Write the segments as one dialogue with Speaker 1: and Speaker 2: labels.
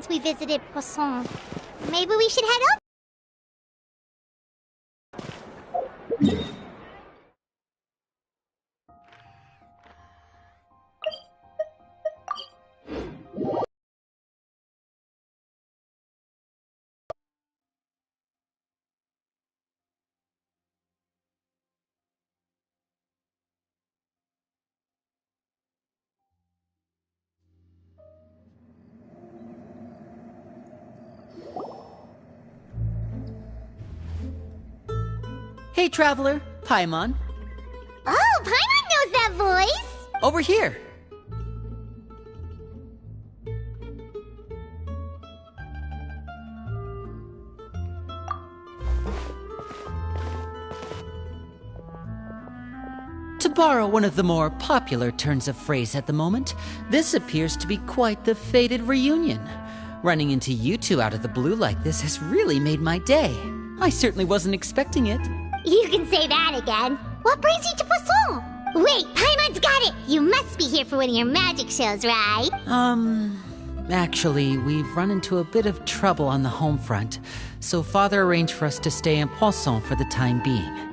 Speaker 1: since we visited Poisson. Maybe we should head up?
Speaker 2: Hey, traveler. Paimon.
Speaker 1: Oh, Paimon knows that voice!
Speaker 2: Over here. To borrow one of the more popular turns of phrase at the moment, this appears to be quite the fated reunion. Running into you two out of the blue like this has really made my day. I certainly wasn't expecting it.
Speaker 1: You can say that again. What brings you to Poisson? Wait, Paimon's got it! You must be here for one of your magic shows, right?
Speaker 2: Actually, we've run into a bit of trouble on the home front, so Father arranged for us to stay in Poisson for the time being.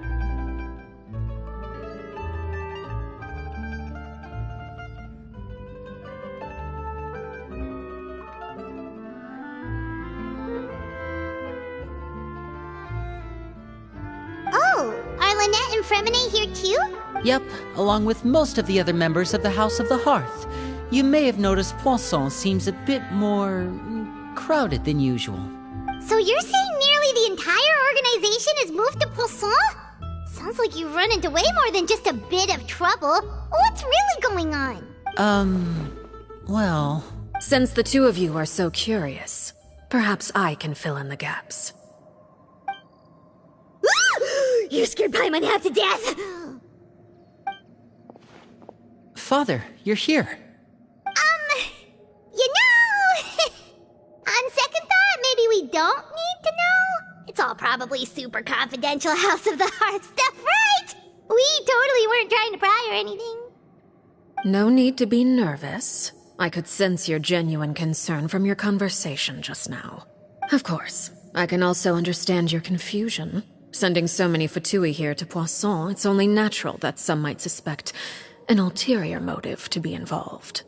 Speaker 1: Fremine here too?
Speaker 2: Yep, along with most of the other members of the House of the Hearth. You may have noticed Poisson seems a bit more crowded than usual.
Speaker 1: So you're saying nearly the entire organization has moved to Poisson? Sounds like you've run into way more than just a bit of trouble. What's really going on?
Speaker 2: Well...
Speaker 3: Since the two of you are so curious, perhaps I can fill in the gaps.
Speaker 1: You scared Paimon half to death!
Speaker 2: Father, you're here.
Speaker 1: You know... on second thought, maybe we don't need to know? It's all probably super confidential House of the Hearth stuff, right? We totally weren't trying to pry or anything.
Speaker 3: No need to be nervous. I could sense your genuine concern from your conversation just now. Of course, I can also understand your confusion. Sending so many Fatui here to Poisson, it's only natural that some might suspect an ulterior motive to be involved.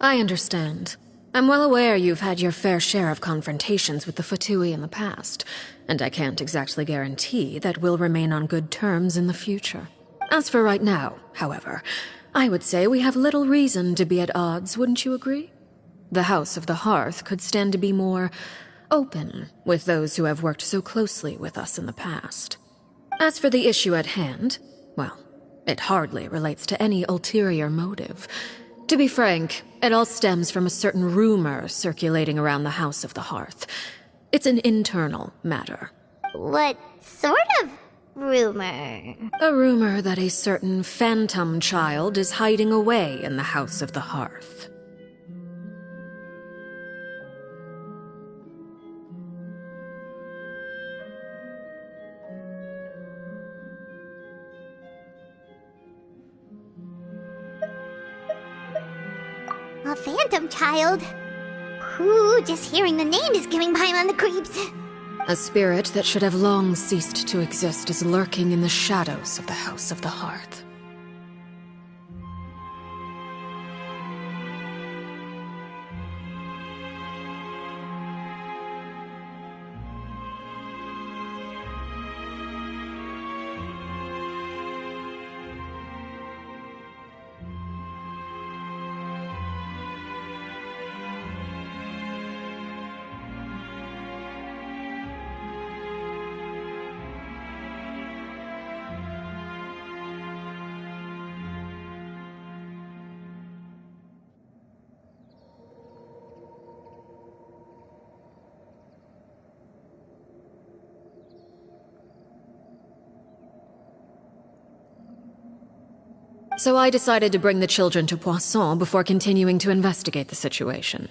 Speaker 3: I understand. I'm well aware you've had your fair share of confrontations with the Fatui in the past, and I can't exactly guarantee that we'll remain on good terms in the future. As for right now, however, I would say we have little reason to be at odds, wouldn't you agree? The House of the Hearth could stand to be more open with those who have worked so closely with us in the past. As for the issue at hand, well, it hardly relates to any ulterior motive. To be frank, it all stems from a certain rumor circulating around the House of the Hearth. It's an internal matter.
Speaker 1: What sort of rumor?
Speaker 3: A rumor that a certain phantom child is hiding away in the House of the Hearth.
Speaker 1: A phantom child? Ooh, just hearing the name is giving Paimon the creeps.
Speaker 3: A spirit that should have long ceased to exist is lurking in the shadows of the House of the Hearth. So I decided to bring the children to Poisson before continuing to investigate the situation.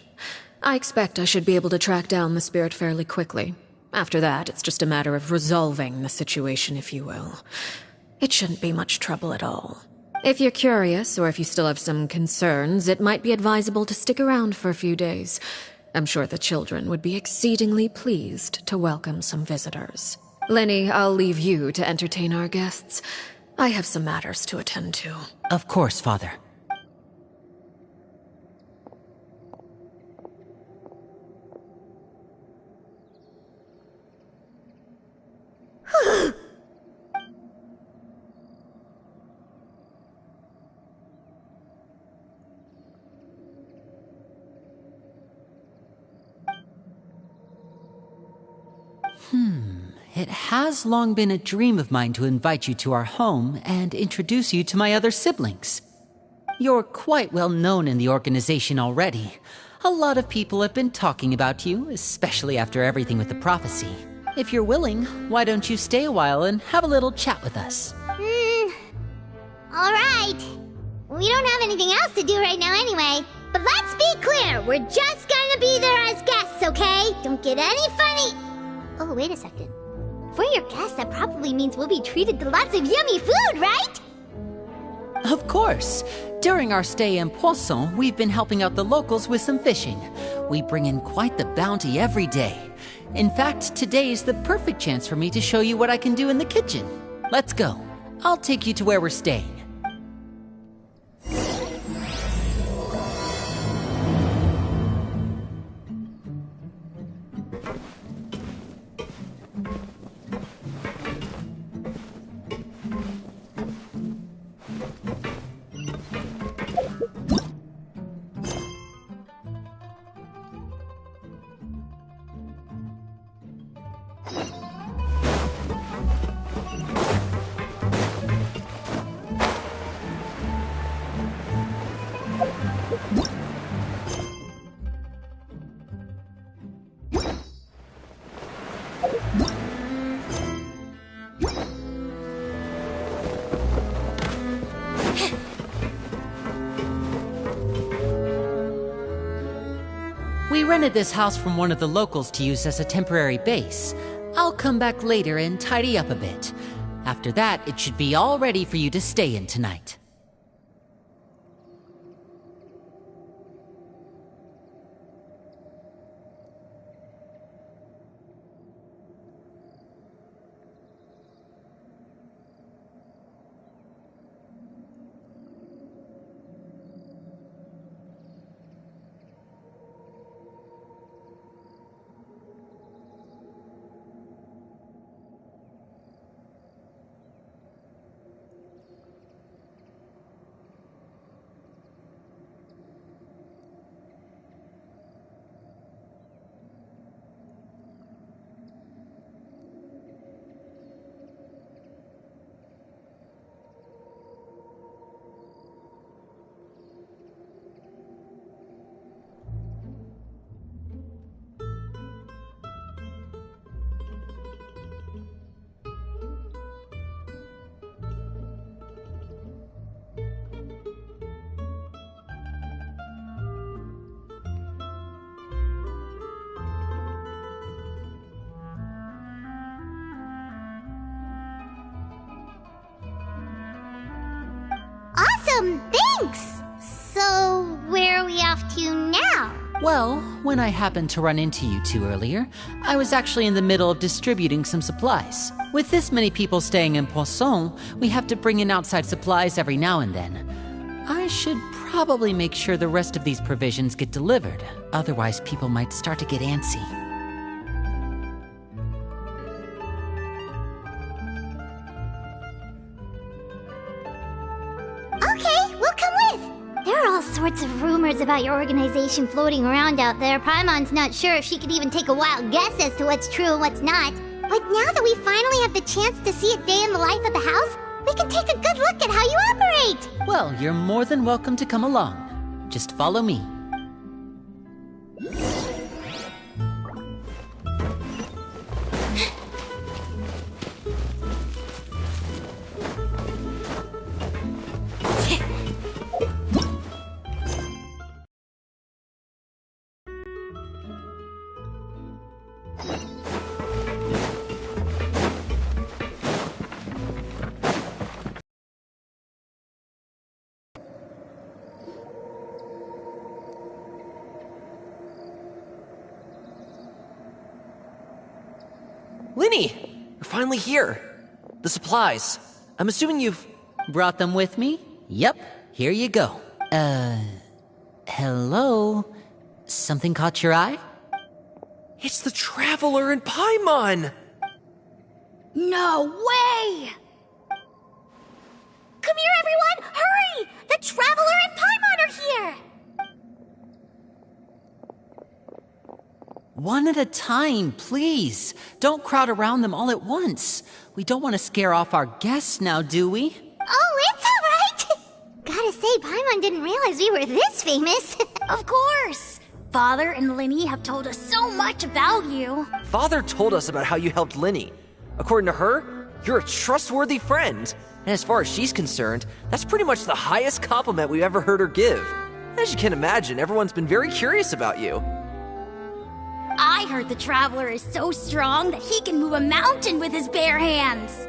Speaker 3: I expect I should be able to track down the spirit fairly quickly. After that, it's just a matter of resolving the situation, if you will. It shouldn't be much trouble at all. If you're curious, or if you still have some concerns, it might be advisable to stick around for a few days. I'm sure the children would be exceedingly pleased to welcome some visitors. Lenny, I'll leave you to entertain our guests. I have some matters to attend to.
Speaker 2: Of course, Father. It has long been a dream of mine to invite you to our home and introduce you to my other siblings. You're quite well known in the organization already. A lot of people have been talking about you, especially after everything with the prophecy. If you're willing, why don't you stay a while and have a little chat with us?
Speaker 1: Alright. We don't have anything else to do right now anyway. But let's be clear, we're just gonna be there as guests, okay? Don't get any funny... Oh, wait a second. For your guests, that probably means we'll be treated to lots of yummy food, right?
Speaker 2: Of course. During our stay in Poisson, we've been helping out the locals with some fishing. We bring in quite the bounty every day. In fact, today is the perfect chance for me to show you what I can do in the kitchen. Let's go. I'll take you to where we're staying. We rented this house from one of the locals to use as a temporary base. I'll come back later and tidy up a bit. After that, it should be all ready for you to stay in tonight.
Speaker 1: Awesome, thanks! So, where are we off to now?
Speaker 2: Well, when I happened to run into you two earlier, I was actually in the middle of distributing some supplies. With this many people staying in Poisson, we have to bring in outside supplies every now and then. I should probably make sure the rest of these provisions get delivered, otherwise people might start to get antsy.
Speaker 1: Okay, we'll come with! There are all sorts of rumors about your organization floating around out there. Paimon's not sure if she could even take a wild guess as to what's true and what's not. But now that we finally have the chance to see a day in the life of the house, we can take a good look at how you operate!
Speaker 2: Well, you're more than welcome to come along. Just follow me.
Speaker 4: Linny! You're finally here. The supplies. I'm assuming you've...
Speaker 2: Brought them with me? Yep, here you go. Hello? Something caught your eye?
Speaker 4: It's the Traveler and Paimon!
Speaker 1: No way! Come here, everyone! Hurry! The Traveler and Paimon are here!
Speaker 2: One at a time, please. Don't crowd around them all at once. We don't want to scare off our guests now, do we?
Speaker 1: Oh, it's all right! Gotta say, Paimon didn't realize we were this famous. Of course! Father and Linny have told us so much about you.
Speaker 4: Father told us about how you helped Linny. According to her, you're a trustworthy friend. And as far as she's concerned, that's pretty much the highest compliment we've ever heard her give. As you can imagine, everyone's been very curious about you.
Speaker 1: I heard the Traveler is so strong that he can move a mountain with his bare hands.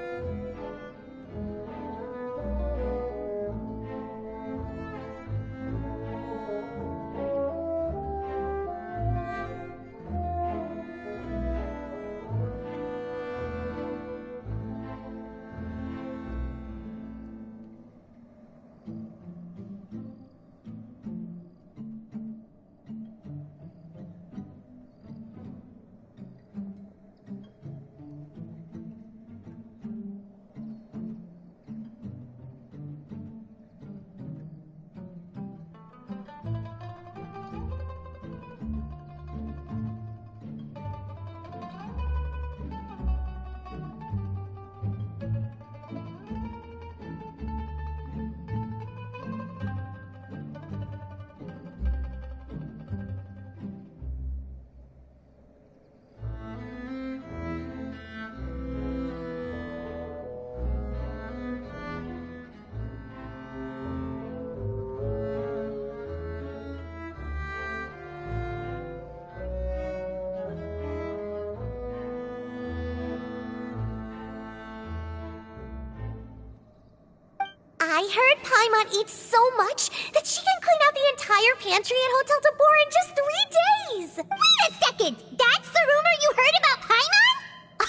Speaker 1: I heard Paimon eats so much that she can clean out the entire pantry at Hotel Tabor in just 3 days! Wait a second! That's the rumor you heard about Paimon?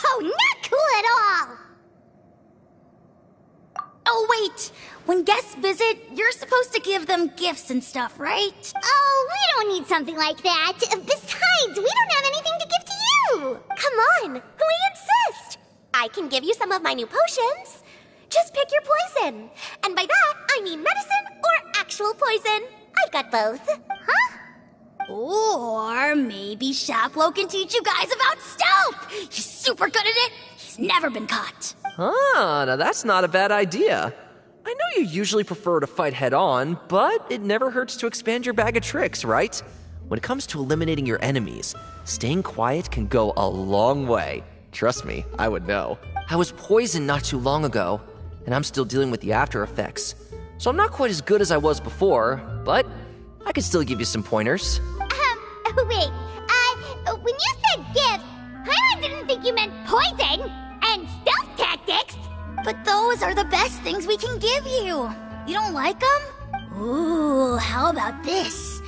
Speaker 1: Oh, not cool at all! Oh, wait! When guests visit, you're supposed to give them gifts and stuff, right? Oh, we don't need something like that. Besides, we don't have anything to give to you! Come on, we insist! I can give you some of my new potions. Just pick your poison. And by that, I mean medicine or actual poison. I've got both. Huh? Or maybe Shaplo can teach you guys about stealth. He's super good at it. He's never been caught.
Speaker 4: Ah, now that's not a bad idea. I know you usually prefer to fight head-on, but it never hurts to expand your bag of tricks, right? When it comes to eliminating your enemies, staying quiet can go a long way. Trust me, I would know. I was poisoned not too long ago, and I'm still dealing with the after effects. So I'm not quite as good as I was before, but I can still give you some pointers.
Speaker 1: Wait, when you said gifts, Paimon didn't think you meant poison and stealth tactics. But those are the best things we can give you. You don't like them? Ooh, how about this?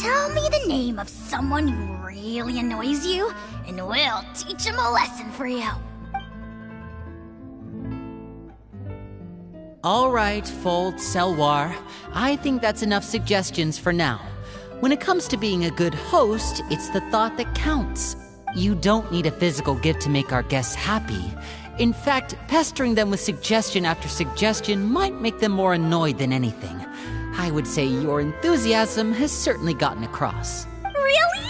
Speaker 1: Tell me the name of someone who really annoys you, and we'll teach him a lesson for you.
Speaker 2: All right, Fold, Selwar. I think that's enough suggestions for now. When it comes to being a good host, it's the thought that counts. You don't need a physical gift to make our guests happy. In fact, pestering them with suggestion after suggestion might make them more annoyed than anything. I would say your enthusiasm has certainly gotten across.
Speaker 1: Really?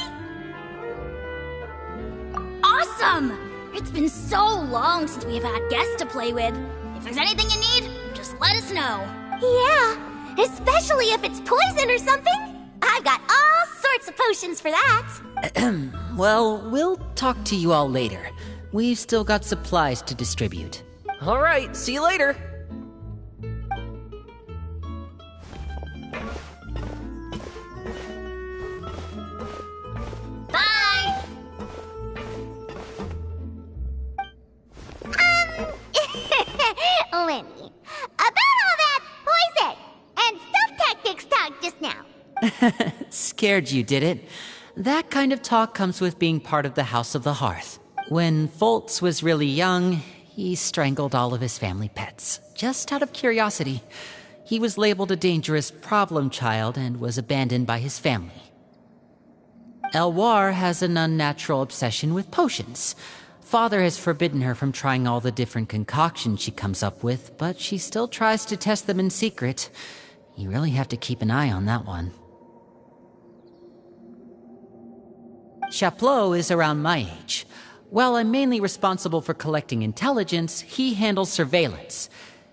Speaker 1: Awesome! It's been so long since we've had guests to play with. If there's anything you need, just let us know. Yeah, especially if it's poison or something. I've got all sorts of potions for that.
Speaker 2: Well, we'll talk to you all later. We've still got supplies to distribute.
Speaker 4: All right, see you later.
Speaker 1: Bye! Lenny, about all that poison and stealth tactics talk just now.
Speaker 2: Scared you, did it? That kind of talk comes with being part of the House of the Hearth. When Foltz was really young, he strangled all of his family pets, just out of curiosity. He was labeled a dangerous problem child and was abandoned by his family. Elwar has an unnatural obsession with potions. Father has forbidden her from trying all the different concoctions she comes up with, but she still tries to test them in secret. You really have to keep an eye on that one. Chaplot is around my age. While I'm mainly responsible for collecting intelligence, he handles surveillance.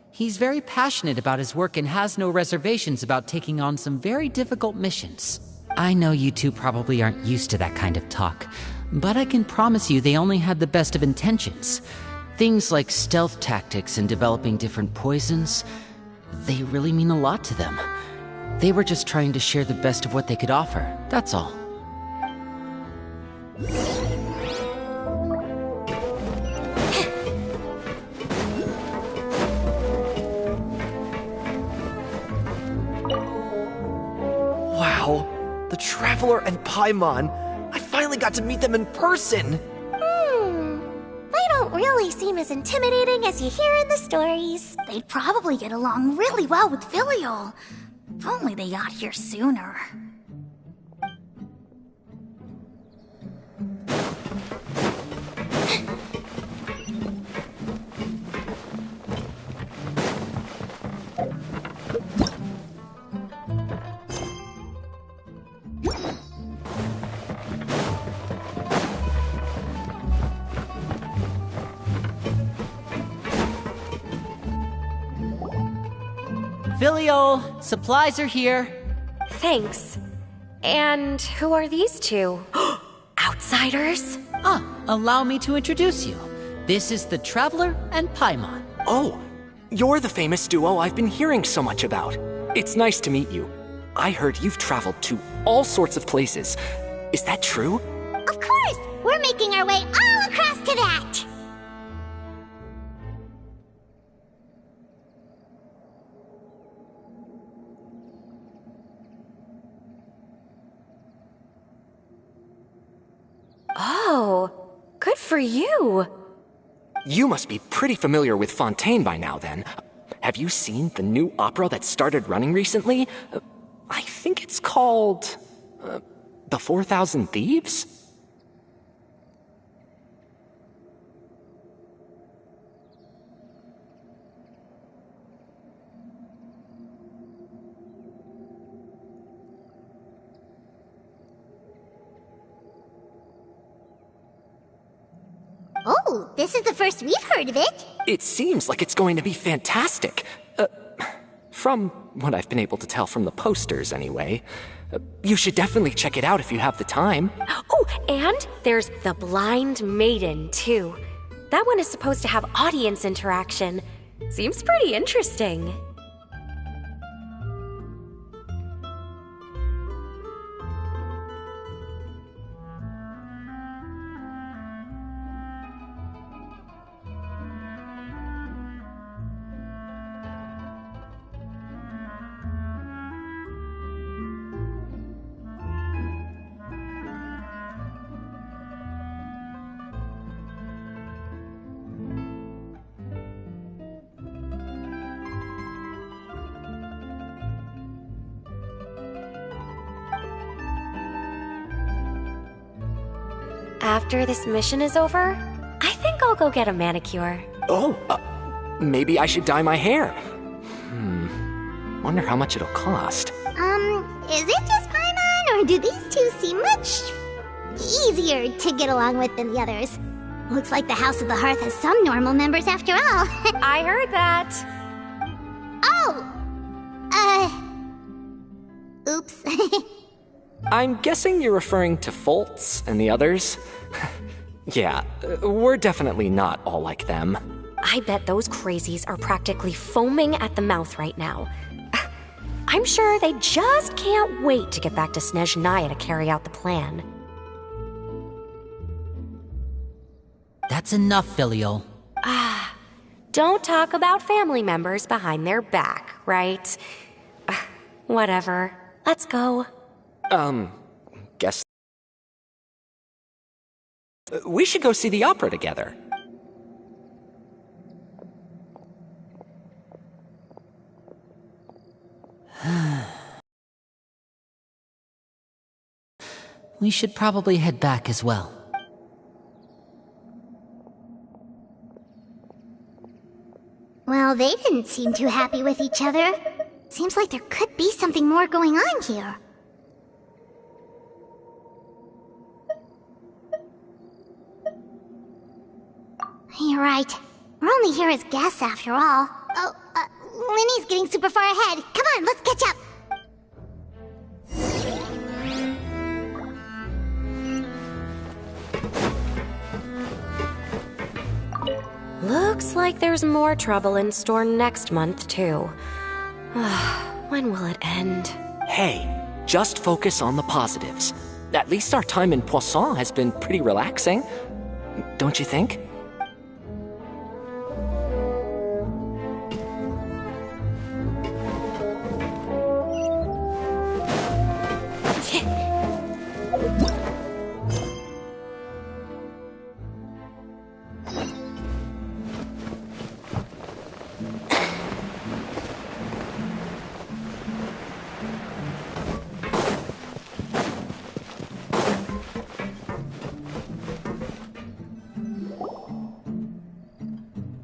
Speaker 2: He's very passionate about his work and has no reservations about taking on some very difficult missions. I know you two probably aren't used to that kind of talk, but I can promise you they only had the best of intentions. Things like stealth tactics and developing different poisons, they really mean a lot to them. They were just trying to share the best of what they could offer, that's all.
Speaker 4: Wow, the Traveler and Paimon. I finally got to meet them in person.
Speaker 1: They don't really seem as intimidating as you hear in the stories. They'd probably get along really well with Filial. If only they got here sooner.
Speaker 2: Filial, supplies are here.
Speaker 5: Thanks. And who are these two? Outsiders?
Speaker 2: Allow me to introduce you. This is the Traveler and Paimon.
Speaker 6: Oh, you're the famous duo I've been hearing so much about. It's nice to meet you. I heard you've traveled to all sorts of places. Is that true?
Speaker 1: Of course! We're making our way all across to that!
Speaker 5: Oh, good for you.
Speaker 6: You must be pretty familiar with Fontaine by now, then. Have you seen the new opera that started running recently? I think it's called... The 4,000 Thieves?
Speaker 1: Oh, this is the first we've heard of it.
Speaker 6: It seems like it's going to be fantastic. From what I've been able to tell from the posters, anyway. You should definitely check it out if you have the time.
Speaker 5: Oh, and there's The Blind Maiden, too. That one is supposed to have audience interaction. Seems pretty interesting. After this mission is over, I think I'll go get a manicure.
Speaker 6: Oh, maybe I should dye my hair. Wonder how much it'll cost.
Speaker 1: Is it just Paimon, or do these two seem much easier to get along with than the others? Looks like the House of the Hearth has some normal members after all.
Speaker 5: I heard that.
Speaker 1: Oops.
Speaker 6: I'm guessing you're referring to Foltz and the others? Yeah, we're definitely not all like them.
Speaker 5: I bet those crazies are practically foaming at the mouth right now. I'm sure they just can't wait to get back to Snezhnaya to carry out the plan.
Speaker 2: That's enough, Filial.
Speaker 5: Don't talk about family members behind their back, right? Whatever. Let's go.
Speaker 6: Guess... We should go see the opera together.
Speaker 2: We should probably head back as well.
Speaker 1: Well, they didn't seem too happy with each other. Seems like there could be something more going on here. You're right. We're only here as guests after all. Oh, Linny's getting super far ahead. Come on, let's catch up.
Speaker 5: Looks like there's more trouble in store next month, too. When will it end?
Speaker 6: Hey, just focus on the positives. At least our time in Poisson has been pretty relaxing. Don't you think?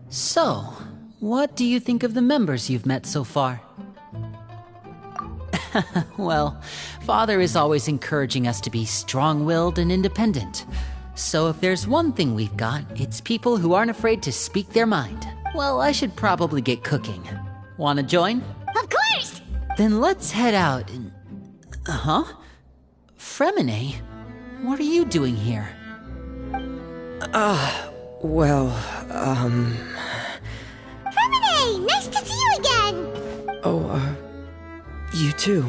Speaker 2: So, what do you think of the members you've met so far? Well, Father is always encouraging us to be strong-willed and independent. So if there's one thing we've got, it's people who aren't afraid to speak their mind. Well, I should probably get cooking. Wanna join?
Speaker 1: Of course!
Speaker 2: Then let's head out and... Huh? Fremine? What are you doing here?
Speaker 7: Well,
Speaker 1: Fremine! Nice to see you again!
Speaker 7: you too.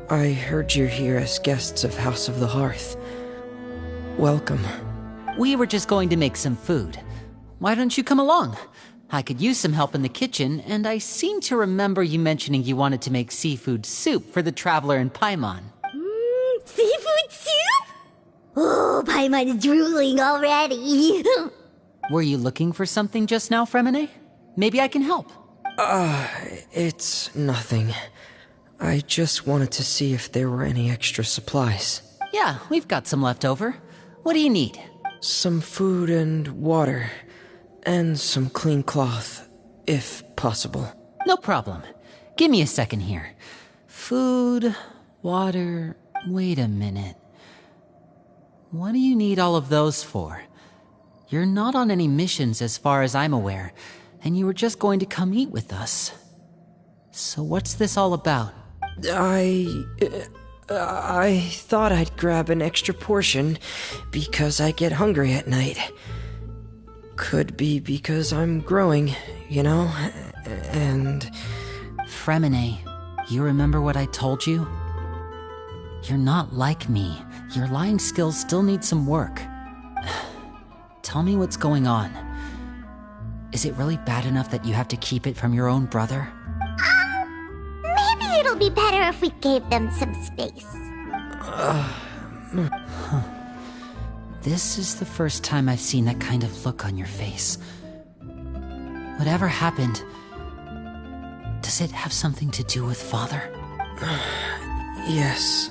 Speaker 7: I heard you're here as guests of House of the Hearth. Welcome.
Speaker 2: We were just going to make some food. Why don't you come along? I could use some help in the kitchen, and I seem to remember you mentioning you wanted to make seafood soup for the traveler in Paimon.
Speaker 1: Seafood soup? Oh, Paimon's drooling already.
Speaker 2: Were you looking for something just now, Fremine? Maybe I can help.
Speaker 7: It's nothing. I just wanted to see if there were any extra supplies.
Speaker 2: Yeah, we've got some left over. What do you need?
Speaker 7: Some food and water. And some clean cloth, if possible.
Speaker 2: No problem. Give me a second here. Food, water... Wait a minute. What do you need all of those for? You're not on any missions as far as I'm aware, and you were just going to come eat with us. So what's this all about?
Speaker 7: I thought I'd grab an extra portion because I get hungry at night. Could be because I'm growing, you know, and...
Speaker 2: Fremine, you remember what I told you? You're not like me. Your lying skills still need some work. Tell me what's going on. Is it really bad enough that you have to keep it from your own brother?
Speaker 1: Maybe it'll be better if we gave them some space.
Speaker 2: This is the first time I've seen that kind of look on your face. Whatever happened, does it have something to do with Father?
Speaker 7: Yes.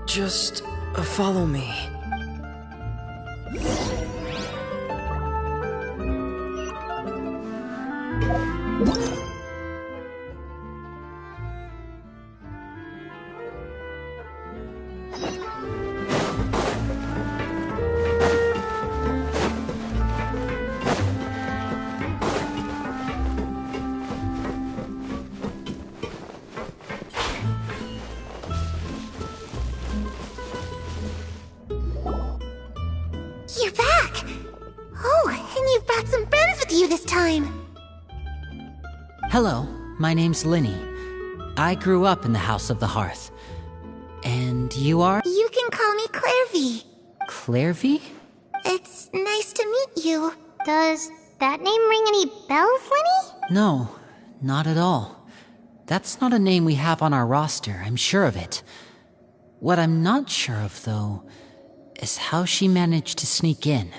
Speaker 7: Just follow me.
Speaker 1: You're back! Oh, and you've brought some friends with you this time!
Speaker 2: Hello, my name's Linny. I grew up in the House of the Hearth. And you are?
Speaker 1: You can call me Clairvy.
Speaker 2: Clairvy?
Speaker 1: It's nice to meet you. Does that name ring any bells, Linny?
Speaker 2: No, not at all. That's not a name we have on our roster, I'm sure of it. What I'm not sure of, though, is how she managed to sneak in.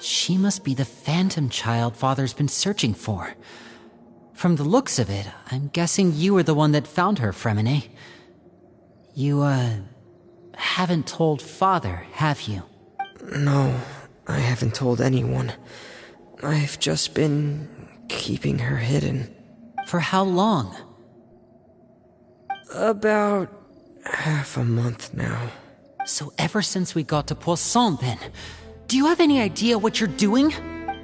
Speaker 2: She must be the phantom child Father's been searching for. From the looks of it, I'm guessing you were the one that found her, Fremine. You, haven't told Father, have you?
Speaker 7: No, I haven't told anyone. I've just been keeping her hidden.
Speaker 2: For how long?
Speaker 7: About half a month now.
Speaker 2: So ever since we got to Poisson, then. Do you have any idea what you're doing?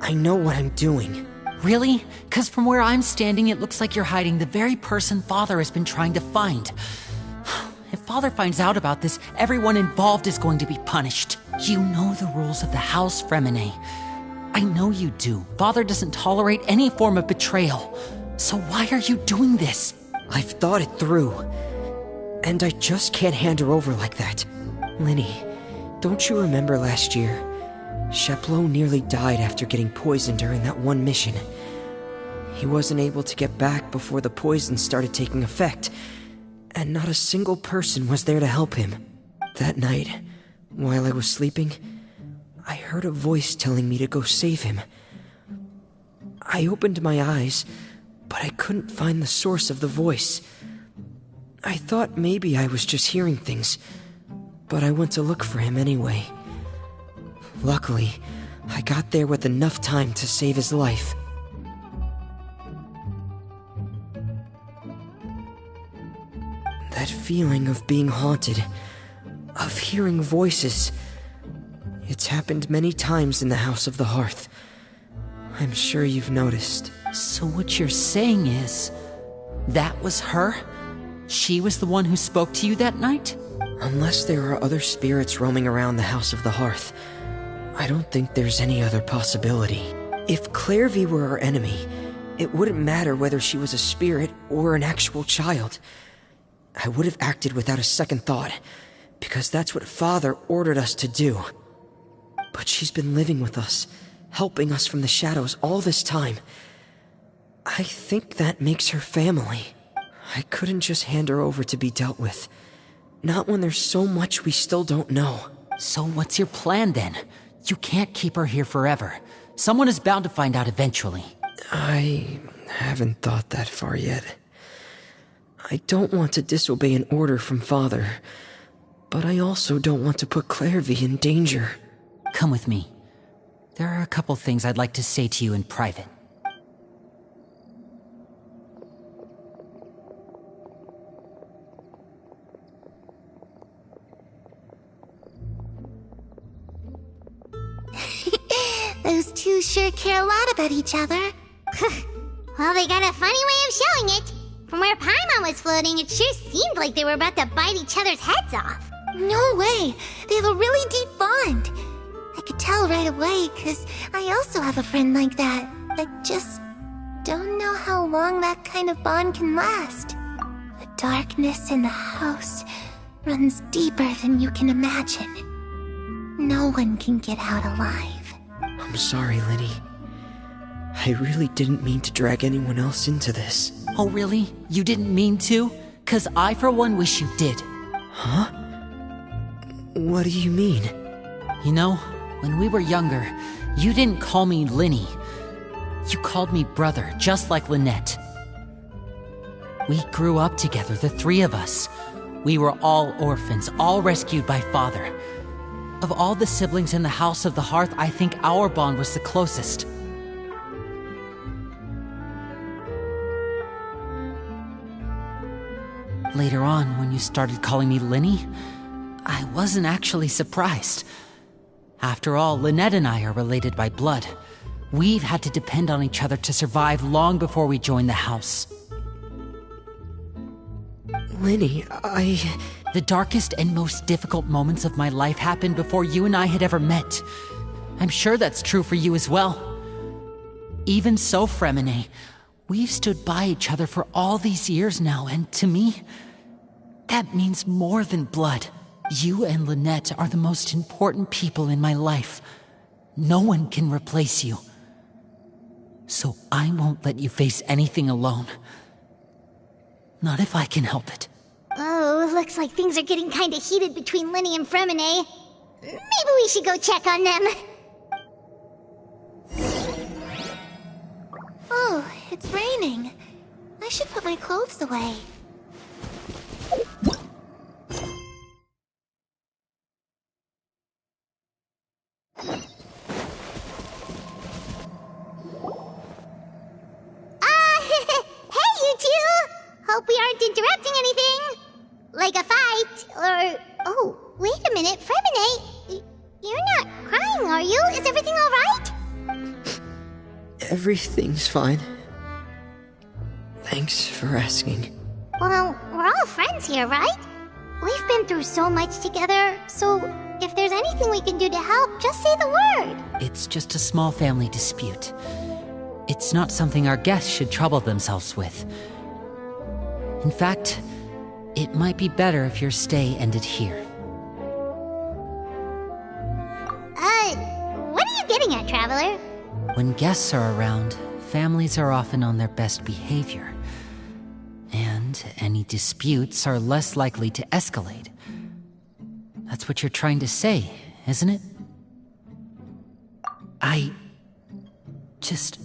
Speaker 7: I know what I'm doing.
Speaker 2: Really? 'Cause from where I'm standing, it looks like you're hiding the very person Father has been trying to find. If Father finds out about this, everyone involved is going to be punished. You know the rules of the house, Fremine. I know you do. Father doesn't tolerate any form of betrayal. So why are you doing this?
Speaker 7: I've thought it through. And I just can't hand her over like that. Linny, don't you remember last year? Sheplo nearly died after getting poisoned during that one mission. He wasn't able to get back before the poison started taking effect, and not a single person was there to help him. That night, while I was sleeping, I heard a voice telling me to go save him. I opened my eyes, but I couldn't find the source of the voice. I thought maybe I was just hearing things, but I went to look for him anyway. Luckily, I got there with enough time to save his life. That feeling of being haunted, of hearing voices, it's happened many times in the House of the Hearth. I'm sure you've noticed.
Speaker 2: So what you're saying is, that was her? She was the one who spoke to you that night?
Speaker 7: Unless there are other spirits roaming around the House of the Hearth, I don't think there's any other possibility. If Clairvy were our enemy, it wouldn't matter whether she was a spirit or an actual child. I would have acted without a second thought, because that's what Father ordered us to do. But she's been living with us, helping us from the shadows all this time. I think that makes her family. I couldn't just hand her over to be dealt with. Not when there's so much we still don't know.
Speaker 2: So what's your plan then? You can't keep her here forever. Someone is bound to find out eventually.
Speaker 7: I haven't thought that far yet. I don't want to disobey an order from Father, but I also don't want to put Clairvy in danger.
Speaker 2: Come with me. There are a couple things I'd like to say to you in private.
Speaker 1: Those two sure care a lot about each other. Well, they got a funny way of showing it. From where Paimon was floating, it sure seemed like they were about to bite each other's heads off. No way! They have a really deep bond. I could tell right away, because I also have a friend like that. I just don't know how long that kind of bond can last. The darkness in the house runs deeper than you can imagine. No one can get out alive.
Speaker 7: I'm sorry, Linny. I really didn't mean to drag anyone else into this.
Speaker 2: Oh, really? You didn't mean to? 'Cause I, for one, wish you did.
Speaker 7: Huh? What do you mean?
Speaker 2: You know, when we were younger, you didn't call me Linny. You called me brother, just like Lynette. We grew up together, the three of us. We were all orphans, all rescued by Father. Of all the siblings in the House of the Hearth, I think our bond was the closest. Later on, when you started calling me Linny, I wasn't actually surprised. After all, Lynette and I are related by blood. We've had to depend on each other to survive long before we joined the house.
Speaker 7: Linny,
Speaker 2: The darkest and most difficult moments of my life happened before you and I had ever met. I'm sure that's true for you as well. Even so, Fremine, we've stood by each other for all these years now, and to me, that means more than blood. You and Lynette are the most important people in my life. No one can replace you. So I won't let you face anything alone. Not if I can help it.
Speaker 1: Oh, looks like things are getting kinda heated between Linny and Fremine. Maybe we should go check on them. Oh, it's raining. I should put my clothes away. Hey, you two! Hope we aren't interrupting anything. Like a fight, or... Oh, wait a minute, Fremine. You're not crying, are you? Is everything alright?
Speaker 7: Everything's fine. Thanks for asking.
Speaker 1: Well, we're all friends here, right? We've been through so much together, so if there's anything we can do to help, just say the word.
Speaker 2: It's just a small family dispute. It's not something our guests should trouble themselves with. In fact, it might be better if your stay ended here.
Speaker 1: What are you getting at, Traveler?
Speaker 2: When guests are around, families are often on their best behavior. And any disputes are less likely to escalate. That's what you're trying to say, isn't it? I... just...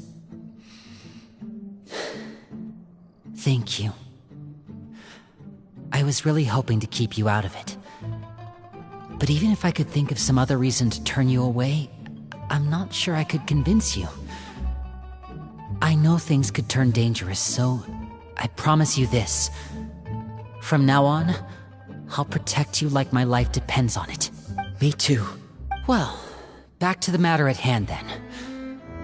Speaker 2: Thank you. I was really hoping to keep you out of it. But even if I could think of some other reason to turn you away, I'm not sure I could convince you. I know things could turn dangerous, so I promise you this. From now on, I'll protect you like my life depends on it.
Speaker 7: Me too.
Speaker 2: Well, back to the matter at hand then.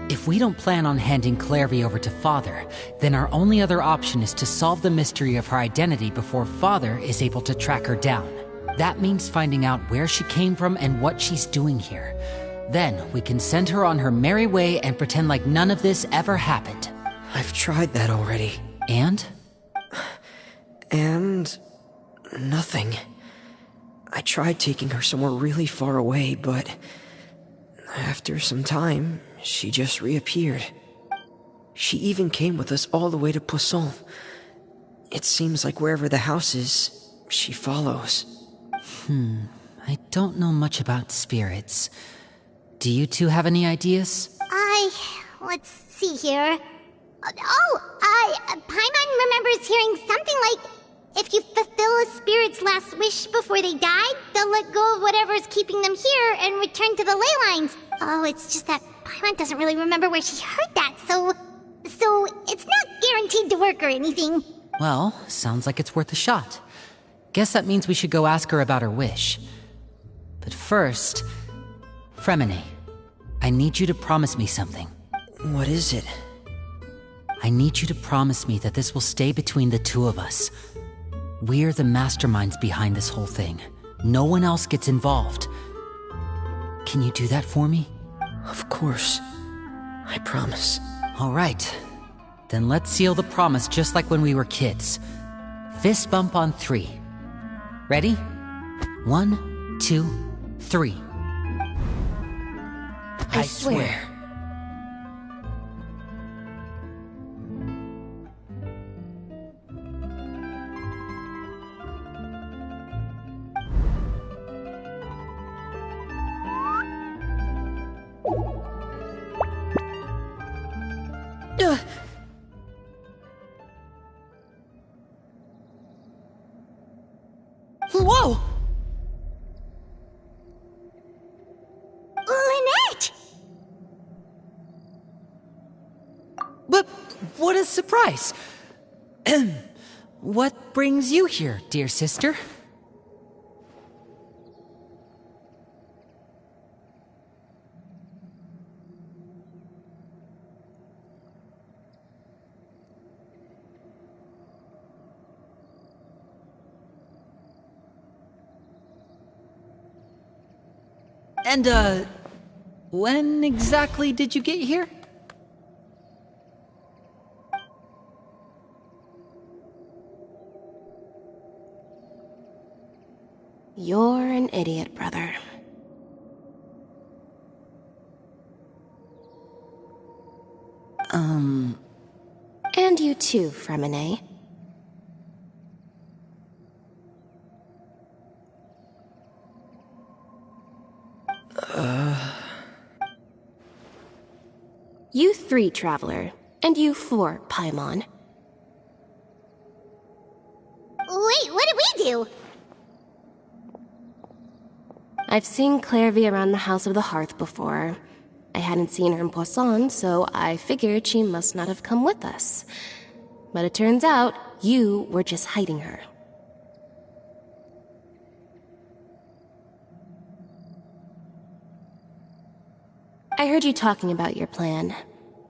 Speaker 2: If we don't plan on handing Clairvy over to Father, then our only other option is to solve the mystery of her identity before Father is able to track her down. That means finding out where she came from and what she's doing here. Then we can send her on her merry way and pretend like none of this ever happened.
Speaker 7: I've tried that already.
Speaker 2: And?
Speaker 7: And... nothing. I tried taking her somewhere really far away, but... after some time, she just reappeared. She even came with us all the way to Poisson. It seems like wherever the house is, she follows.
Speaker 2: I don't know much about spirits. Do you two have any ideas?
Speaker 1: Let's see here. Paimon remembers hearing something like, if you fulfill a spirit's last wish before they died, they'll let go of whatever's keeping them here and return to the ley lines. Oh, it's just that Paimon doesn't really remember where she heard that, so it's not guaranteed to work or anything.
Speaker 2: Well, sounds like it's worth a shot. Guess that means we should go ask her about her wish. But first, Fremine, I need you to promise me something.
Speaker 7: What is it?
Speaker 2: I need you to promise me that this will stay between the two of us. We're the masterminds behind this whole thing. No one else gets involved. Can you do that for me?
Speaker 7: Of course. I promise.
Speaker 2: All right. Then let's seal the promise just like when we were kids. Fist bump on 3. Ready? 1, 2, 3.
Speaker 7: I swear.
Speaker 2: Whoa!
Speaker 1: Lynette!
Speaker 2: But what a surprise! What brings you here, dear sister? And, when exactly did you get here?
Speaker 8: You're an idiot, brother. And you too, Fremine. You 3, Traveler. And you 4, Paimon.
Speaker 1: Wait, what did we do?
Speaker 8: I've seen Clairvy around the House of the Hearth before. I hadn't seen her in Poisson, so I figured she must not have come with us. But it turns out, you were just hiding her. I heard you talking about your plan.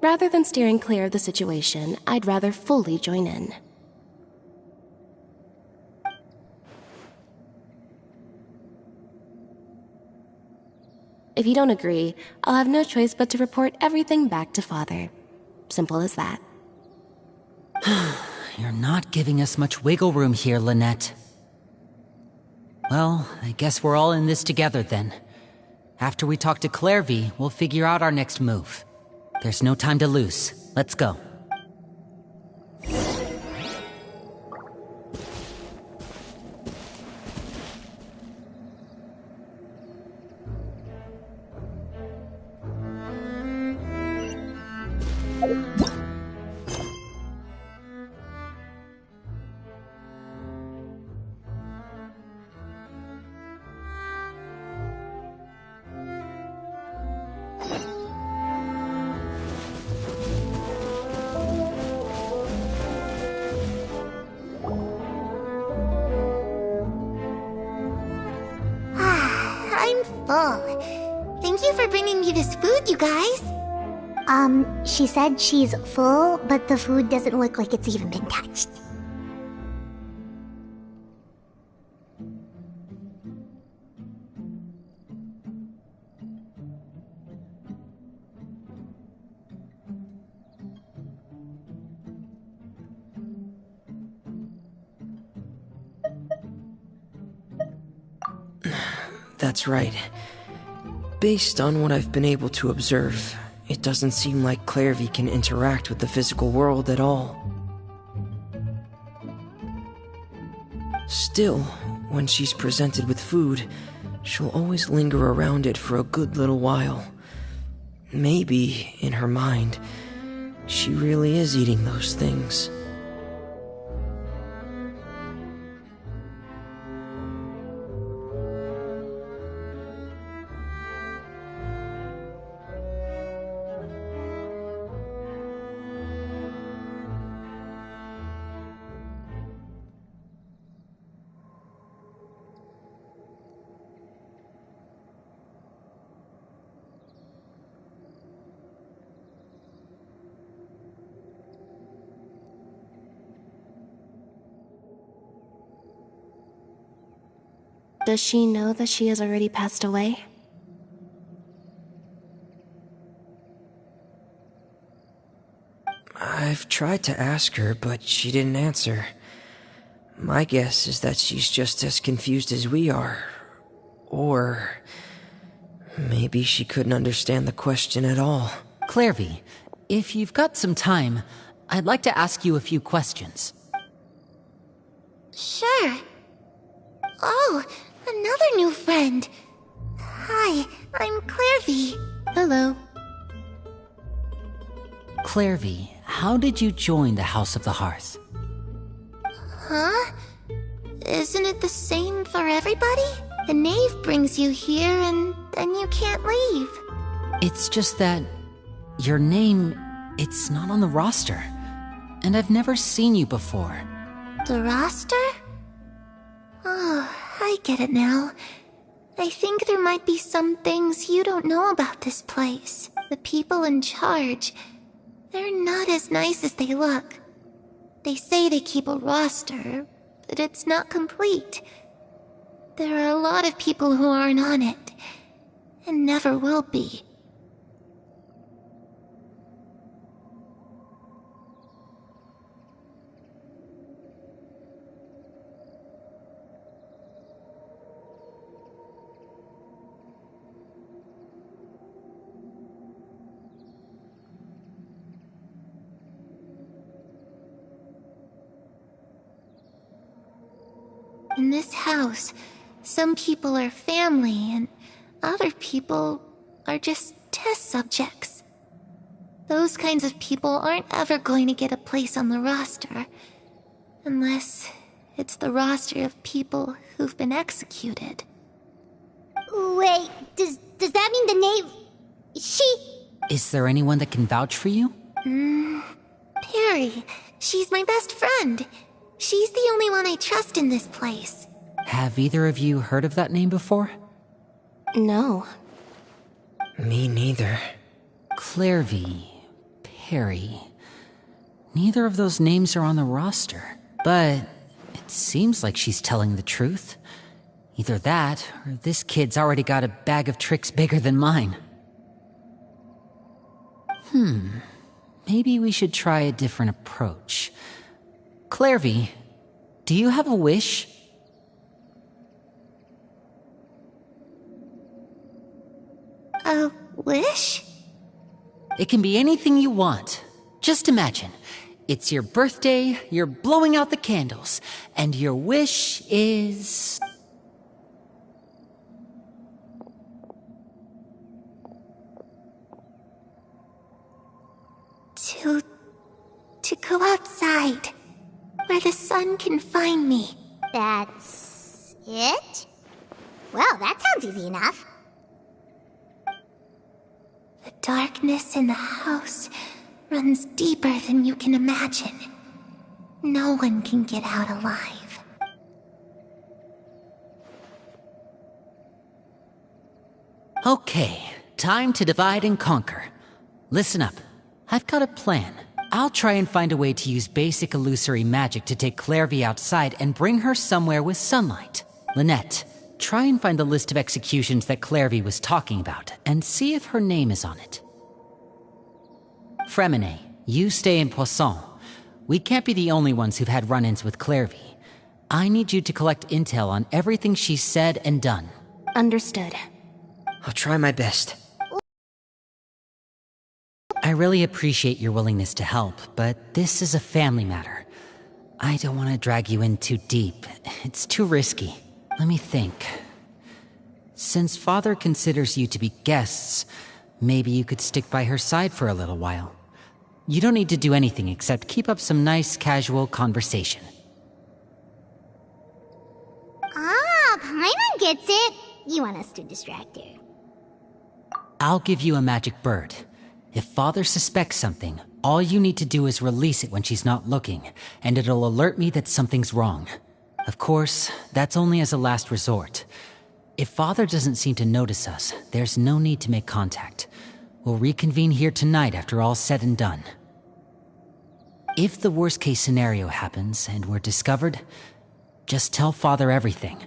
Speaker 8: Rather than steering clear of the situation, I'd rather fully join in. If you don't agree, I'll have no choice but to report everything back to Father. Simple as that.
Speaker 2: You're not giving us much wiggle room here, Lynette. Well, I guess we're all in this together then. After we talk to Clairvy, we'll figure out our next move. There's no time to lose. Let's go.
Speaker 1: I'm full. Thank you for bringing me this food, you guys. She said she's full, but the food doesn't look like it's even been touched.
Speaker 7: That's right. Based on what I've been able to observe, it doesn't seem like Clairvy can interact with the physical world at all. Still, when she's presented with food, she'll always linger around it for a good little while. Maybe, in her mind, she really is eating those things.
Speaker 8: Does she know that she has already passed away?
Speaker 7: I've tried to ask her, but she didn't answer. My guess is that she's just as confused as we are. Or maybe she couldn't understand the question at all.
Speaker 2: Clairvy, if you've got some time, I'd like to ask you a few questions.
Speaker 1: Sure. Oh, another new friend. Hi, I'm Clairvy.
Speaker 8: Hello.
Speaker 2: Clairvy, how did you join the House of the Hearth?
Speaker 1: Huh? Isn't it the same for everybody? The knave brings you here and then you can't leave.
Speaker 2: It's just that your name, it's not on the roster. And I've never seen you before.
Speaker 1: The roster? Oh, I get it now. I think there might be some things you don't know about this place. The people in charge, they're not as nice as they look. They say they keep a roster, but it's not complete. There are a lot of people who aren't on it, and never will be. In this house, some people are family and other people are just test subjects. Those kinds of people aren't ever going to get a place on the roster. Unless it's the roster of people who've been executed. Wait, does that mean the name...
Speaker 2: Is there anyone that can vouch for you?
Speaker 1: Perry. She's my best friend. She's the only one I trust in this place.
Speaker 2: Have either of you heard of that name before?
Speaker 8: No.
Speaker 7: Me neither.
Speaker 2: Clairvy, Perry. Neither of those names are on the roster. But it seems like she's telling the truth. Either that, or this kid's already got a bag of tricks bigger than mine. Maybe we should try a different approach. Clairvy, do you have a wish?
Speaker 1: A wish?
Speaker 2: It can be anything you want. Just imagine. It's your birthday, you're blowing out the candles, and your wish is...
Speaker 1: To go outside, where the sun can find me. That's it? Well, that sounds easy enough. The darkness in the house runs deeper than you can imagine. No one can get out alive.
Speaker 2: Okay, time to divide and conquer. Listen up. I've got a plan. I'll try and find a way to use basic illusory magic to take Clairvy outside and bring her somewhere with sunlight. Lynette, try and find the list of executions that Clairvy was talking about, and see if her name is on it. Fremine, you stay in Poisson. We can't be the only ones who've had run-ins with Clairvy. I need you to collect intel on everything she's said and done.
Speaker 8: Understood.
Speaker 7: I'll try my best.
Speaker 2: I really appreciate your willingness to help, but this is a family matter. I don't want to drag you in too deep. It's too risky. Let me think. Since Father considers you to be guests, maybe you could stick by her side for a little while. You don't need to do anything except keep up some nice, casual conversation.
Speaker 1: Ah, Paimon gets it. You want us to distract her.
Speaker 2: I'll give you a magic bird. If Father suspects something, all you need to do is release it when she's not looking, and it'll alert me that something's wrong. Of course, that's only as a last resort. If Father doesn't seem to notice us, there's no need to make contact. We'll reconvene here tonight after all's said and done. If the worst-case scenario happens and we're discovered, just tell Father everything.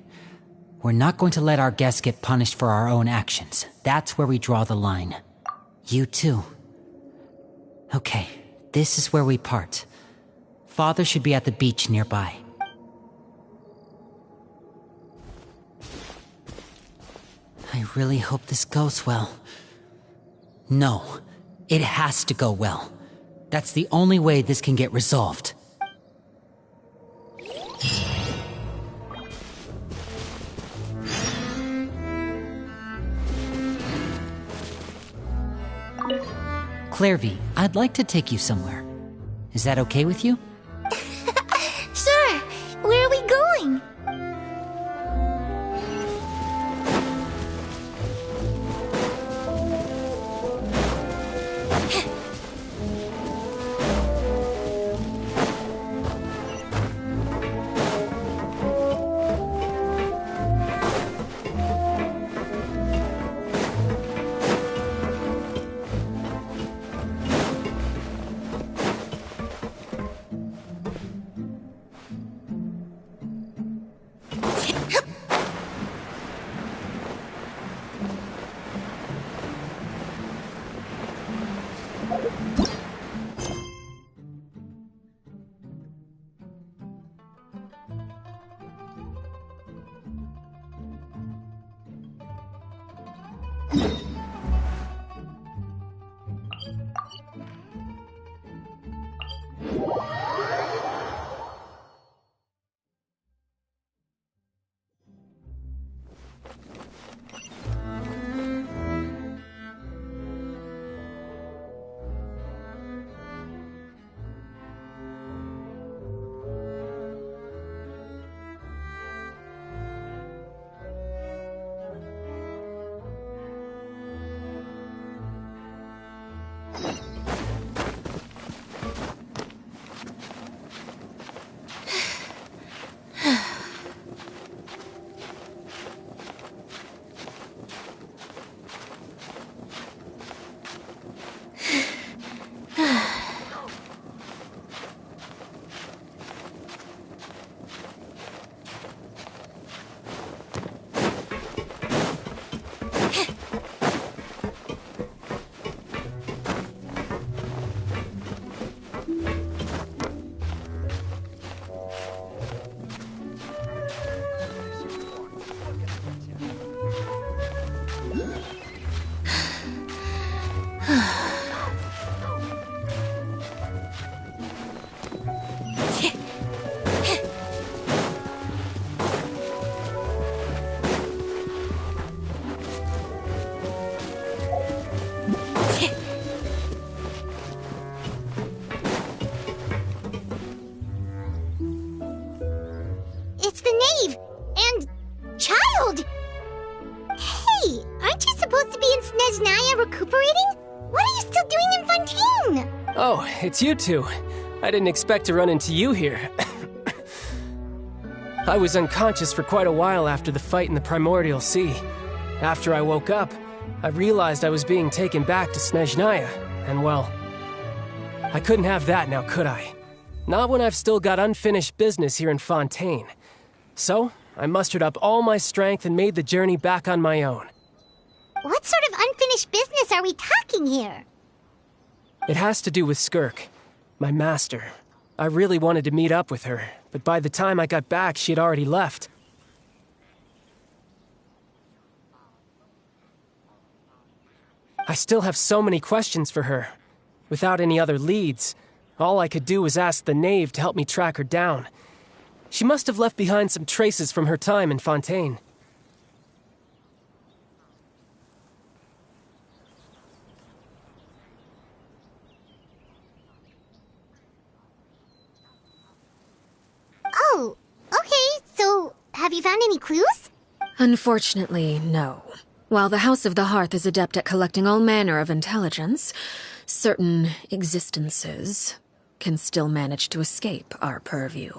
Speaker 2: We're not going to let our guests get punished for our own actions. That's where we draw the line. You too. Okay, this is where we part. Father should be at the beach nearby. I really hope this goes well. No, it has to go well. That's the only way this can get resolved. Clairvy, I'd like to take you somewhere. Is that okay with you?
Speaker 1: Sure. Where are we going? knave and child. Hey, aren't you supposed to be in Snezhnaya recuperating? What are you still doing in Fontaine?
Speaker 9: Oh, it's you two. I didn't expect to run into you here. I was unconscious for quite a while after the fight in the Primordial Sea. After I woke up, I realized I was being taken back to Snezhnaya, and well, I couldn't have that now, could I? Not when I've still got unfinished business here in Fontaine. So, I mustered up all my strength and made the journey back on my own.
Speaker 1: What sort of unfinished business are we talking here?
Speaker 9: It has to do with Skirk, my master. I really wanted to meet up with her, but by the time I got back, she had already left. I still have so many questions for her. Without any other leads, all I could do was ask the knave to help me track her down. She must have left behind some traces from her time in Fontaine.
Speaker 1: Oh, okay, so have you found any clues?
Speaker 3: Unfortunately, no. While the House of the Hearth is adept at collecting all manner of intelligence, certain existences can still manage to escape our purview.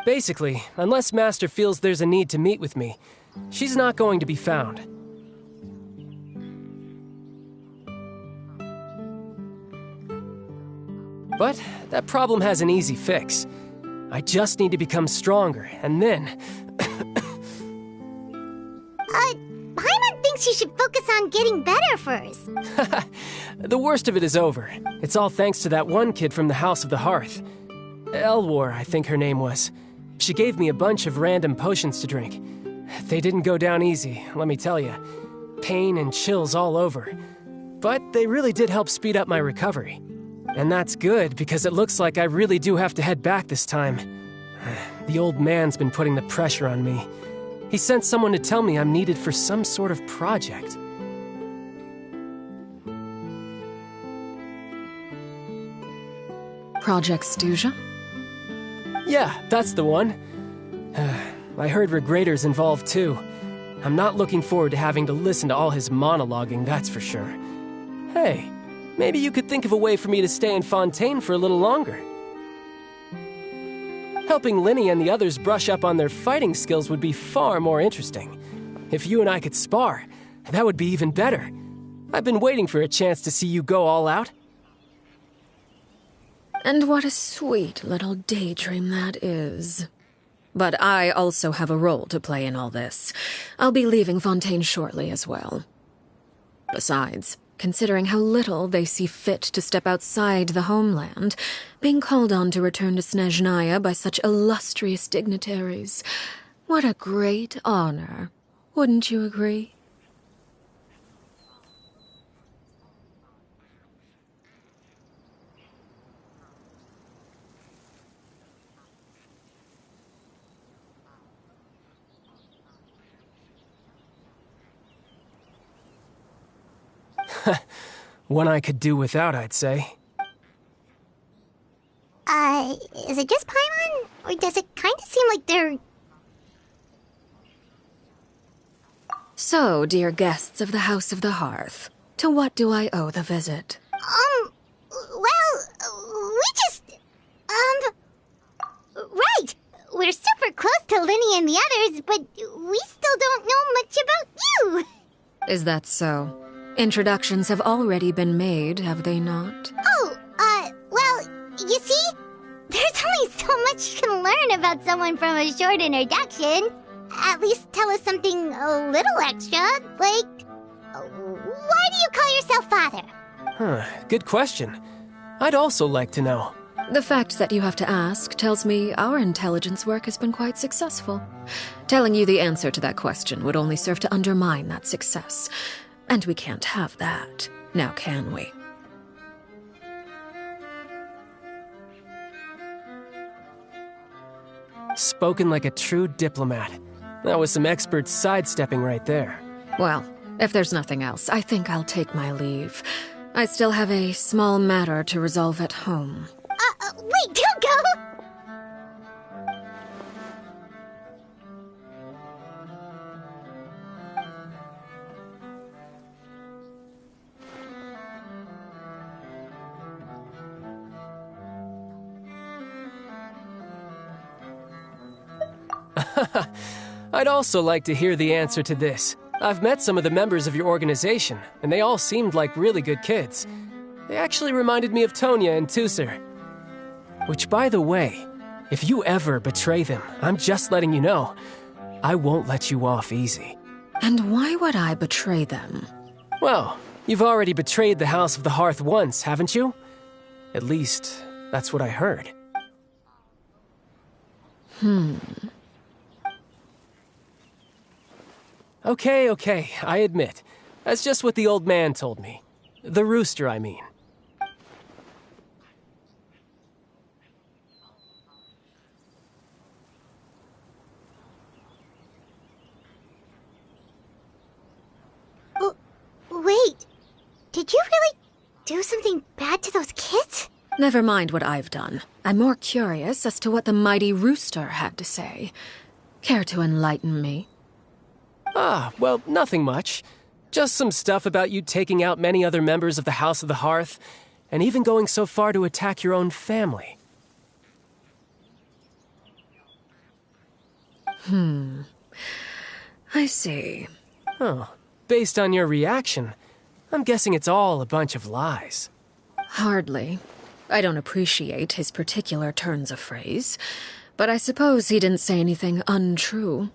Speaker 9: Basically, unless Master feels there's a need to meet with me, she's not going to be found. But that problem has an easy fix. I just need to become stronger, and then...
Speaker 1: Paimon thinks you should focus on getting better first.
Speaker 9: The worst of it is over. It's all thanks to that one kid from the House of the Hearth. Elwar, I think her name was. She gave me a bunch of random potions to drink. They didn't go down easy, let me tell you. Pain and chills all over. But they really did help speed up my recovery. And that's good, because it looks like I really do have to head back this time. The old man's been putting the pressure on me. He sent someone to tell me I'm needed for some sort of project.
Speaker 3: Project Stuja?
Speaker 9: Yeah, that's the one. I heard Regrator's involved too. I'm not looking forward to having to listen to all his monologuing, that's for sure. Hey, maybe you could think of a way for me to stay in Fontaine for a little longer. Helping Linny and the others brush up on their fighting skills would be far more interesting. If you and I could spar, that would be even better. I've been waiting for a chance to see you go all out.
Speaker 3: And what a sweet little daydream that is. But I also have a role to play in all this. I'll be leaving Fontaine shortly as well. Besides, considering how little they see fit to step outside the homeland, being called on to return to Snezhnaya by such illustrious dignitaries, what a great honor. Wouldn't you agree?
Speaker 9: One I could do without, I'd say.
Speaker 1: Is it just Paimon? Or does it kind of seem like they're...
Speaker 3: So, dear guests of the House of the Hearth, to what do I owe the visit?
Speaker 1: Well, we just... Right! We're super close to Linny and the others, but we still don't know much about you!
Speaker 3: Is that so? Introductions have already been made, have they not?
Speaker 1: Oh, well, you see, there's only so much you can learn about someone from a short introduction. At least tell us something a little extra, like, why do you call yourself father?
Speaker 9: Good question. I'd also like to know.
Speaker 3: The fact that you have to ask tells me our intelligence work has been quite successful. Telling you the answer to that question would only serve to undermine that success. And we can't have that, now can we?
Speaker 9: Spoken like a true diplomat. That was some expert sidestepping right there.
Speaker 3: Well, if there's nothing else, I think I'll take my leave. I still have a small matter to resolve at home.
Speaker 1: Wait, don't go!
Speaker 9: I'd also like to hear the answer to this. I've met some of the members of your organization, and they all seemed like really good kids. They actually reminded me of Tonya and Tusser. Which, by the way, if you ever betray them, I'm just letting you know, I won't let you off easy.
Speaker 3: And why would I betray them?
Speaker 9: Well, you've already betrayed the House of the Hearth once, haven't you? At least, that's what I heard. Okay, I admit. That's just what the old man told me. The rooster, I mean.
Speaker 1: Wait, did you really do something bad to those kids?
Speaker 3: Never mind what I've done. I'm more curious as to what the mighty rooster had to say. Care to enlighten me?
Speaker 9: Well, nothing much. Just some stuff about you taking out many other members of the House of the Hearth, and even going so far to attack your own family.
Speaker 3: I see.
Speaker 9: Oh, based on your reaction, I'm guessing it's all a bunch of lies.
Speaker 3: Hardly. I don't appreciate his particular turns of phrase, but I suppose he didn't say anything untrue.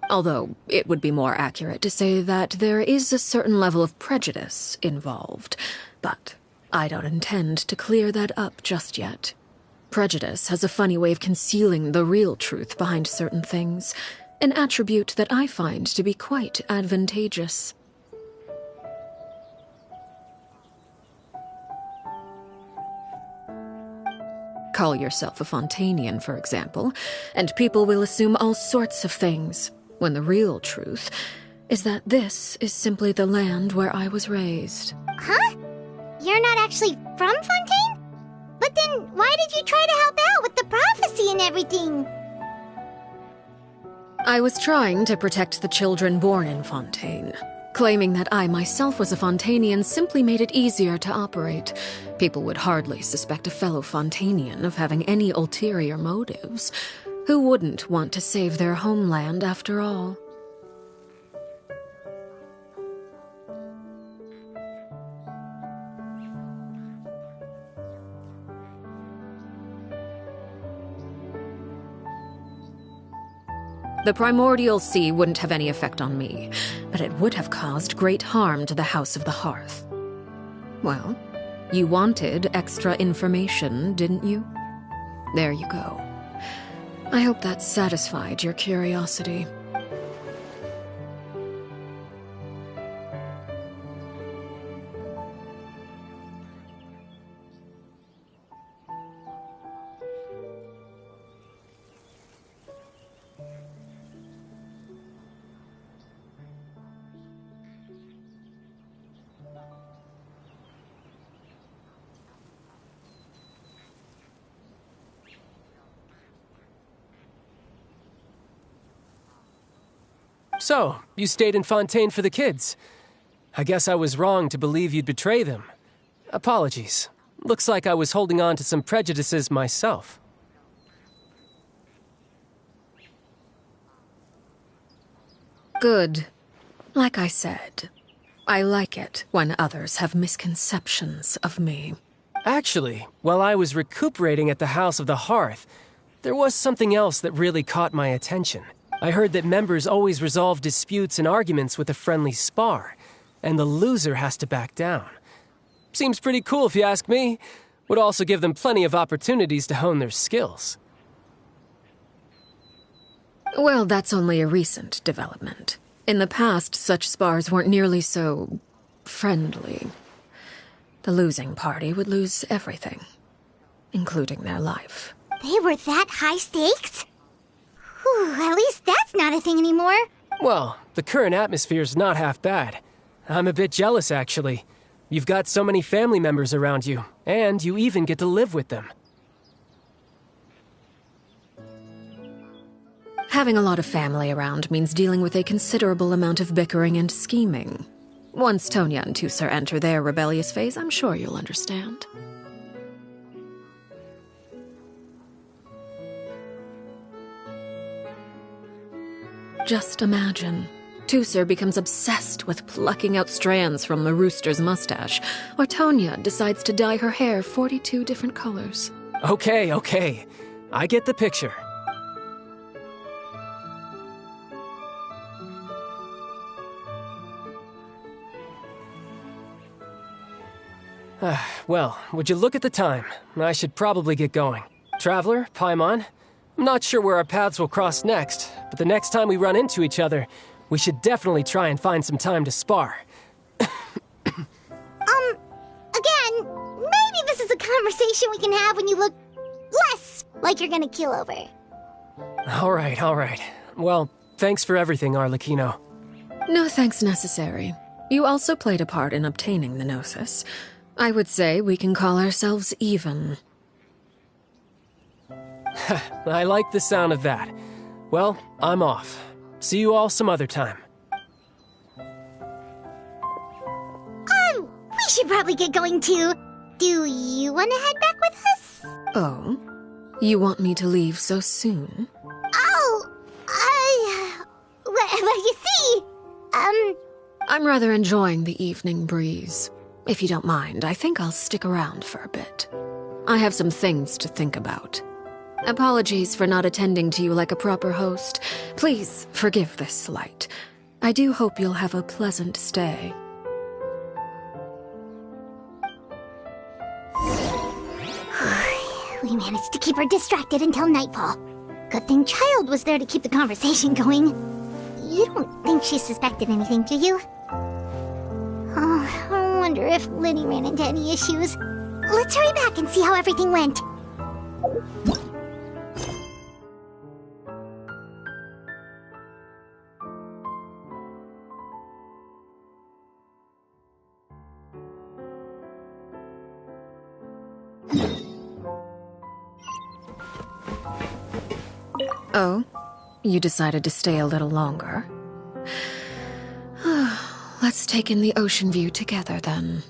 Speaker 3: Although, it would be more accurate to say that there is a certain level of prejudice involved. But I don't intend to clear that up just yet. Prejudice has a funny way of concealing the real truth behind certain things, an attribute that I find to be quite advantageous. Call yourself a Fontanian, for example, and people will assume all sorts of things, when the real truth is that this is simply the land where I was raised.
Speaker 1: Huh? You're not actually from Fontaine? But then why did you try to help out with the prophecy and everything?
Speaker 3: I was trying to protect the children born in Fontaine. Claiming that I myself was a Fontanian simply made it easier to operate. People would hardly suspect a fellow Fontanian of having any ulterior motives. Who wouldn't want to save their homeland after all? The primordial sea wouldn't have any effect on me, but it would have caused great harm to the House of the Hearth. Well, you wanted extra information, didn't you? There you go. I hope that satisfied your curiosity.
Speaker 9: So, you stayed in Fontaine for the kids. I guess I was wrong to believe you'd betray them. Apologies. Looks like I was holding on to some prejudices myself.
Speaker 3: Good. Like I said, I like it when others have misconceptions of me.
Speaker 9: Actually, while I was recuperating at the House of the Hearth, there was something else that really caught my attention. I heard that members always resolve disputes and arguments with a friendly spar, and the loser has to back down. Seems pretty cool if you ask me. Would also give them plenty of opportunities to hone their skills.
Speaker 3: Well, that's only a recent development. In the past, such spars weren't nearly so friendly. The losing party would lose everything, including their life.
Speaker 1: They were that high stakes? Whew, at least that's not a thing anymore.
Speaker 9: Well, the current atmosphere's not half bad. I'm a bit jealous, actually. You've got so many family members around you, and you even get to live with them.
Speaker 3: Having a lot of family around means dealing with a considerable amount of bickering and scheming. Once Tonya and Tusser enter their rebellious phase, I'm sure you'll understand. Just imagine. Tusser becomes obsessed with plucking out strands from the rooster's mustache, or Tonya decides to dye her hair 42 different colors.
Speaker 9: Okay. I get the picture. Well, would you look at the time? I should probably get going. Traveler, Paimon, I'm not sure where our paths will cross next, but the next time we run into each other, we should definitely try and find some time to spar.
Speaker 1: Again, maybe this is a conversation we can have when you look less like you're gonna kill over.
Speaker 9: All right. Well, thanks for everything, Arlecchino.
Speaker 3: No thanks necessary. You also played a part in obtaining the Gnosis. I would say we can call ourselves even.
Speaker 9: I like the sound of that. Well, I'm off. See you all some other time.
Speaker 1: We should probably get going too. Do you want to head back with us?
Speaker 3: Oh? You want me to leave so soon?
Speaker 1: Well, you see,
Speaker 3: I'm rather enjoying the evening breeze. If you don't mind, I think I'll stick around for a bit. I have some things to think about. Apologies for not attending to you like a proper host. Please forgive this slight. I do hope you'll have a pleasant stay.
Speaker 1: we managed to keep her distracted until nightfall. Good thing Child was there to keep the conversation going. You don't think she suspected anything, do you? Oh, I wonder if Liddy ran into any issues. Let's hurry back and see how everything went.
Speaker 3: Oh? You decided to stay a little longer? Let's take in the ocean view together, then.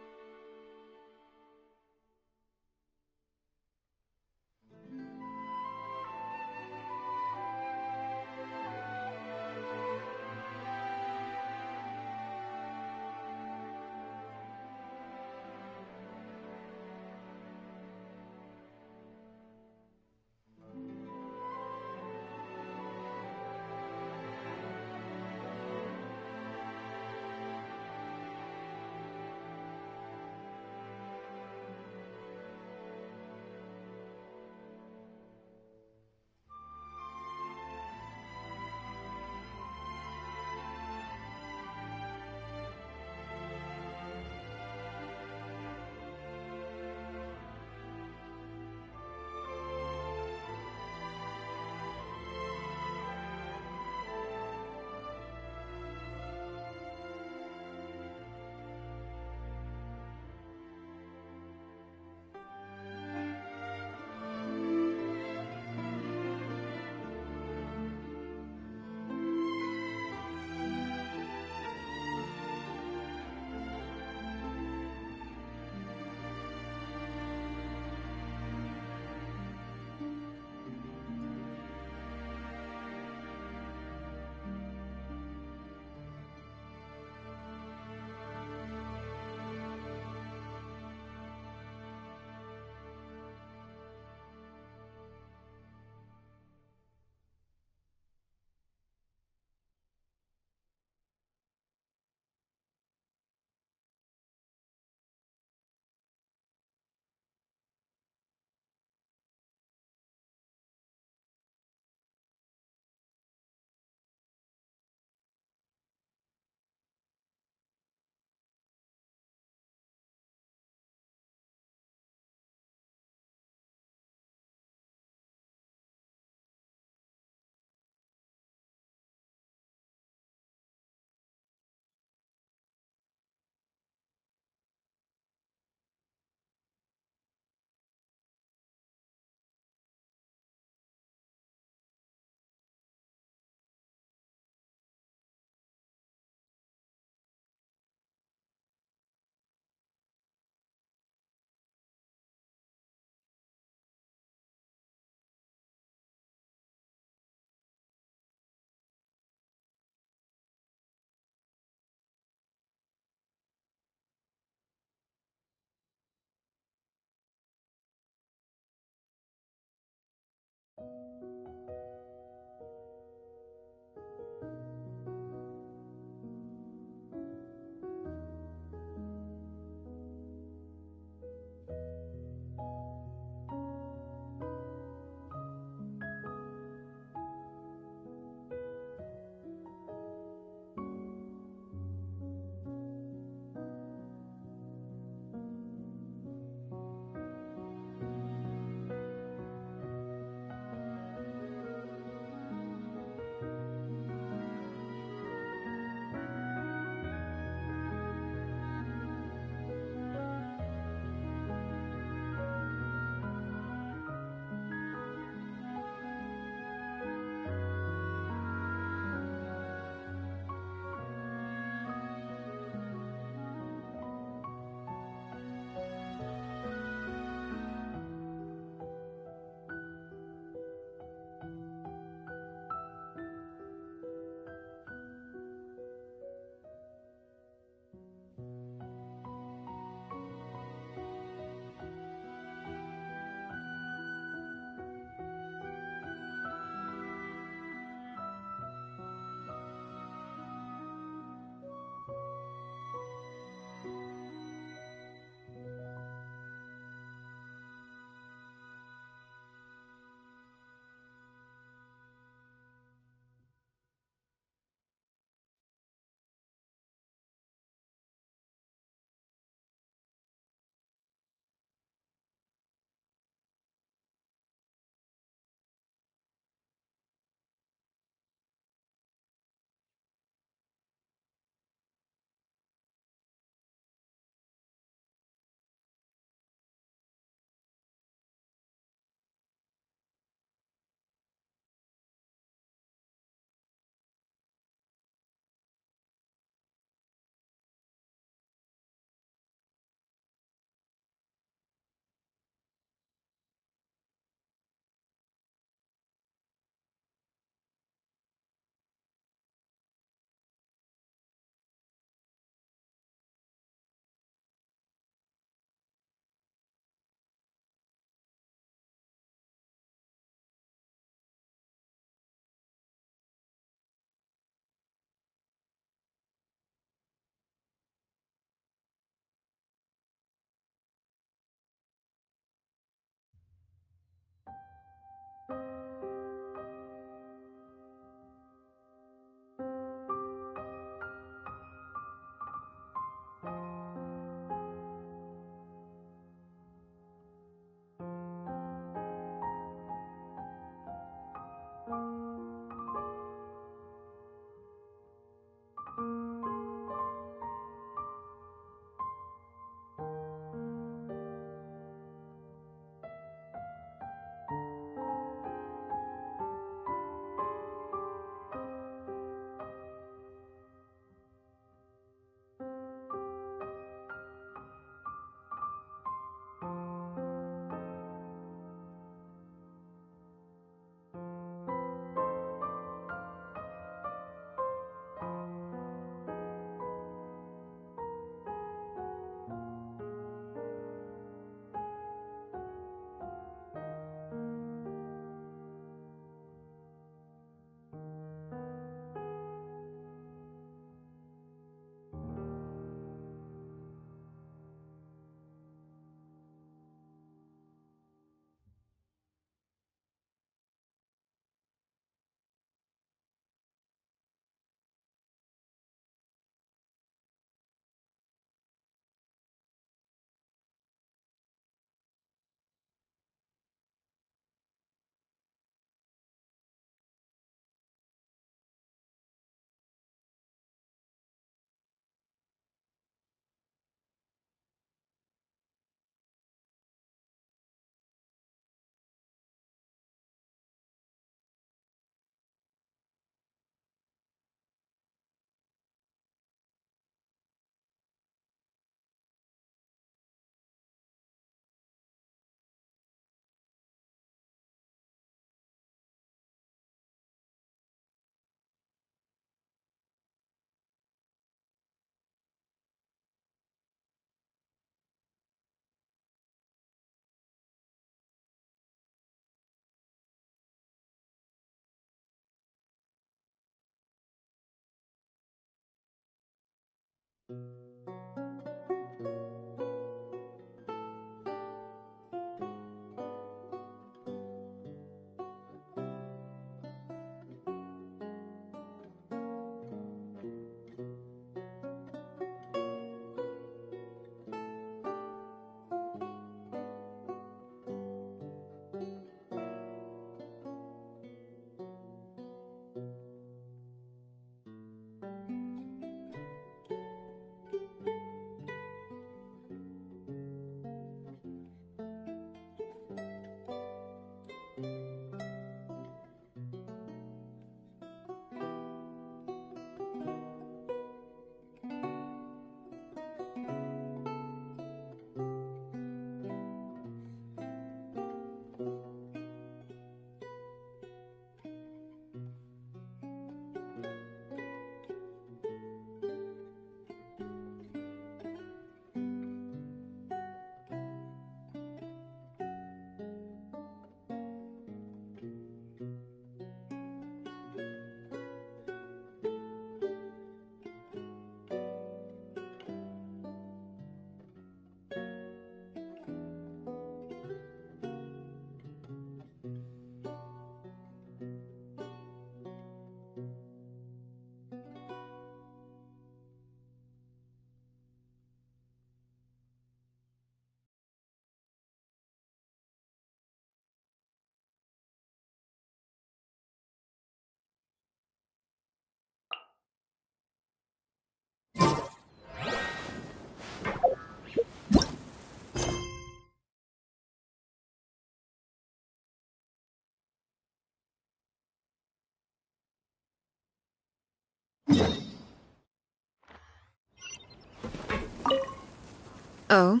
Speaker 3: Oh?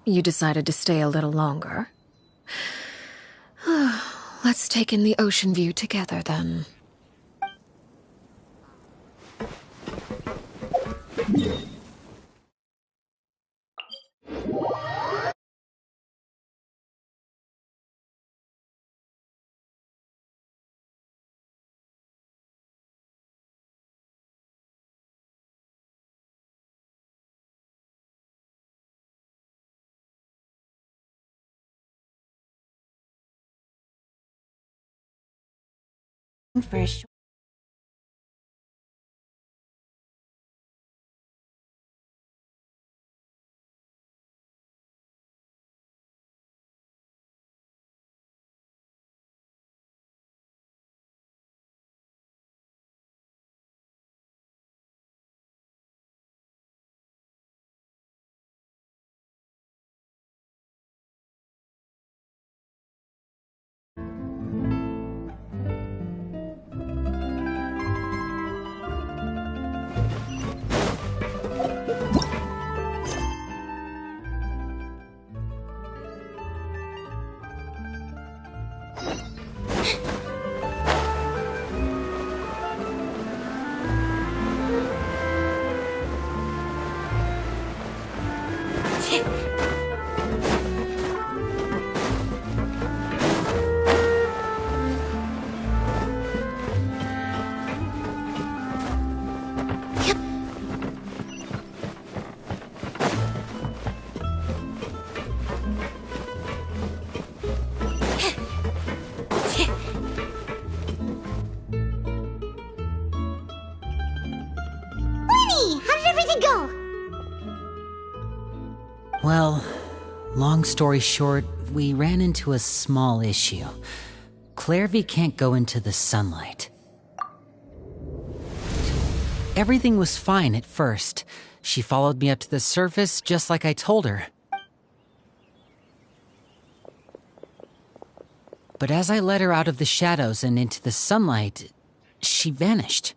Speaker 3: You decided to stay a little longer? Let's take in the ocean view together, then.
Speaker 8: For a short
Speaker 2: Well, long story short, we ran into a small issue. Clairvy can't go into the sunlight. Everything was fine at first. She followed me up to the surface just like I told her. But as I led her out of the shadows and into the sunlight, she vanished.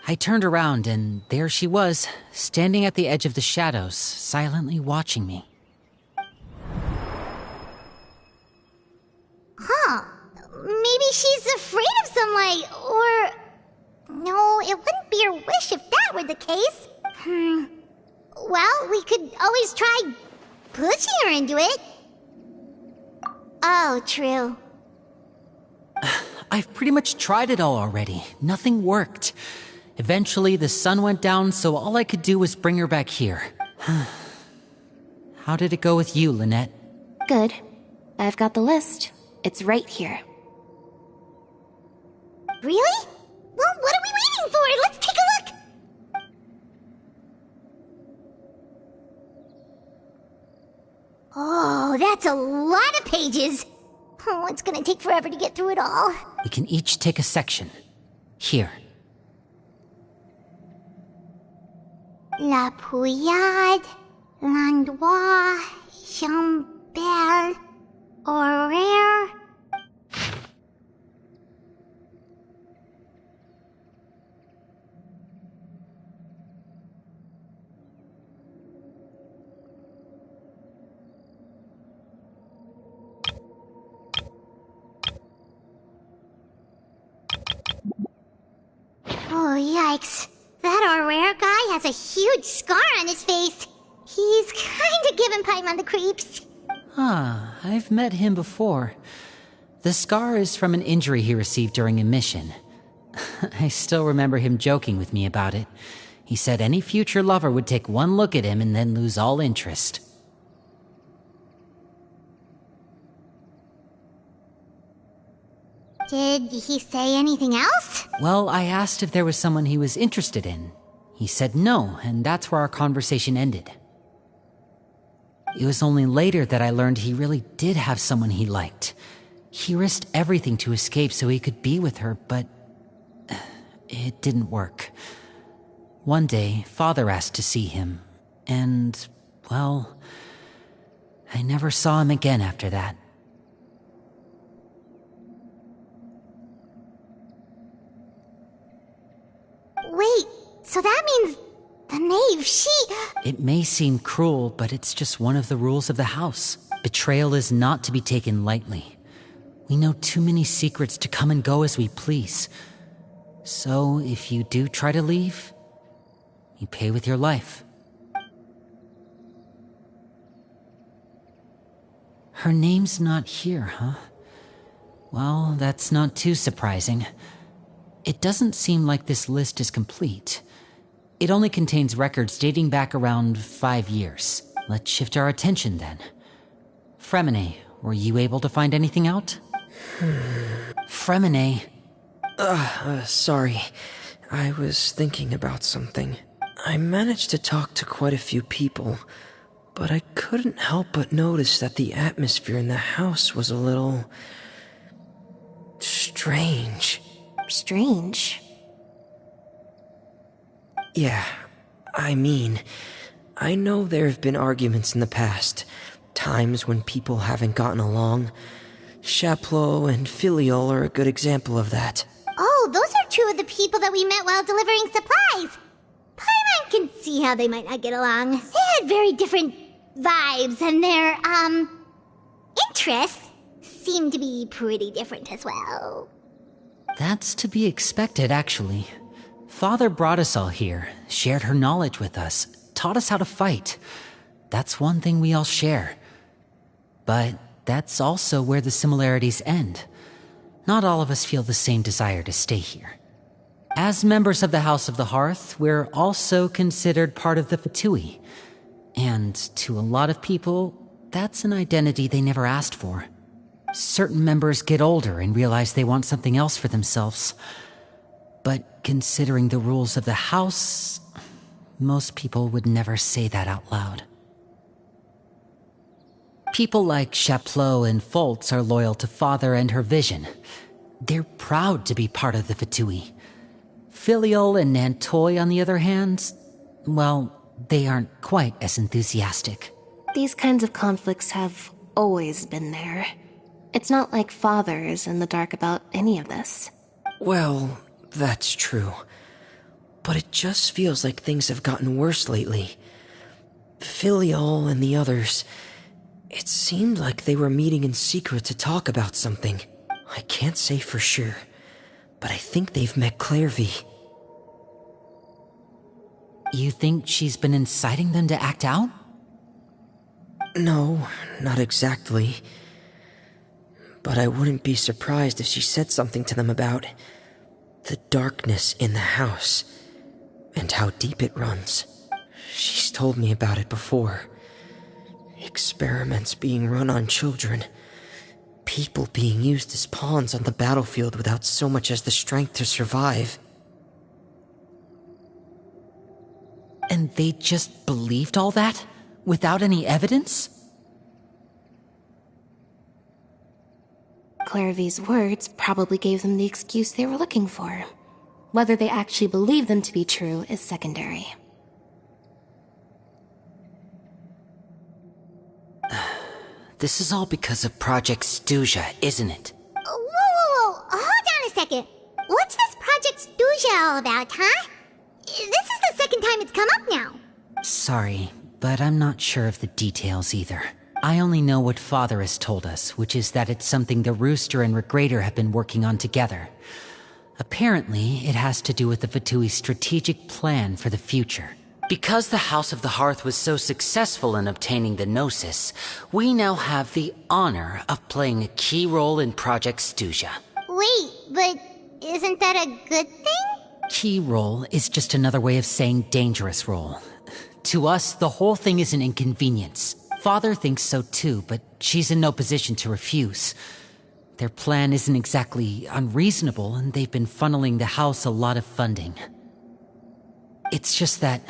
Speaker 2: I turned around and there she was, standing at the edge of the shadows, silently watching me.
Speaker 1: Huh. Maybe she's afraid of sunlight, or... No, it wouldn't be her wish if that were the case. Well, we could always try pushing her into it. Oh, true.
Speaker 2: I've pretty much tried it all already. Nothing worked. Eventually, the sun went down, so all I could do was bring her back here. How did it go with you, Lynette?
Speaker 8: Good. I've got the list. It's right here.
Speaker 1: Really? Well, what are we waiting for? Let's take a look! Oh, that's a lot of pages. Oh, it's gonna take forever to get through it all.
Speaker 2: We can each take a section. Here.
Speaker 1: La Pouillade, L'Endroit, Chambel, Horaire. Oh, yikes. That Horaire guy has a huge scar on his face. He's kinda giving Paimon the creeps.
Speaker 2: I've met him before. The scar is from an injury he received during a mission. I still remember him joking with me about it. He said any future lover would take one look at him and then lose all interest.
Speaker 1: Did he say anything else?
Speaker 2: Well, I asked if there was someone he was interested in. He said no, and that's where our conversation ended. It was only later that I learned he really did have someone he liked. He risked everything to escape so he could be with her, but it didn't work. One day, Father asked to see him, and, well, I never saw him again after that.
Speaker 1: Wait, so that means the knave,
Speaker 2: It may seem cruel, but it's just one of the rules of the house. Betrayal is not to be taken lightly. We know too many secrets to come and go as we please. So, if you do try to leave, you pay with your life. Her name's not here, huh? Well, that's not too surprising. It doesn't seem like this list is complete. It only contains records dating back around 5 years. Let's shift our attention then. Fremine, were you able to find anything out? Fremine.
Speaker 7: Sorry. I was thinking about something. I managed to talk to quite a few people, but I couldn't help but notice that the atmosphere in the house was a little... strange.
Speaker 8: Strange.
Speaker 7: Yeah, I mean, I know there have been arguments in the past, times when people haven't gotten along. Chaplot and Filial are a good example of that.
Speaker 1: Oh, those are two of the people that we met while delivering supplies. Paimon can see how they might not get along. They had very different vibes, and their, interests seemed to be pretty different as well.
Speaker 2: That's to be expected, actually. Father brought us all here, shared her knowledge with us, taught us how to fight. That's one thing we all share. But that's also where the similarities end. Not all of us feel the same desire to stay here. As members of the House of the Hearth, we're also considered part of the Fatui. And to a lot of people, that's an identity they never asked for. Certain members get older and realize they want something else for themselves. But considering the rules of the House, most people would never say that out loud. People like Chaplot and Foltz are loyal to Father and her vision. They're proud to be part of the Fatui. Filial and Nantoy, on the other hand, well, they aren't quite as enthusiastic.
Speaker 8: These kinds of conflicts have always been there. It's not like Father is in the dark about any of this.
Speaker 7: Well, that's true. But it just feels like things have gotten worse lately. Filial and the others, it seemed like they were meeting in secret to talk about something. I can't say for sure, but I think they've met Clairvy.
Speaker 2: You think she's been inciting them to act out?
Speaker 7: No, not exactly. But I wouldn't be surprised if she said something to them about the darkness in the house and how deep it runs. She's told me about it before. Experiments being run on children. People being used as pawns on the battlefield without so much as the strength to survive.
Speaker 2: And they just believed all that? Without any evidence?
Speaker 8: Clairvy's words probably gave them the excuse they were looking for. Whether they actually believe them to be true is secondary.
Speaker 2: This is all because of Project Stuja, isn't it?
Speaker 1: Whoa. Hold on a second. What's this Project Stuja all about, huh? This is the second time it's come up now.
Speaker 2: Sorry, but I'm not sure of the details either. I only know what Father has told us, which is that it's something the Rooster and Regrator have been working on together. Apparently, it has to do with the Fatui's strategic plan for the future. Because the House of the Hearth was so successful in obtaining the Gnosis, we now have the honor of playing a key role in Project Stuja.
Speaker 1: Wait, but isn't that a good thing?
Speaker 2: Key role is just another way of saying dangerous role. To us, the whole thing is an inconvenience. Father thinks so too, but she's in no position to refuse. Their plan isn't exactly unreasonable, and they've been funneling the house a lot of funding. It's just that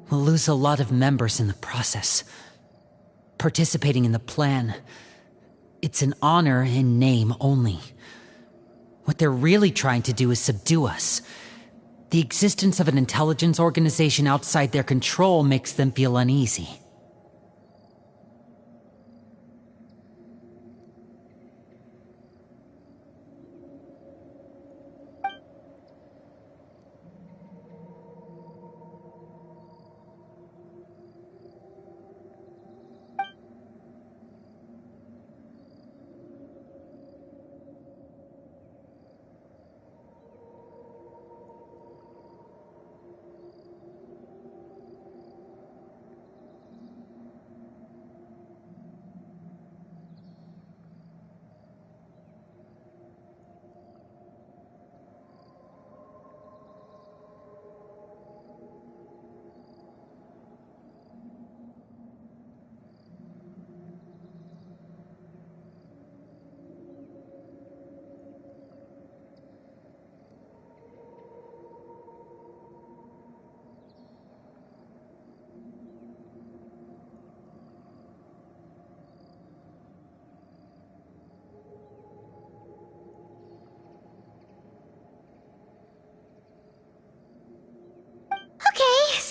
Speaker 2: we'll lose a lot of members in the process. Participating in the plan, it's an honor in name only. What they're really trying to do is subdue us. The existence of an intelligence organization outside their control makes them feel uneasy.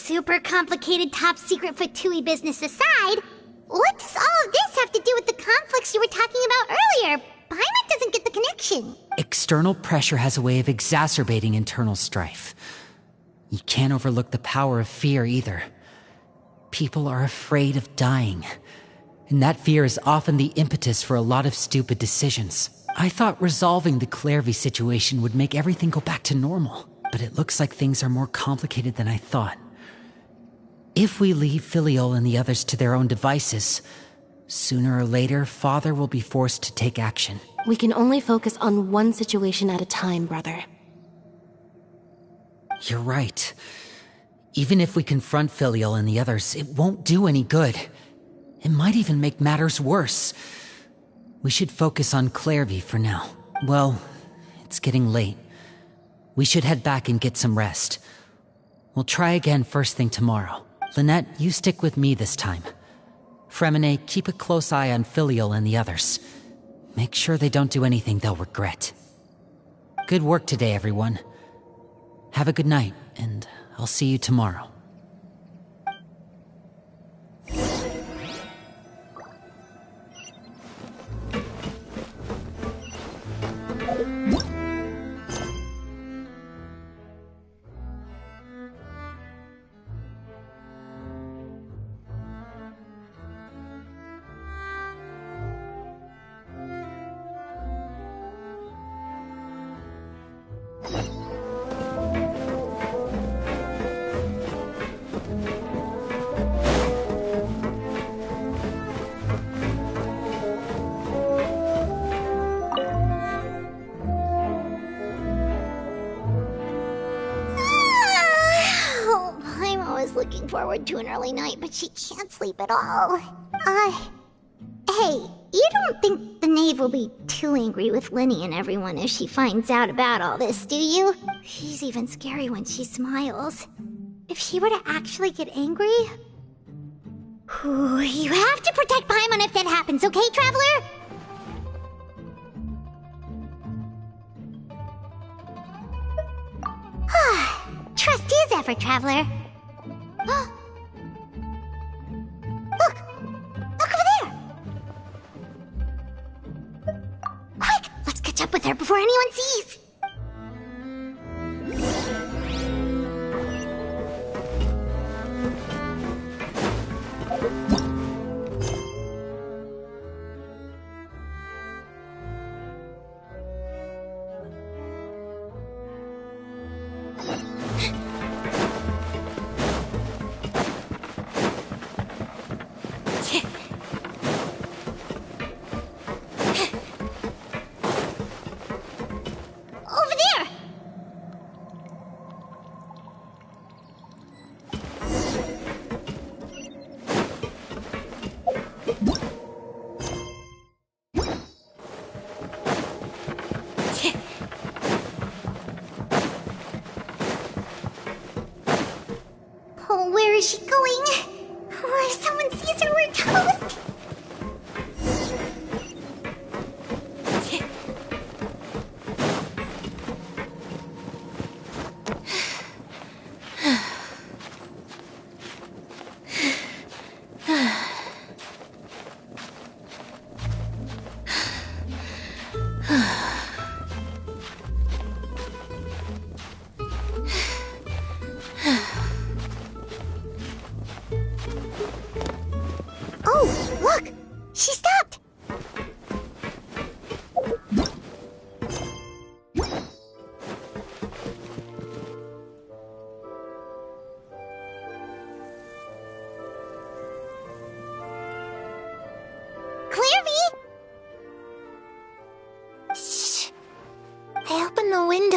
Speaker 1: super complicated top-secret Fatui business aside, what does all of this have to do with the conflicts you were talking about earlier? Paimon doesn't get the connection.
Speaker 2: External pressure has a way of exacerbating internal strife. You can't overlook the power of fear either. People are afraid of dying, and that fear is often the impetus for a lot of stupid decisions. I thought resolving the Clairvy situation would make everything go back to normal, but it looks like things are more complicated than I thought. If we leave Filiol and the others to their own devices, sooner or later, Father will be forced to take action.
Speaker 8: We can only focus on one situation at a time, brother.
Speaker 2: You're right. Even if we confront Filiol and the others, it won't do any good. It might even make matters worse. We should focus on Clairvy for now. Well, it's getting late. We should head back and get some rest. We'll try again first thing tomorrow. Lynette, you stick with me this time. Fremine, keep a close eye on Filiol and the others. Make sure they don't do anything they'll regret. Good work today, everyone. Have a good night, and I'll see you tomorrow.
Speaker 1: Looking forward to an early night, but she can't sleep at all. Hey, you don't think the knave will be too angry with Linny and everyone if she finds out about all this, do you? She's even scary when she smiles. If she were to actually get angry... you have to protect Paimon if that happens, okay, Traveler? Trust his effort, Traveler. Look! Look over there! Quick! Let's catch up with her before anyone sees! Where is she going? If someone sees her, we're toast!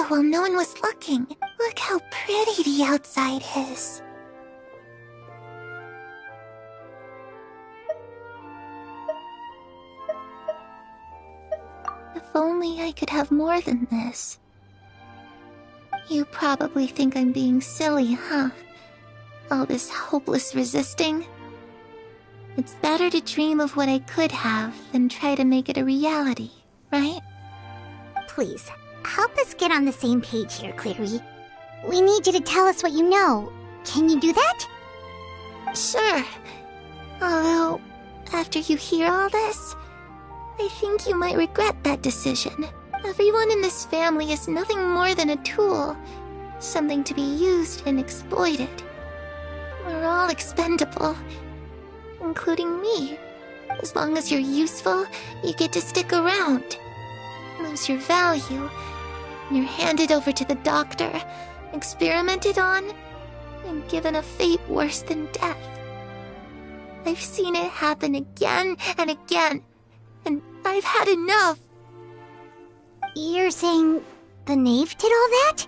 Speaker 10: While no one was looking. Look how pretty the outside is. If only I could have more than this. You probably think I'm being silly, huh? All this hopeless resisting. It's better to dream of what I could have than try to make it a reality, right?
Speaker 1: Please. Help us get on the same page here, Clary. We need you to tell us what you know. Can you do that?
Speaker 10: Sure. Although, after you hear all this, I think you might regret that decision. Everyone in this family is nothing more than a tool, something to be used and exploited. We're all expendable, including me. As long as you're useful, you get to stick around. Lose your value, and you're handed over to the doctor, experimented on, and given a fate worse than death. I've seen it happen again and again, and I've had enough.
Speaker 1: You're saying the knave did all that?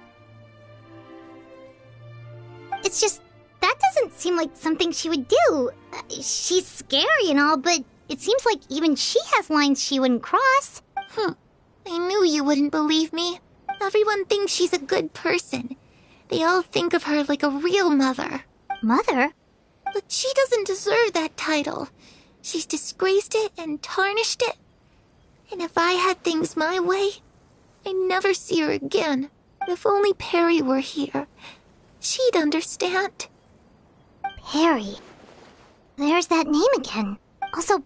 Speaker 1: It's just, that doesn't seem like something she would do. She's scary and all, but it seems like even she has lines she wouldn't cross.
Speaker 10: I knew you wouldn't believe me. Everyone thinks she's a good person. They all think of her like a real mother.
Speaker 1: Mother?
Speaker 10: But she doesn't deserve that title. She's disgraced it and tarnished it. And if I had things my way, I'd never see her again. If only Perry were here, she'd understand.
Speaker 1: Perry. There's that name again. Also,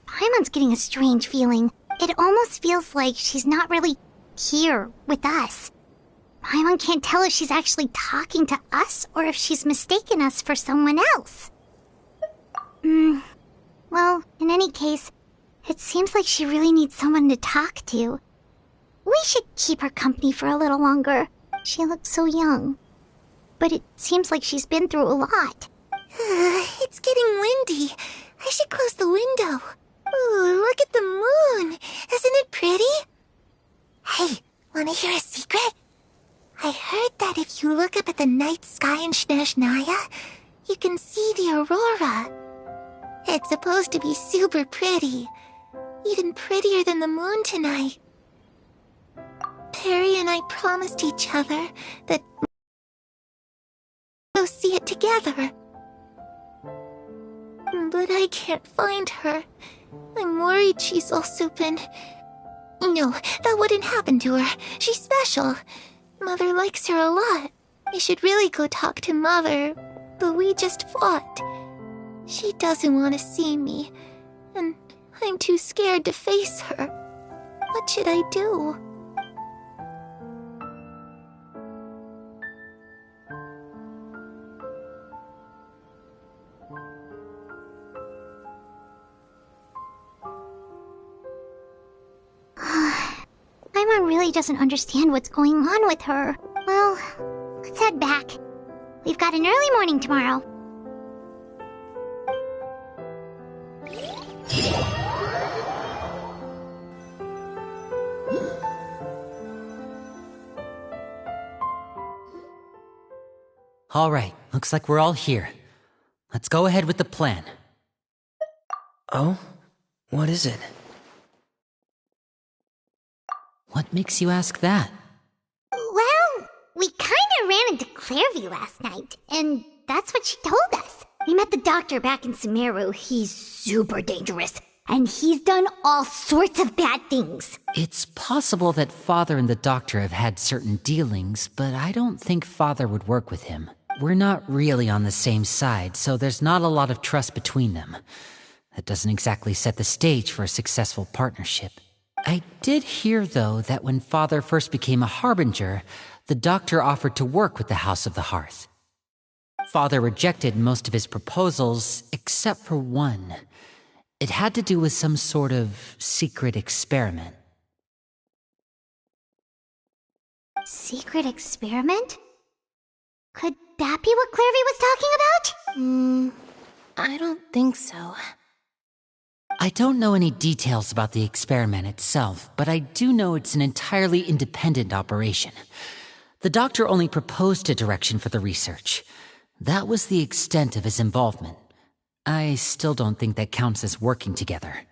Speaker 1: Paimon's getting a strange feeling. It almost feels like she's not really here with us. Paimon can't tell if she's actually talking to us or if she's mistaken us for someone else. Well, in any case, it seems like she really needs someone to talk to. We should keep her company for a little longer. She looks so young. But it seems like she's been through a lot.
Speaker 10: It's getting windy. I should close the window. Ooh, look at the moon. Isn't it pretty? Hey, wanna hear a secret? I heard that if you look up at the night sky in Snezhnaya, you can see the aurora. It's supposed to be super pretty. Even prettier than the moon tonight. Perry and I promised each other that we'll see it together. But I can't find her. I'm worried she's also been... No, that wouldn't happen to her. She's special. Mother likes her a lot. I should really go talk to Mother, but we just fought. She doesn't want to see me, and I'm too scared to face her. What should I do?
Speaker 1: Paimon really doesn't understand what's going on with her. Well, let's head back. We've got an early morning tomorrow.
Speaker 2: All right, looks like we're all here. Let's go ahead with the plan.
Speaker 7: Oh? What is it?
Speaker 2: What makes you ask that?
Speaker 1: Well, we kinda ran into Clairview last night, and that's what she told us. We met the doctor back in Sumeru. He's super dangerous, and he's done all sorts of bad things.
Speaker 2: It's possible that Father and the doctor have had certain dealings, but I don't think Father would work with him. We're not really on the same side, so there's not a lot of trust between them. That doesn't exactly set the stage for a successful partnership. I did hear, though, that when Father first became a Harbinger, the doctor offered to work with the House of the Hearth. Father rejected most of his proposals, except for one. It had to do with some sort of secret experiment.
Speaker 1: Secret experiment? Could that be what Clairview was talking about?
Speaker 8: I don't think so.
Speaker 2: I don't know any details about the experiment itself, but I do know it's an entirely independent operation. The doctor only proposed a direction for the research. That was the extent of his involvement. I still don't think that counts as working together.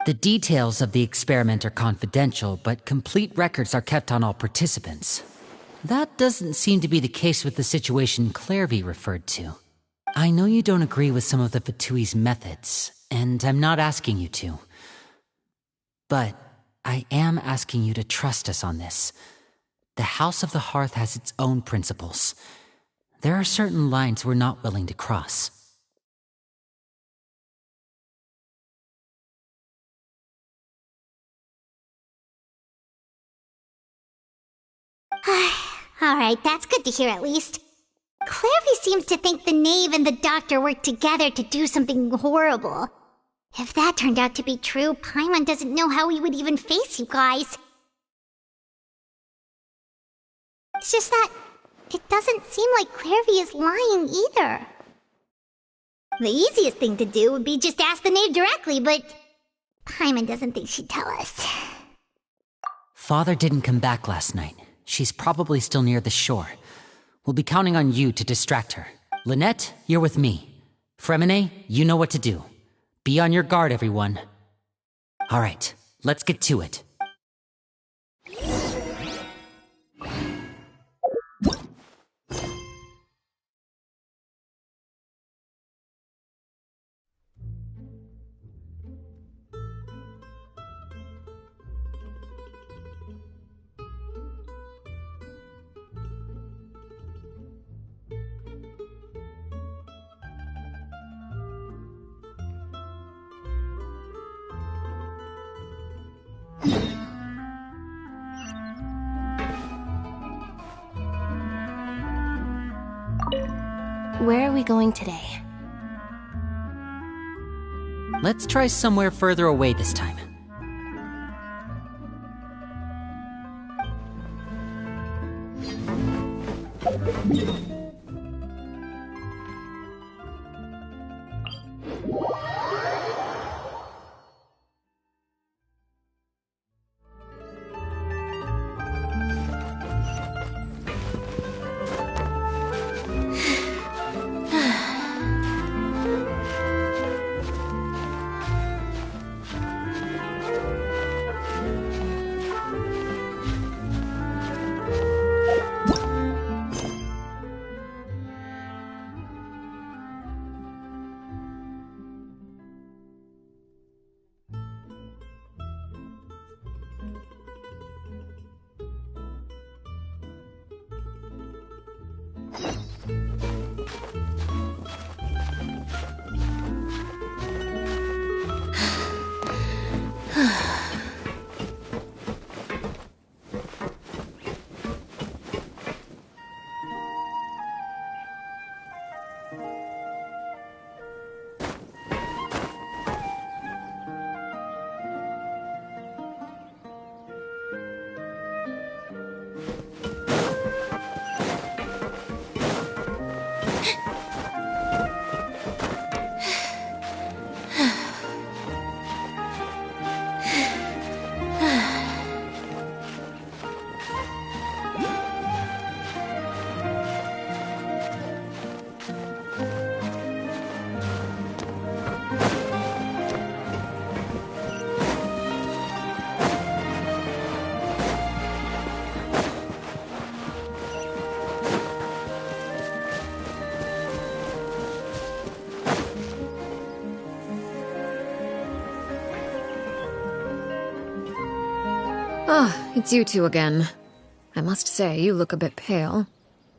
Speaker 2: The details of the experiment are confidential, but complete records are kept on all participants. That doesn't seem to be the case with the situation Clairview referred to. I know you don't agree with some of the Fatui's methods, and I'm not asking you to. But I am asking you to trust us on this. The House of the Hearth has its own principles. There are certain lines we're not willing to cross.
Speaker 1: Alright, that's good to hear at least. Clairvy seems to think the knave and the doctor worked together to do something horrible. If that turned out to be true, Paimon doesn't know how he would even face you guys. It's just that it doesn't seem like Clairvy is lying either. The easiest thing to do would be just ask the knave directly, but Paimon doesn't think she'd tell us.
Speaker 2: Father didn't come back last night. She's probably still near the shore. We'll be counting on you to distract her. Lynette, you're with me. Fremine, you know what to do. Be on your guard, everyone. All right, let's get to it.
Speaker 8: Where are we going today?
Speaker 2: Let's try somewhere further away this time.
Speaker 3: Ah, it's you two again. I must say, you look a bit pale.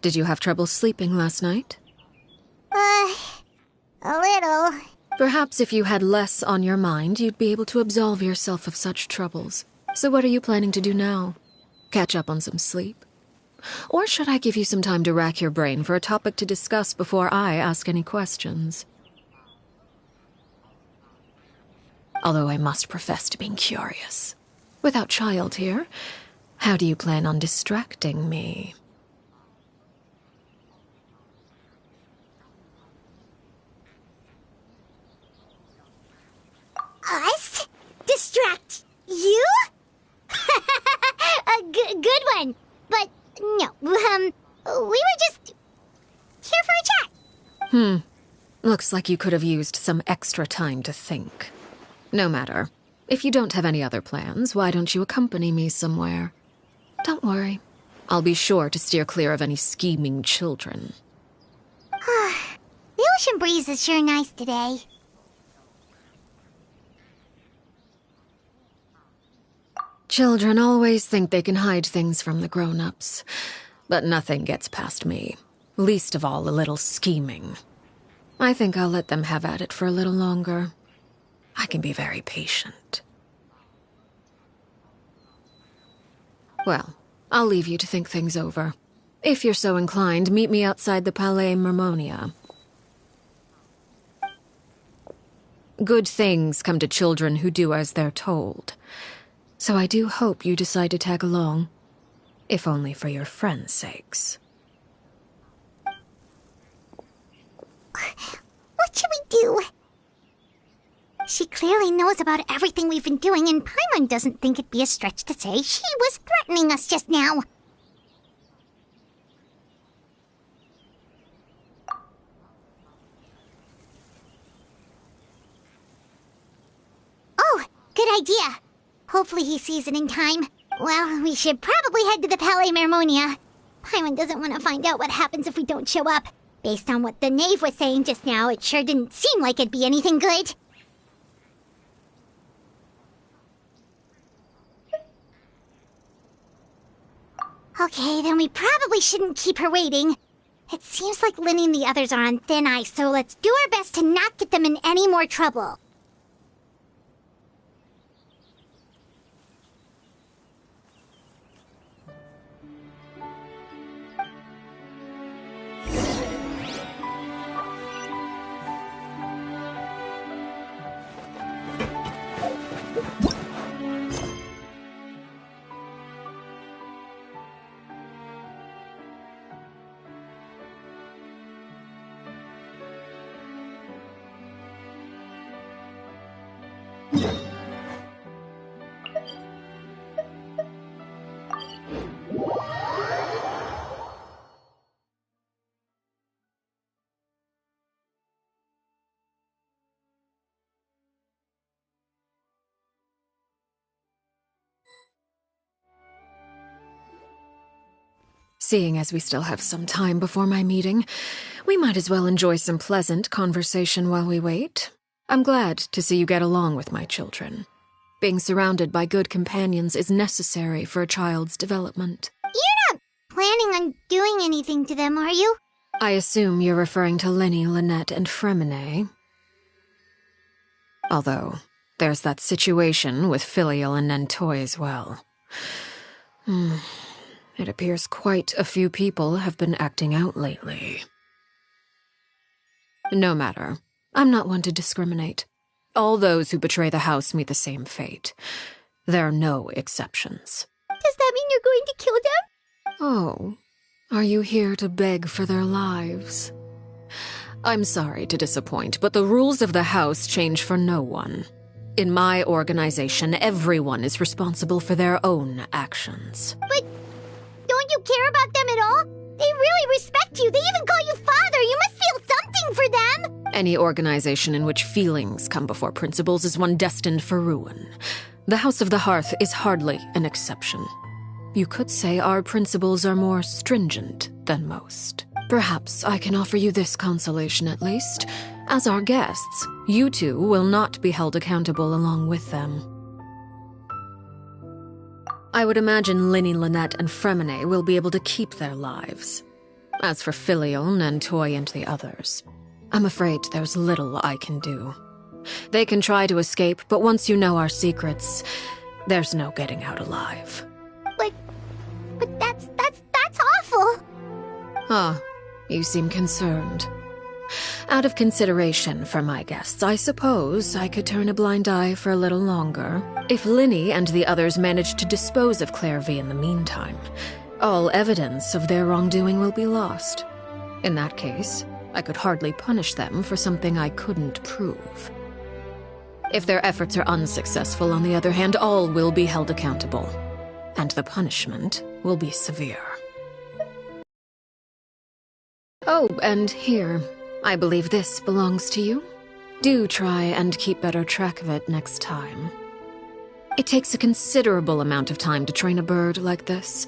Speaker 3: Did you have trouble sleeping last night?
Speaker 1: A little.
Speaker 3: Perhaps if you had less on your mind, you'd be able to absolve yourself of such troubles. So what are you planning to do now? Catch up on some sleep? Or should I give you some time to rack your brain for a topic to discuss before I ask any questions? Although I must profess to being curious. Without child here, how do you plan on distracting me?
Speaker 1: Us? Distract you? A good one. But no, we were just here for a chat.
Speaker 3: Looks like you could have used some extra time to think. No matter. If you don't have any other plans, why don't you accompany me somewhere? Don't worry. I'll be sure to steer clear of any scheming children.
Speaker 1: The only ocean breeze is sure nice today.
Speaker 3: Children always think they can hide things from the grown-ups. But nothing gets past me. Least of all a little scheming. I think I'll let them have at it for a little longer. I can be very patient. Well, I'll leave you to think things over. If you're so inclined, meet me outside the Palais Mermonia. Good things come to children who do as they're told. So I do hope you decide to tag along. If only for your friends' sakes.
Speaker 1: What should we do? She clearly knows about everything we've been doing, and Paimon doesn't think it'd be a stretch to say she was threatening us just now. Oh, good idea. Hopefully he sees it in time. Well, we should probably head to the Palais Mermonia. Paimon doesn't want to find out what happens if we don't show up. Based on what the knave was saying just now, it sure didn't seem like it'd be anything good. Okay, then we probably shouldn't keep her waiting. It seems like Linny and the others are on thin ice, so let's do our best to not get them in any more trouble.
Speaker 3: Seeing as we still have some time before my meeting, we might as well enjoy some pleasant conversation while we wait. I'm glad to see you get along with my children. Being surrounded by good companions is necessary for a child's development.
Speaker 1: You're not planning on doing anything to them, are you?
Speaker 3: I assume you're referring to Linny, Lynette, and Fremine. Although, there's that situation with Filial and Nentoy as well. It appears quite a few people have been acting out lately. No matter. I'm not one to discriminate. All those who betray the house meet the same fate. There are no exceptions.
Speaker 1: Does that mean you're going to kill them?
Speaker 3: Oh, are you here to beg for their lives? I'm sorry to disappoint, but the rules of the house change for no one. In my organization, everyone is responsible for their own actions.
Speaker 1: But don't you care about them at all? They really respect you. They even call you father. You must feel something for them.
Speaker 3: Any organization in which feelings come before principles is one destined for ruin. The House of the Hearth is hardly an exception. You could say our principles are more stringent than most. Perhaps I can offer you this consolation at least. As our guests, you two will not be held accountable along with them. I would imagine Linny, Lynette, and Fremine will be able to keep their lives. As for Filial, Nentoy, and the others, I'm afraid there's little I can do. They can try to escape, but once you know our secrets, there's no getting out alive.
Speaker 1: But that's awful.
Speaker 3: Ah, you seem concerned. Out of consideration for my guests, I suppose I could turn a blind eye for a little longer. If Linny and the others manage to dispose of Clairvy in the meantime, all evidence of their wrongdoing will be lost. In that case, I could hardly punish them for something I couldn't prove. If their efforts are unsuccessful, on the other hand, all will be held accountable, and the punishment will be severe. Oh, and here, I believe this belongs to you. Do try and keep better track of it next time. It takes a considerable amount of time to train a bird like this.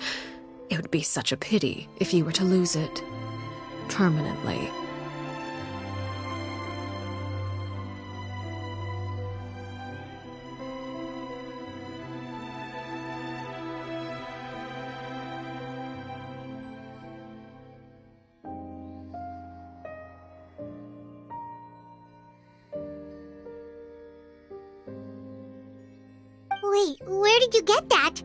Speaker 3: It would be such a pity if you were to lose it permanently.
Speaker 1: Hey, where did you get that?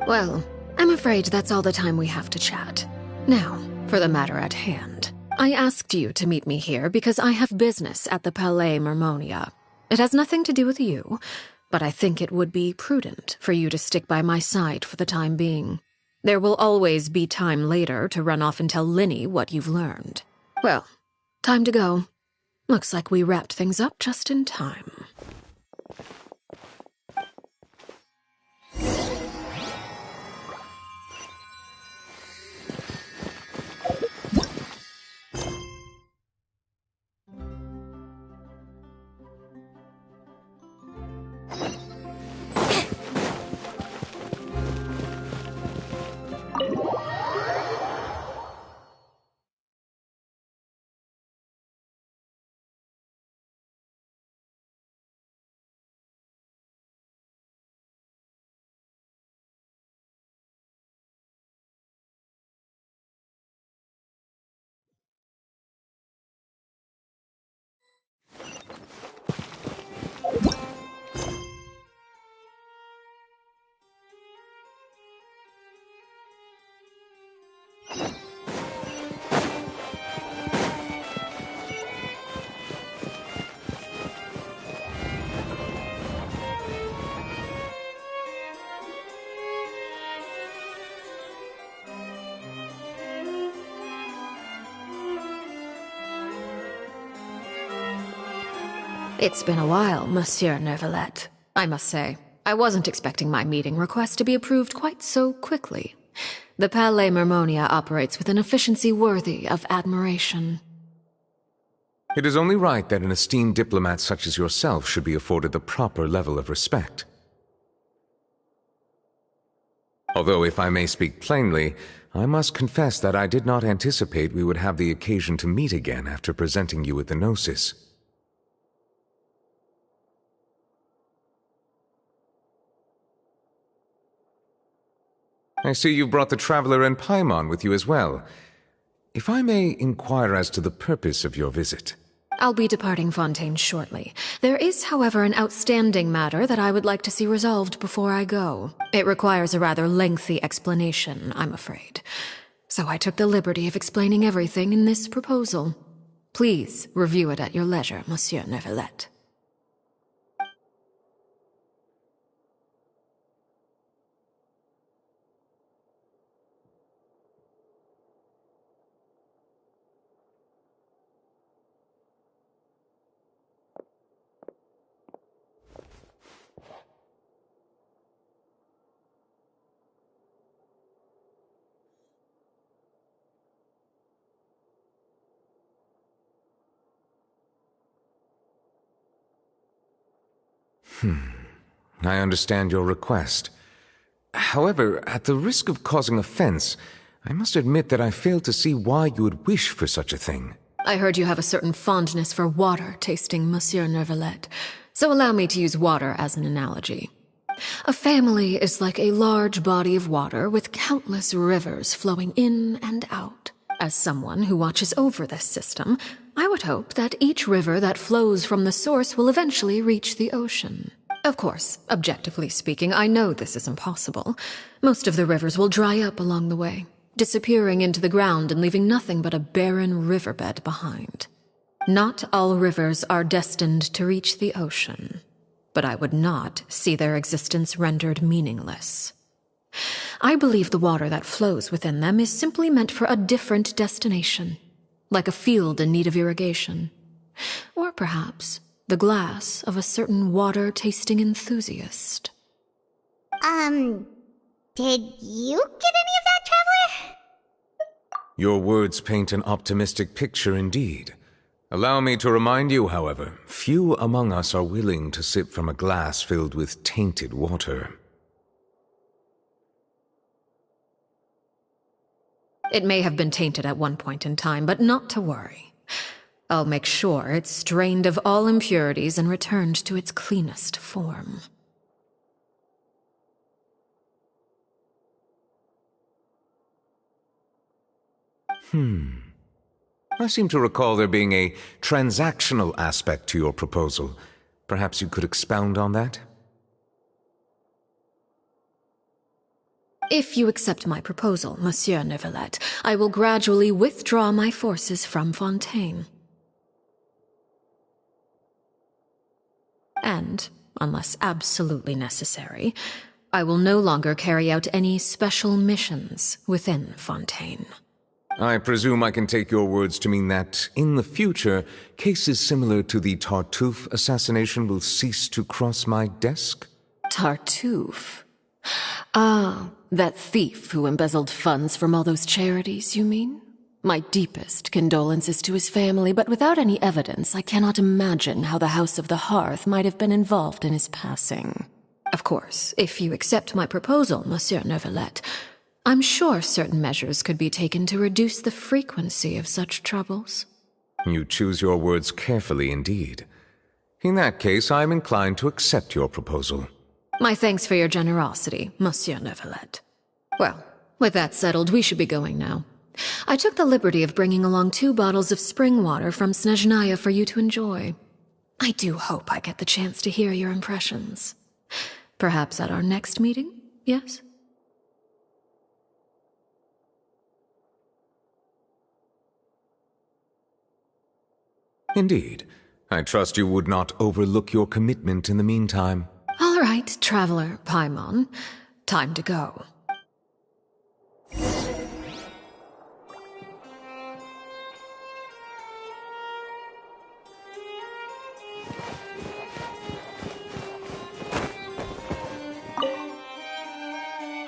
Speaker 3: Well, I'm afraid that's all the time we have to chat. Now, for the matter at hand. I asked you to meet me here because I have business at the Palais Mermonia. It has nothing to do with you, but I think it would be prudent for you to stick by my side for the time being. There will always be time later to run off and tell Linny what you've learned. Well, time to go. Looks like we wrapped things up just in time. It's been a while, Monsieur Neuvillette. I must say, I wasn't expecting my meeting request to be approved quite so quickly. The Palais Mermonia operates with an efficiency worthy of admiration.
Speaker 11: It is only right that an esteemed diplomat such as yourself should be afforded the proper level of respect. Although, if I may speak plainly, I must confess that I did not anticipate we would have the occasion to meet again after presenting you with the Gnosis. I see you've brought the Traveler and Paimon with you as well. If I may inquire as to the purpose of your visit.
Speaker 3: I'll be departing Fontaine shortly. There is, however, an outstanding matter that I would like to see resolved before I go. It requires a rather lengthy explanation, I'm afraid. So I took the liberty of explaining everything in this proposal. Please review it at your leisure, Monsieur Neuvillette.
Speaker 11: I understand your request. However, at the risk of causing offense, I must admit that I fail to see why you would wish for such a thing.
Speaker 3: I heard you have a certain fondness for water tasting, Monsieur Neuvillette, so allow me to use water as an analogy. A family is like a large body of water with countless rivers flowing in and out. As someone who watches over this system, I would hope that each river that flows from the source will eventually reach the ocean. Of course, objectively speaking, I know this is impossible. Most of the rivers will dry up along the way, disappearing into the ground and leaving nothing but a barren riverbed behind. Not all rivers are destined to reach the ocean, but I would not see their existence rendered meaningless. I believe the water that flows within them is simply meant for a different destination, like a field in need of irrigation. Or perhaps the glass of a certain water-tasting enthusiast.
Speaker 1: Did you get any of that, Traveler?
Speaker 11: Your words paint an optimistic picture indeed. Allow me to remind you, however, few among us are willing to sip from a glass filled with tainted water.
Speaker 3: It may have been tainted at one point in time, but not to worry. I'll make sure it's strained of all impurities and returned to its cleanest form.
Speaker 11: I seem to recall there being a transactional aspect to your proposal. Perhaps you could expound on that?
Speaker 3: If you accept my proposal, Monsieur Neuvillette, I will gradually withdraw my forces from Fontaine. And, unless absolutely necessary, I will no longer carry out any special missions within Fontaine.
Speaker 11: I presume I can take your words to mean that, in the future, cases similar to the Tartuffe assassination will cease to cross my desk?
Speaker 3: Tartuffe? Ah, that thief who embezzled funds from all those charities, you mean? My deepest condolences to his family, but without any evidence, I cannot imagine how the House of the Hearth might have been involved in his passing. Of course, if you accept my proposal, Monsieur Neuvillette, I'm sure certain measures could be taken to reduce the frequency of such troubles.
Speaker 11: You choose your words carefully indeed. In that case, I am inclined to accept your proposal.
Speaker 3: My thanks for your generosity, Monsieur Neuvillette. Well, with that settled, we should be going now. I took the liberty of bringing along 2 bottles of spring water from Snezhnaya for you to enjoy. I do hope I get the chance to hear your impressions. Perhaps at our next meeting, yes?
Speaker 11: Indeed. I trust you would not overlook your commitment in the meantime.
Speaker 3: All right, Traveler Paimon. Time to go.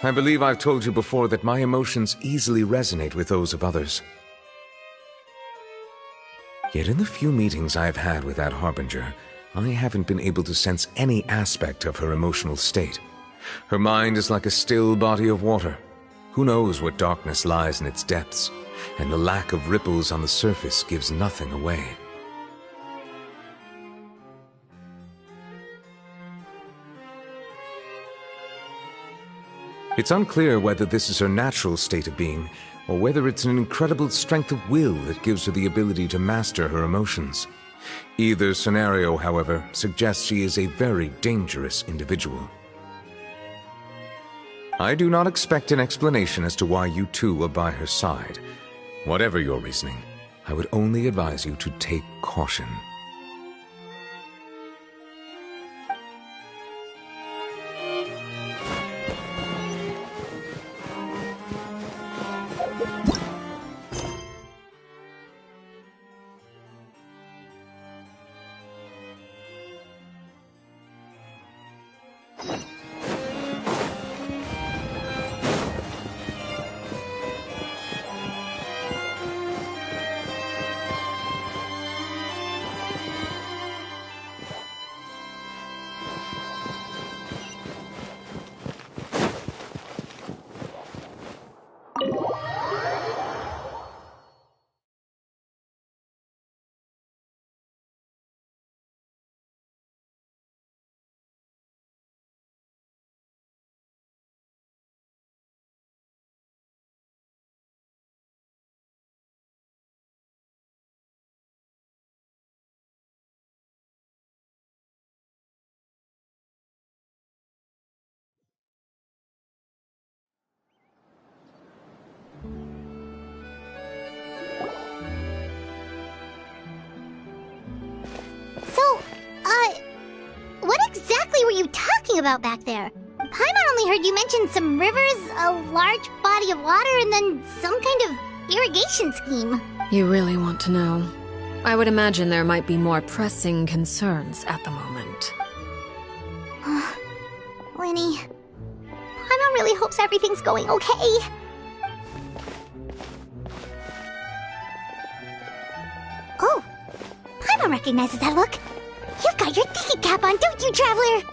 Speaker 11: I believe I've told you before that my emotions easily resonate with those of others. Yet in the few meetings I've had with that Harbinger, I haven't been able to sense any aspect of her emotional state. Her mind is like a still body of water. Who knows what darkness lies in its depths, and the lack of ripples on the surface gives nothing away. It's unclear whether this is her natural state of being, or whether it's an incredible strength of will that gives her the ability to master her emotions. Either scenario, however, suggests she is a very dangerous individual. I do not expect an explanation as to why you two are by her side. Whatever your reasoning, I would only advise you to take caution.
Speaker 1: What exactly were you talking about back there? Paimon only heard you mention some rivers, a large body of water, and then some kind of irrigation scheme.
Speaker 3: You really want to know? I would imagine there might be more pressing concerns at the moment.
Speaker 1: Lenny, Paimon really hopes everything's going okay. Oh, Paimon recognizes that look. You've got your thinking cap on, don't you, Traveler?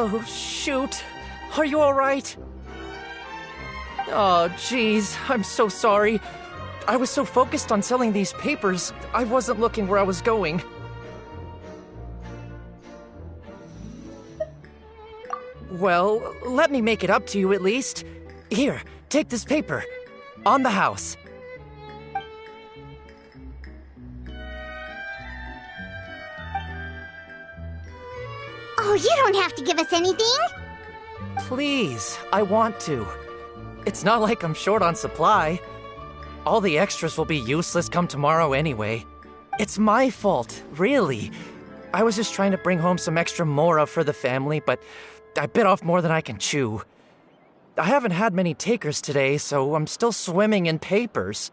Speaker 12: Oh, shoot. Are you alright? Oh, jeez, I'm so sorry. I was so focused on selling these papers, I wasn't looking where I was going. Well, let me make it up to you at least. Here, take this paper. On the house.
Speaker 1: Oh, you don't have to give us anything.
Speaker 12: Please, I want to. It's not like I'm short on supply. All the extras will be useless come tomorrow anyway. It's my fault, really. I was just trying to bring home some extra mora for the family, but I bit off more than I can chew. I haven't had many takers today, so I'm still swimming in papers.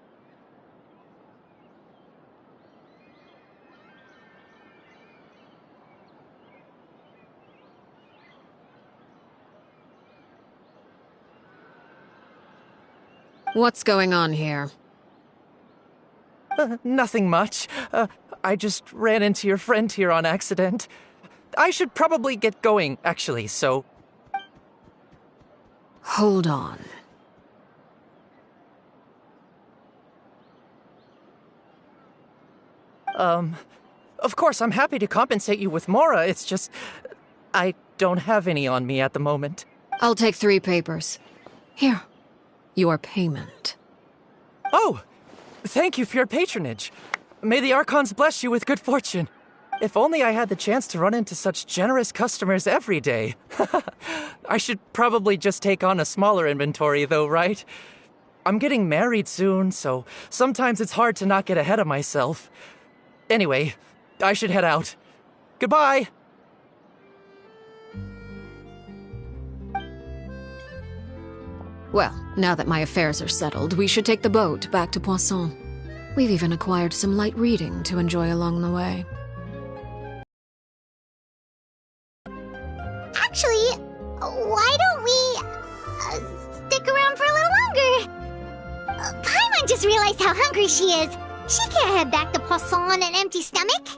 Speaker 3: What's going on here?
Speaker 12: Nothing much. I just ran into your friend here on accident. I should probably get going, actually, so...
Speaker 3: Hold on.
Speaker 12: Of course, I'm happy to compensate you with mora, it's just... I don't have any on me at the moment.
Speaker 3: I'll take 3 papers. Here. Your payment.
Speaker 12: Oh! Thank you for your patronage. May the Archons bless you with good fortune. If only I had the chance to run into such generous customers every day. I should probably just take on a smaller inventory though, right? I'm getting married soon, so sometimes it's hard to not get ahead of myself. Anyway, I should head out. Goodbye!
Speaker 3: Well, now that my affairs are settled, we should take the boat back to Poisson. We've even acquired some light reading to enjoy along the way.
Speaker 1: Actually, why don't we stick around for a little longer? Paimon just realized how hungry she is. She can't head back to Poisson on an empty stomach.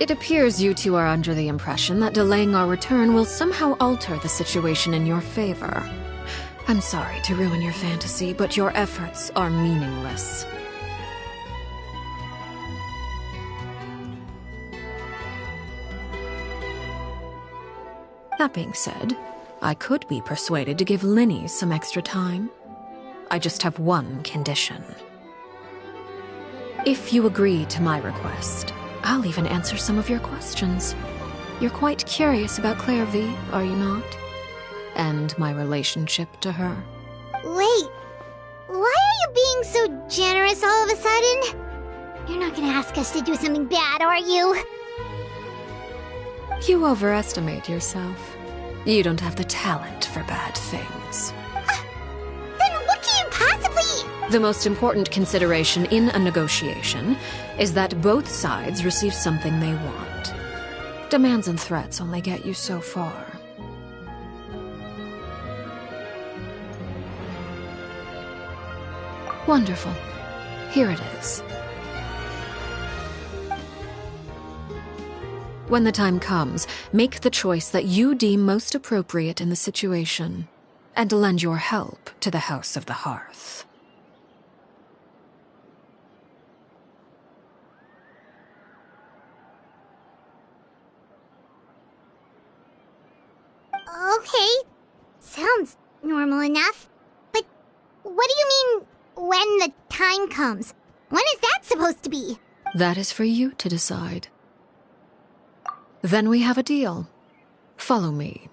Speaker 3: It appears you two are under the impression that delaying our return will somehow alter the situation in your favor. I'm sorry to ruin your fantasy, but your efforts are meaningless. That being said, I could be persuaded to give Linny some extra time. I just have one condition. If you agree to my request, I'll even answer some of your questions. You're quite curious about Claire V, are you not? And my relationship to her.
Speaker 1: Wait, why are you being so generous all of a sudden? You're not gonna ask us to do something bad, are you?
Speaker 3: You overestimate yourself. You don't have the talent for bad things.
Speaker 1: Then what can you possibly...
Speaker 3: The most important consideration in a negotiation is that both sides receive something they want. Demands and threats only get you so far. Wonderful. Here it is. When the time comes, make the choice that you deem most appropriate in the situation, and lend your help to the House of the Hearth.
Speaker 1: Okay, sounds normal enough. But what do you mean, when the time comes? When is that supposed to be?
Speaker 3: That is for you to decide. Then we have a deal. Follow me.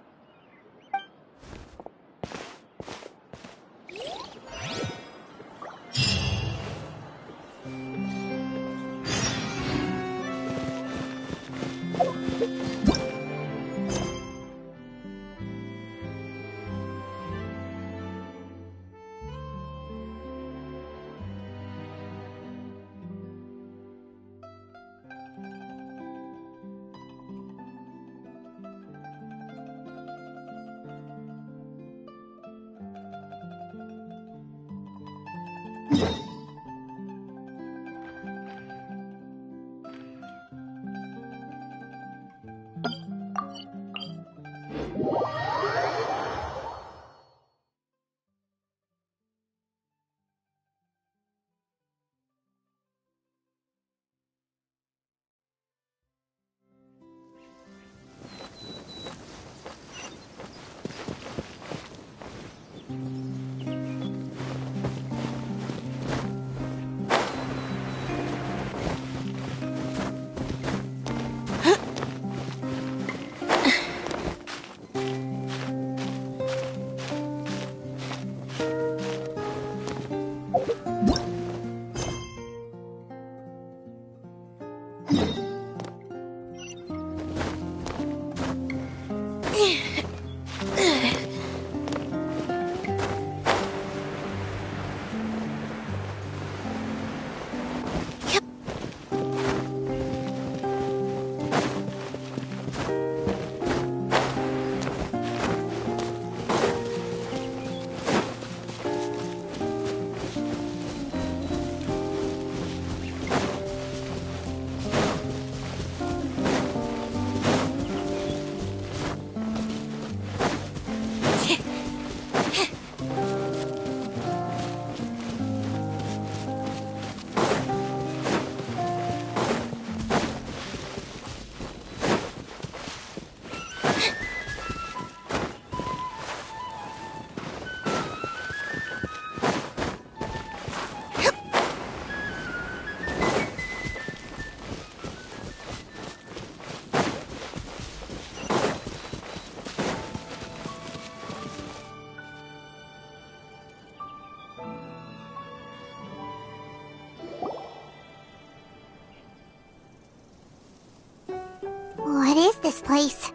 Speaker 1: What is this place?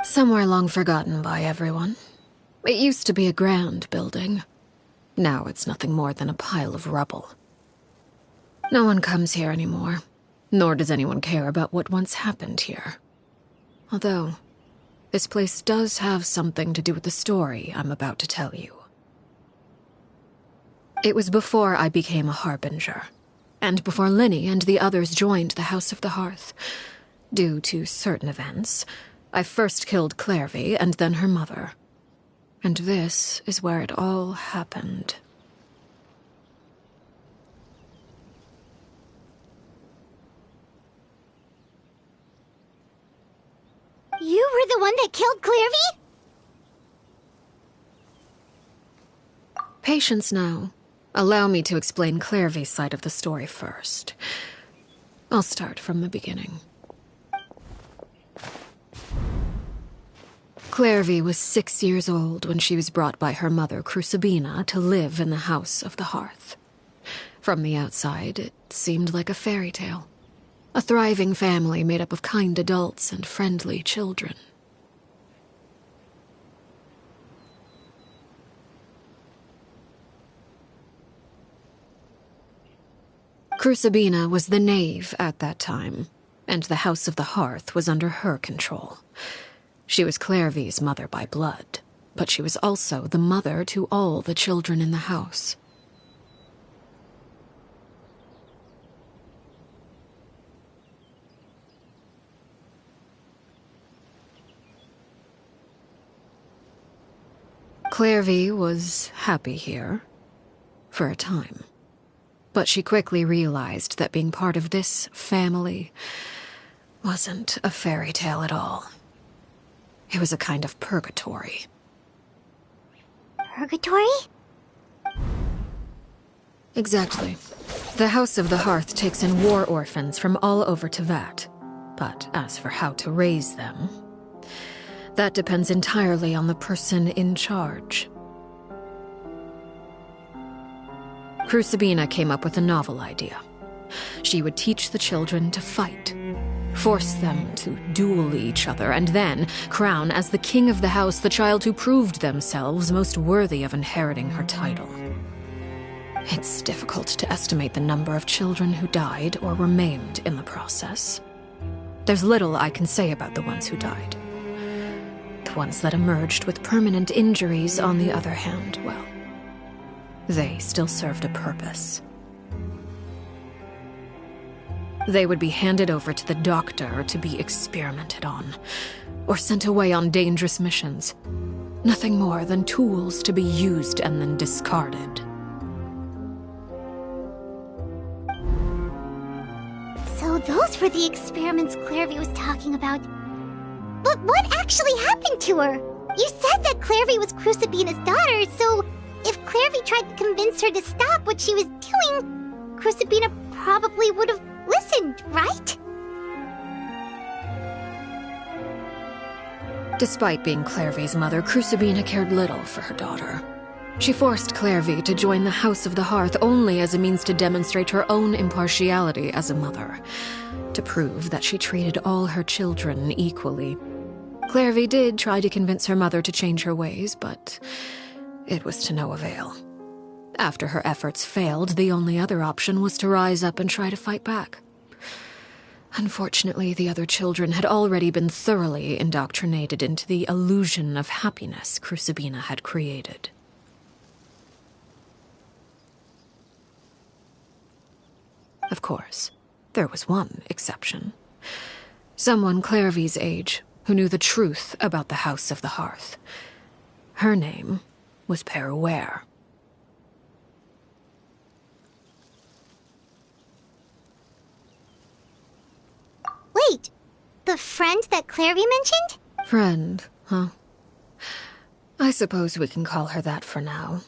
Speaker 3: Somewhere long forgotten by everyone. It used to be a grand building. Now it's nothing more than a pile of rubble. No one comes here anymore, nor does anyone care about what once happened here. Although, this place does have something to do with the story I'm about to tell you. It was before I became a Harbinger, and before Linny and the others joined the House of the Hearth. Due to certain events, I first killed Clairvy and then her mother. And this is where it all happened.
Speaker 1: You were the one that killed Clairvy?
Speaker 3: Patience now. Allow me to explain Clairvy's side of the story first. I'll start from the beginning. Clairvy was 6 years old when she was brought by her mother, Crucibina, to live in the House of the Hearth. From the outside, it seemed like a fairy tale. A thriving family made up of kind adults and friendly children. Crucibina was the knave at that time, and the House of the Hearth was under her control. She was Clairvy's mother by blood, but she was also the mother to all the children in the house. Clairvy was happy here, for a time. But she quickly realized that being part of this family wasn't a fairy tale at all. It was a kind of purgatory.
Speaker 1: Purgatory?
Speaker 3: Exactly. The House of the Hearth takes in war orphans from all over Tevat. But as for how to raise them, that depends entirely on the person in charge. Crucibina came up with a novel idea. She would teach the children to fight, force them to duel each other, and then crown as the king of the house the child who proved themselves most worthy of inheriting her title. It's difficult to estimate the number of children who died or were maimed in the process. There's little I can say about the ones who died. The ones that emerged with permanent injuries, on the other hand, well, they still served a purpose. They would be handed over to the doctor to be experimented on, or sent away on dangerous missions. Nothing more than tools to be used and then discarded.
Speaker 1: So those were the experiments Clairvy was talking about. But what actually happened to her? You said that Clairvy was Crucibina's daughter, so if Clairvy tried to convince her to stop what she was doing, Crucibina probably would have listened, right?
Speaker 3: Despite being Clairvy's mother, Crucibina cared little for her daughter. She forced Clairvy to join the House of the Hearth only as a means to demonstrate her own impartiality as a mother, to prove that she treated all her children equally. Clairvy did try to convince her mother to change her ways, but it was to no avail. After her efforts failed, the only other option was to rise up and try to fight back. Unfortunately, the other children had already been thoroughly indoctrinated into the illusion of happiness Crucibina had created. Of course, there was one exception. Someone Clairvy's age who knew the truth about the House of the Hearth. Her name was Peruere.
Speaker 1: Wait, the friend that Clairvy mentioned?
Speaker 3: Friend, huh? I suppose we can call her that for now.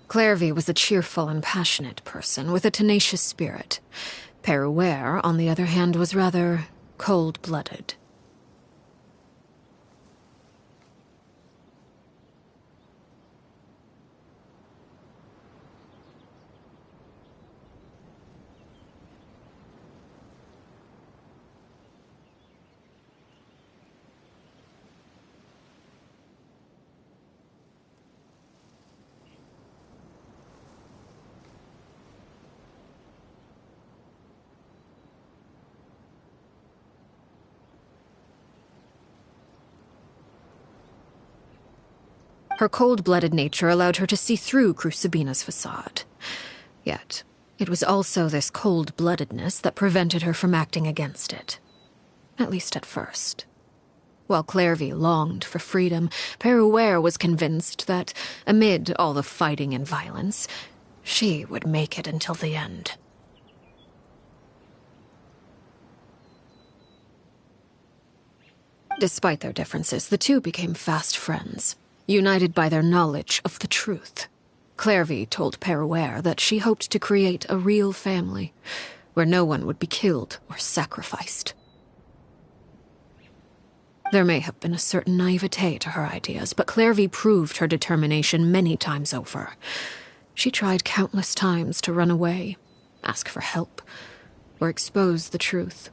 Speaker 3: Clairvy was a cheerful and passionate person with a tenacious spirit. Peruere, on the other hand, was rather cold-blooded. Her cold-blooded nature allowed her to see through Crucibina's facade. Yet, it was also this cold-bloodedness that prevented her from acting against it. At least at first. While Clairvy longed for freedom, Peruere was convinced that, amid all the fighting and violence, she would make it until the end. Despite their differences, the two became fast friends. United by their knowledge of the truth. Clairvy told Peruere that she hoped to create a real family, where no one would be killed or sacrificed. There may have been a certain naivete to her ideas, but Clairvy proved her determination many times over. She tried countless times to run away, ask for help, or expose the truth.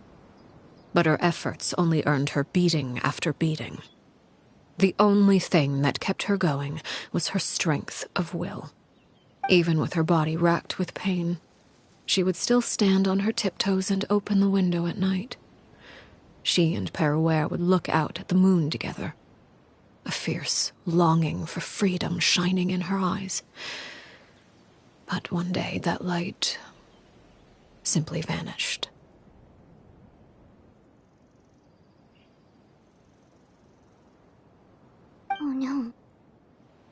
Speaker 3: But her efforts only earned her beating after beating. The only thing that kept her going was her strength of will. Even with her body racked with pain, she would still stand on her tiptoes and open the window at night. She and Peruere would look out at the moon together, a fierce longing for freedom shining in her eyes. But one day that light simply vanished.
Speaker 1: Oh no.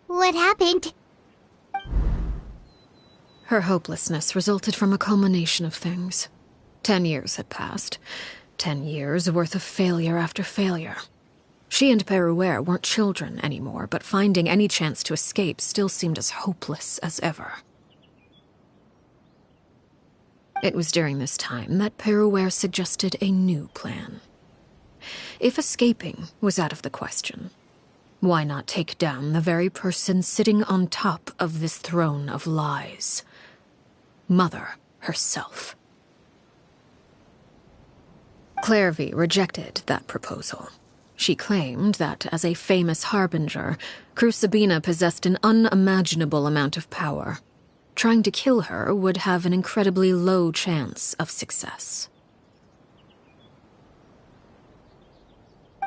Speaker 1: What happened?
Speaker 3: Her hopelessness resulted from a culmination of things. 10 years had passed. 10 years worth of failure after failure. She and Peruere weren't children anymore, but finding any chance to escape still seemed as hopeless as ever. It was during this time that Peruere suggested a new plan. If escaping was out of the question, why not take down the very person sitting on top of this throne of lies? Mother herself. Clairvy rejected that proposal. She claimed that, as a famous harbinger, Crucibina possessed an unimaginable amount of power. Trying to kill her would have an incredibly low chance of success.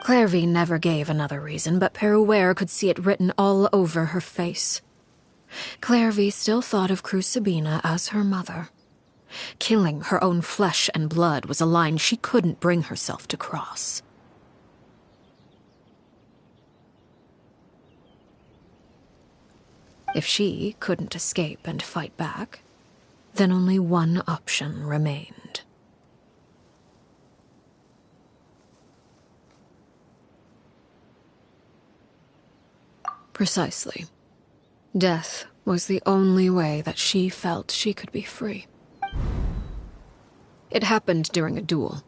Speaker 3: Clairvy never gave another reason, but Peruere could see it written all over her face. Clairvy still thought of Crucibina as her mother. Killing her own flesh and blood was a line she couldn't bring herself to cross. If she couldn't escape and fight back, then only one option remained. Precisely. Death was the only way that she felt she could be free. It happened during a duel.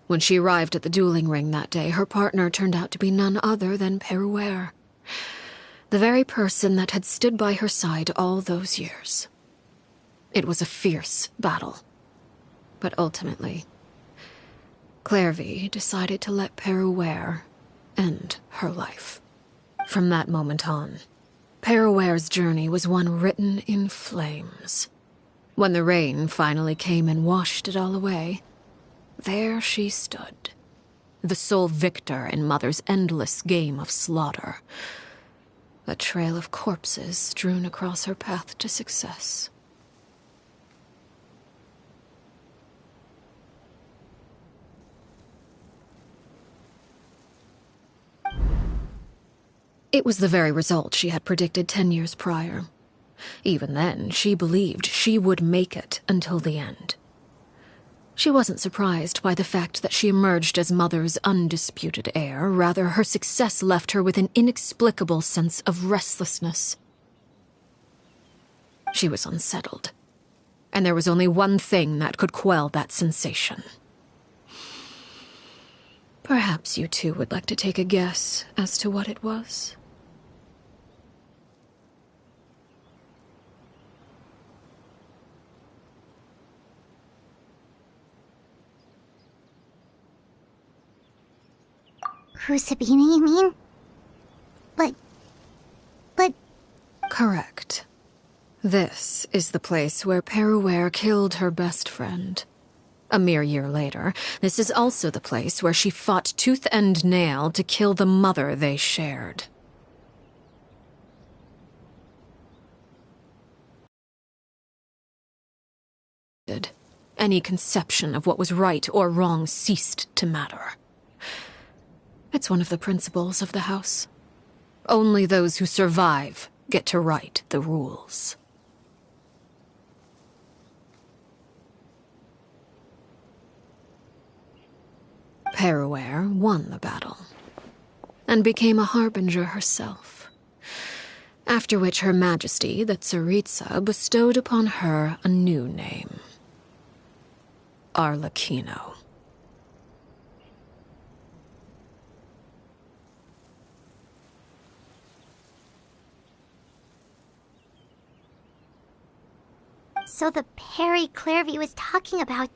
Speaker 3: When she arrived at the dueling ring that day, her partner turned out to be none other than Peruere, the very person that had stood by her side all those years. It was a fierce battle. But ultimately, Clairvy decided to let Peruere end her life. From that moment on, Peruere's journey was one written in flames. When the rain finally came and washed it all away, there she stood, the sole victor in Mother's endless game of slaughter, a trail of corpses strewn across her path to success. It was the very result she had predicted 10 years prior. Even then, she believed she would make it until the end. She wasn't surprised by the fact that she emerged as Mother's undisputed heir. Rather, her success left her with an inexplicable sense of restlessness. She was unsettled, and there was only one thing that could quell that sensation. Perhaps you two would like to take a guess as to what it was?
Speaker 1: Crucibina, you mean? But...
Speaker 3: Correct. This is the place where Peruere killed her best friend. A mere year later, this is also the place where she fought tooth and nail to kill the mother they shared. Any conception of what was right or wrong ceased to matter. It's one of the principles of the house. Only those who survive get to write the rules. Peruere won the battle, and became a harbinger herself, after which Her Majesty, the Tsaritsa, bestowed upon her a new name. Arlecchino.
Speaker 1: So the Perry Clairvy was talking about...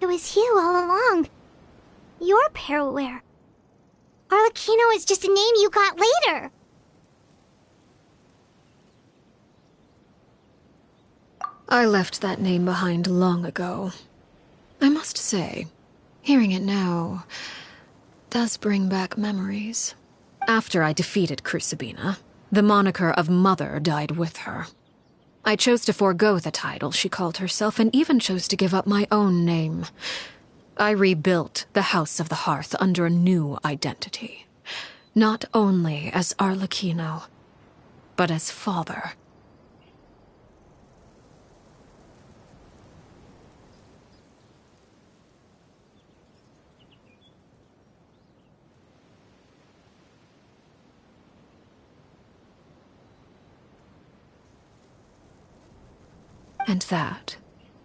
Speaker 1: It was you all along. You're Peruere. Arlecchino is just a name you got later.
Speaker 3: I left that name behind long ago. I must say, hearing it now does bring back memories. After I defeated Crucibina, the moniker of Mother died with her. I chose to forego the title she called herself, and even chose to give up my own name. I rebuilt the House of the Hearth under a new identity. Not only as Arlecchino, but as father. And that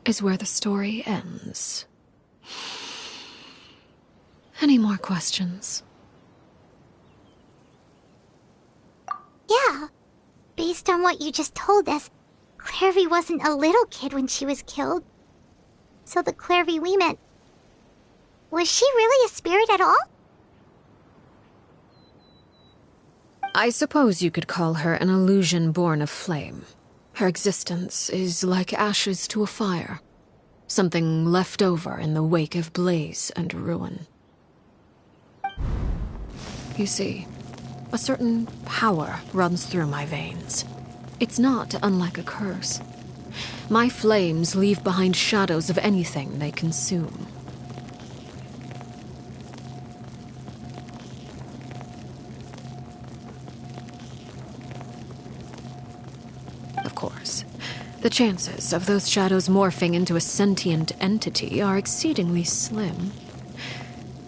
Speaker 3: is where the story ends. Any more questions?
Speaker 1: Yeah. Based on what you just told us, Clairvy wasn't a little kid when she was killed. So the Clairvy we met... Was she really a spirit at all?
Speaker 3: I suppose you could call her an illusion born of flame. Her existence is like ashes to a fire. Something left over in the wake of blaze and ruin. You see, a certain power runs through my veins. It's not unlike a curse. My flames leave behind shadows of anything they consume. Of course, the chances of those shadows morphing into a sentient entity are exceedingly slim.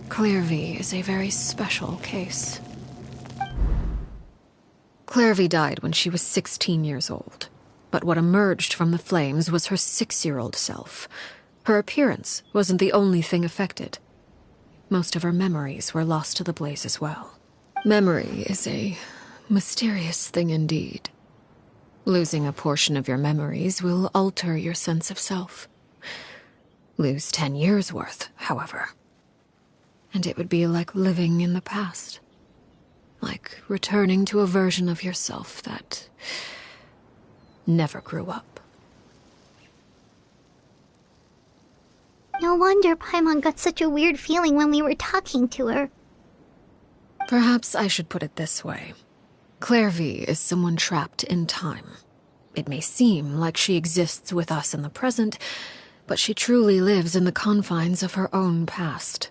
Speaker 3: Clairvy is a very special case. Clairvy died when she was 16 years old, but what emerged from the flames was her 6-year-old self. Her appearance wasn't the only thing affected. Most of her memories were lost to the blaze as well. Memory is a mysterious thing indeed. Losing a portion of your memories will alter your sense of self. Lose 10 years' worth, however, and it would be like living in the past. Like returning to a version of yourself that never grew up.
Speaker 1: No wonder Paimon got such a weird feeling when we were talking to her.
Speaker 3: Perhaps I should put it this way. Clairvy is someone trapped in time. It may seem like she exists with us in the present, but she truly lives in the confines of her own past.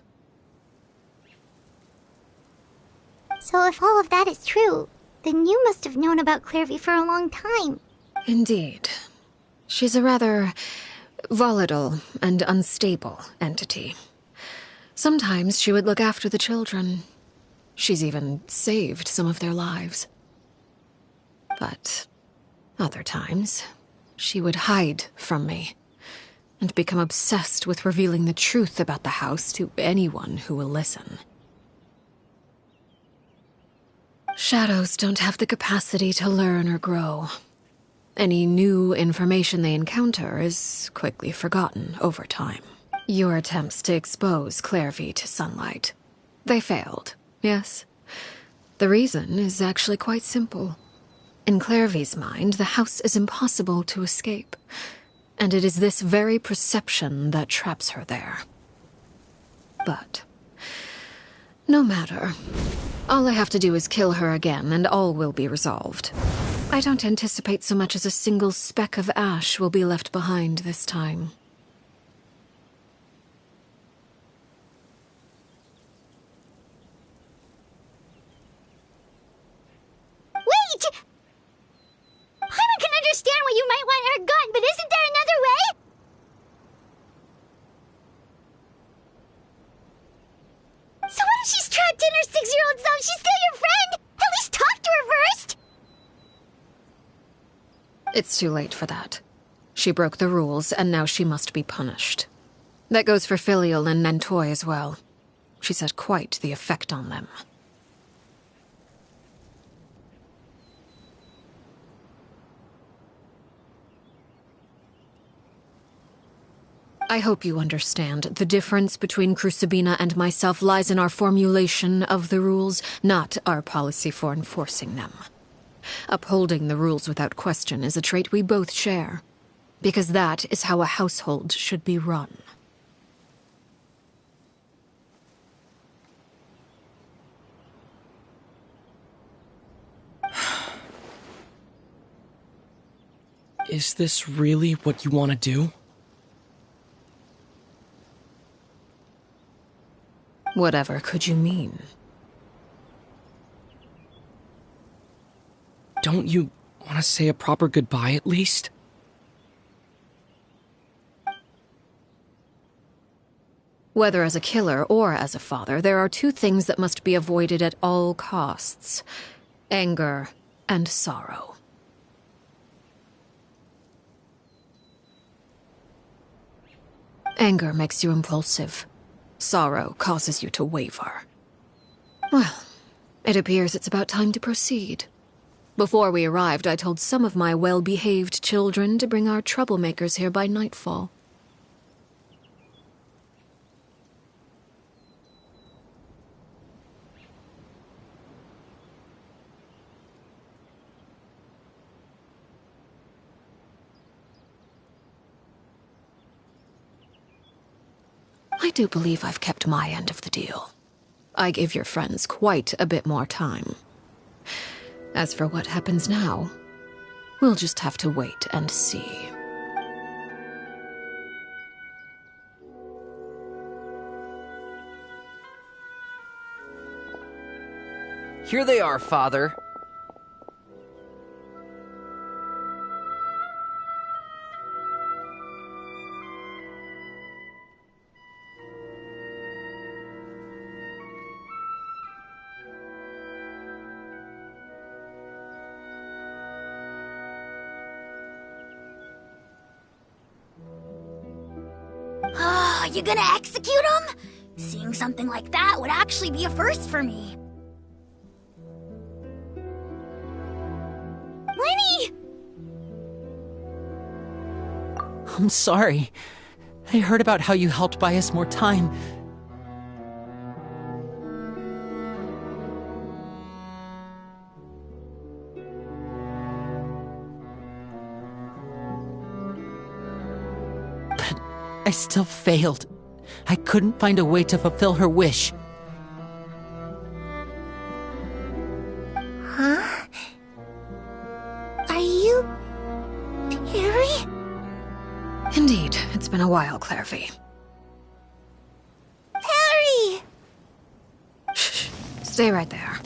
Speaker 1: So if all of that is true, then you must have known about Clairvy for a long time.
Speaker 3: Indeed. She's a rather volatile and unstable entity. Sometimes she would look after the children. She's even saved some of their lives. But other times, she would hide from me and become obsessed with revealing the truth about the house to anyone who will listen. Shadows don't have the capacity to learn or grow. Any new information they encounter is quickly forgotten over time. Your attempts to expose Clairvy to sunlight. They failed, yes? The reason is actually quite simple. In Clairvy's mind, the house is impossible to escape, and it is this very perception that traps her there. But no matter. All I have to do is kill her again, and all will be resolved. I don't anticipate so much as a single speck of ash will be left behind this time.
Speaker 1: Wait! Paimon can understand why you might want her gone, but isn't there another way? So what if she's trapped in her 6-year-old self? She's still your friend! At least talk to her first!
Speaker 3: It's too late for that. She broke the rules, and now she must be punished. That goes for Filial and Nantoy as well. She's had quite the effect on them. I hope you understand. The difference between Crucibina and myself lies in our formulation of the rules, not our policy for enforcing them. Upholding the rules without question is a trait we both share, because that is how a household should be run.
Speaker 12: Is this really what you want to do?
Speaker 3: Whatever could you mean?
Speaker 12: Don't you want to say a proper goodbye at least?
Speaker 3: Whether as a killer or as a father, there are two things that must be avoided at all costs: anger and sorrow. Anger makes you impulsive. Sorrow causes you to waver. Well, it appears it's about time to proceed. Before we arrived, I told some of my well-behaved children to bring our troublemakers here by nightfall. I do believe I've kept my end of the deal. I gave your friends quite a bit more time. As for what happens now, we'll just have to wait and see.
Speaker 4: Here they are, Father.
Speaker 1: You gonna execute him? Seeing something like that would actually be a first for me. Lenny!
Speaker 2: I'm sorry. I heard about how you helped buy us more time. But I still failed. I couldn't find a way to fulfill her wish.
Speaker 10: Huh? Are you... Perry?
Speaker 3: Indeed, it's been a while, Clairvy.
Speaker 10: Perry!
Speaker 3: Shh. Stay right there.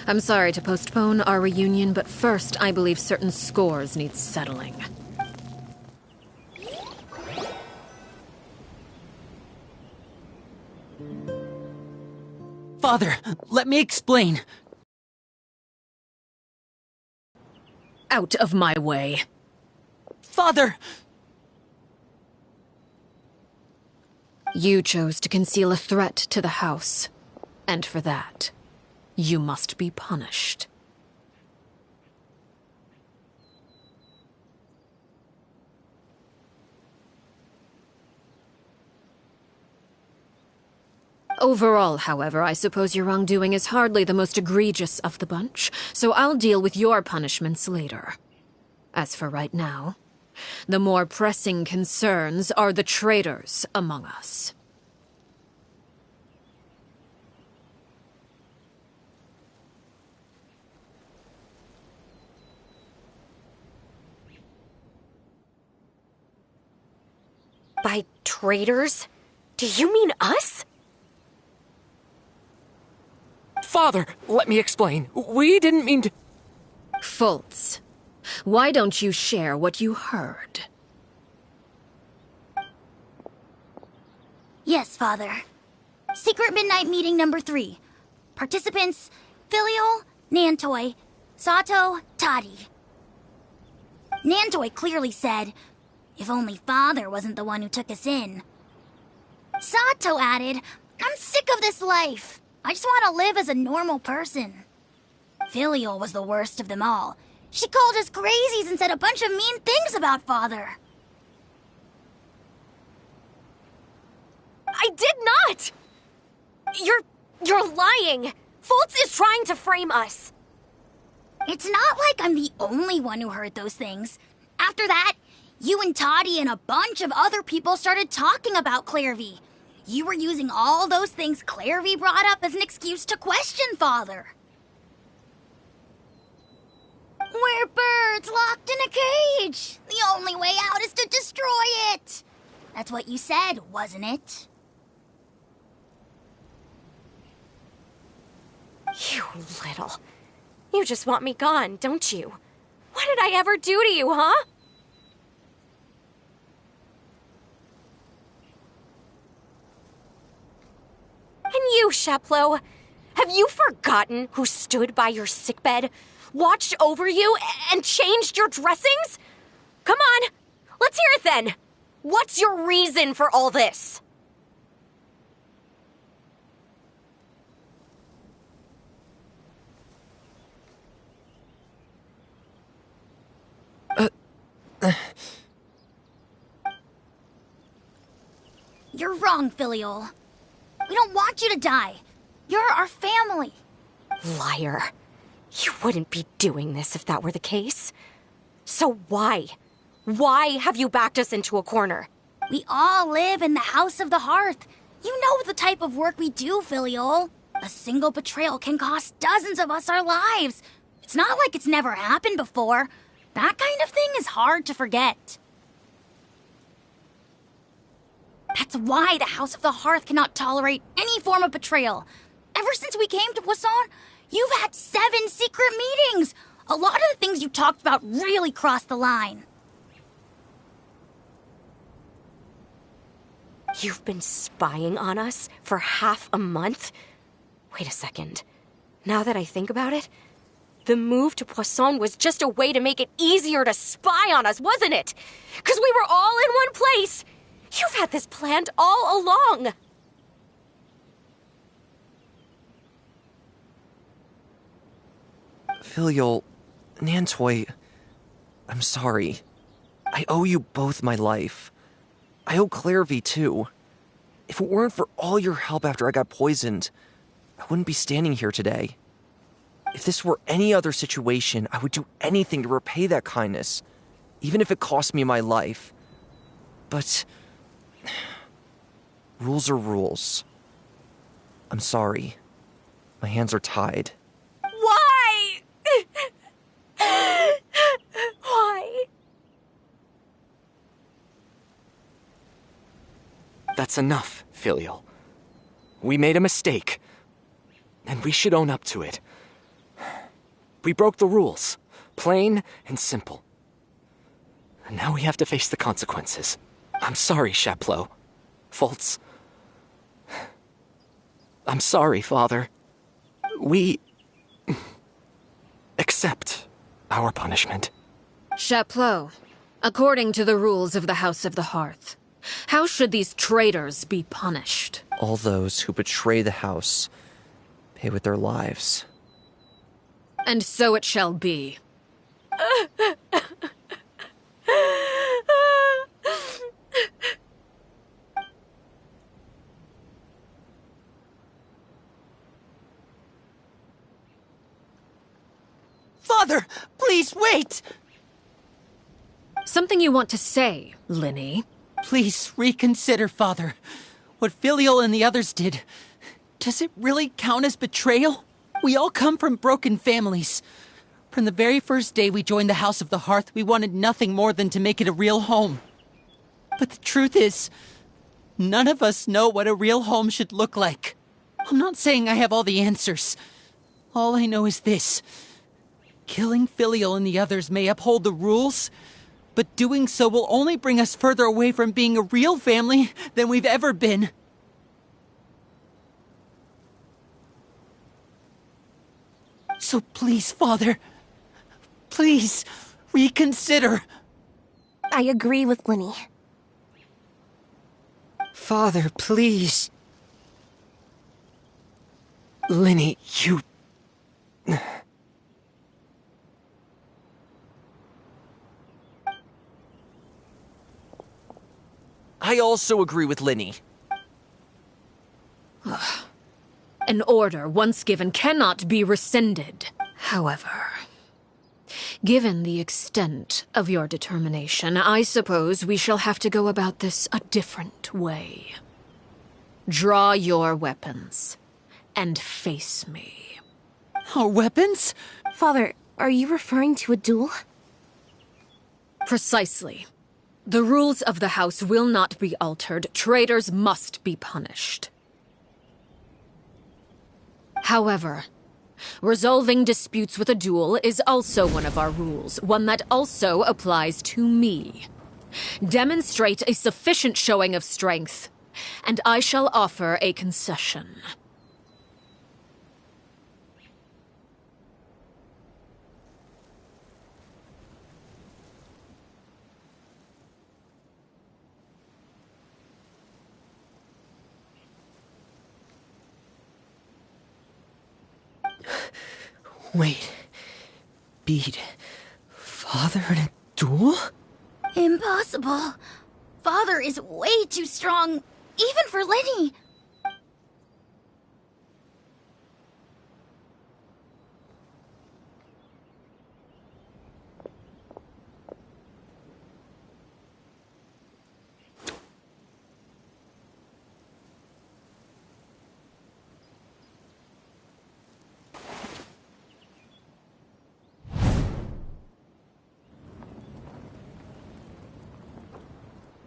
Speaker 3: I'm sorry to postpone our reunion, but first I believe certain scores need settling.
Speaker 2: Father, let me explain.
Speaker 3: Out of my way.
Speaker 2: Father!
Speaker 3: You chose to conceal a threat to the house, and for that, you must be punished. Overall, however, I suppose your wrongdoing is hardly the most egregious of the bunch, so I'll deal with your punishments later. As for right now, the more pressing concerns are the traitors among us.
Speaker 5: By traitors? Do you mean us?
Speaker 6: Father, let me explain. We didn't mean to...
Speaker 3: Fultz, why don't you share what you heard?
Speaker 1: Yes, Father. Secret Midnight Meeting number 3. Participants, Filial, Nantoi, Sato, Toddy. Nantoi clearly said, if only Father wasn't the one who took us in. Sato added, I'm sick of this life. I just want to live as a normal person. Filial was the worst of them all. She called us crazies and said a bunch of mean things about Father.
Speaker 5: I did not! You're lying! Fultz is trying to frame us.
Speaker 1: It's not like I'm the only one who heard those things. After that, you and Toddy and a bunch of other people started talking about Clairvy. You were using all those things Clairvy brought up as an excuse to question Father. We're birds locked in a cage. The only way out is to destroy it. That's what you said, wasn't it?
Speaker 5: You little... You just want me gone, don't you? What did I ever do to you, huh? And you, Sheplo, have you forgotten who stood by your sickbed, watched over you, and changed your dressings? Come on, let's hear it then. What's your reason for all this?
Speaker 1: You're wrong, Filial. We don't want you to die. You're our family.
Speaker 5: Liar. You wouldn't be doing this if that were the case. So why? Why have you backed us into a corner?
Speaker 1: We all live in the House of the Hearth. You know the type of work we do, Filial. A single betrayal can cost dozens of us our lives. It's not like it's never happened before. That kind of thing is hard to forget. That's why the House of the Hearth cannot tolerate any form of betrayal. Ever since we came to Poisson,
Speaker 13: You've had 7 secret meetings! A lot of the things you talked about really crossed the line.
Speaker 5: You've been spying on us for half a month? Wait a second. Now that I think about it, the move to Poisson was just a way to make it easier to spy on us, wasn't it? Because we were all in one place! You've had this planned all along!
Speaker 4: Filial, Nantoy, I'm sorry. I owe you both my life. I owe Clairvy too. If it weren't for all your help after I got poisoned, I wouldn't be standing here today. If this were any other situation, I would do anything to repay that kindness, even if it cost me my life. But rules are rules. I'm sorry. My hands are tied.
Speaker 5: Why? Why?
Speaker 6: That's enough, Filial. We made a mistake, and we should own up to it. We broke the rules, plain and simple. And now we have to face the consequences. I'm sorry, Chaplot. Foltz. I'm sorry, Father. We accept our punishment.
Speaker 3: Chaplot, according to the rules of the House of the Hearth, how should these traitors be punished?
Speaker 4: All those who betray the house pay with their lives.
Speaker 3: And so it shall be.
Speaker 2: Father, please wait!
Speaker 3: Something you want to say, Linny?
Speaker 2: Please reconsider, Father. What Filial and the others did, does it really count as betrayal? We all come from broken families. From the very first day we joined the House of the Hearth, we wanted nothing more than to make it a real home. But the truth is, none of us know what a real home should look like. I'm not saying I have all the answers. All I know is this. Killing Filial and the others may uphold the rules, but doing so will only bring us further away from being a real family than we've ever been. So please, Father, please reconsider.
Speaker 10: I agree with Linny.
Speaker 7: Father, please.
Speaker 6: Linny, you...
Speaker 4: I also agree with Linny.
Speaker 3: An order once given cannot be rescinded. However, given the extent of your determination, I suppose we shall have to go about this a different way. Draw your weapons and face me.
Speaker 2: Our weapons?
Speaker 10: Father, are you referring to a duel?
Speaker 3: Precisely. The rules of the house will not be altered. Traitors must be punished. However, resolving disputes with a duel is also one of our rules, one that also applies to me. Demonstrate a sufficient showing of strength, and I shall offer a concession.
Speaker 7: Wait. Beat Father in a duel?
Speaker 13: Impossible. Father is way too strong, even for Linny.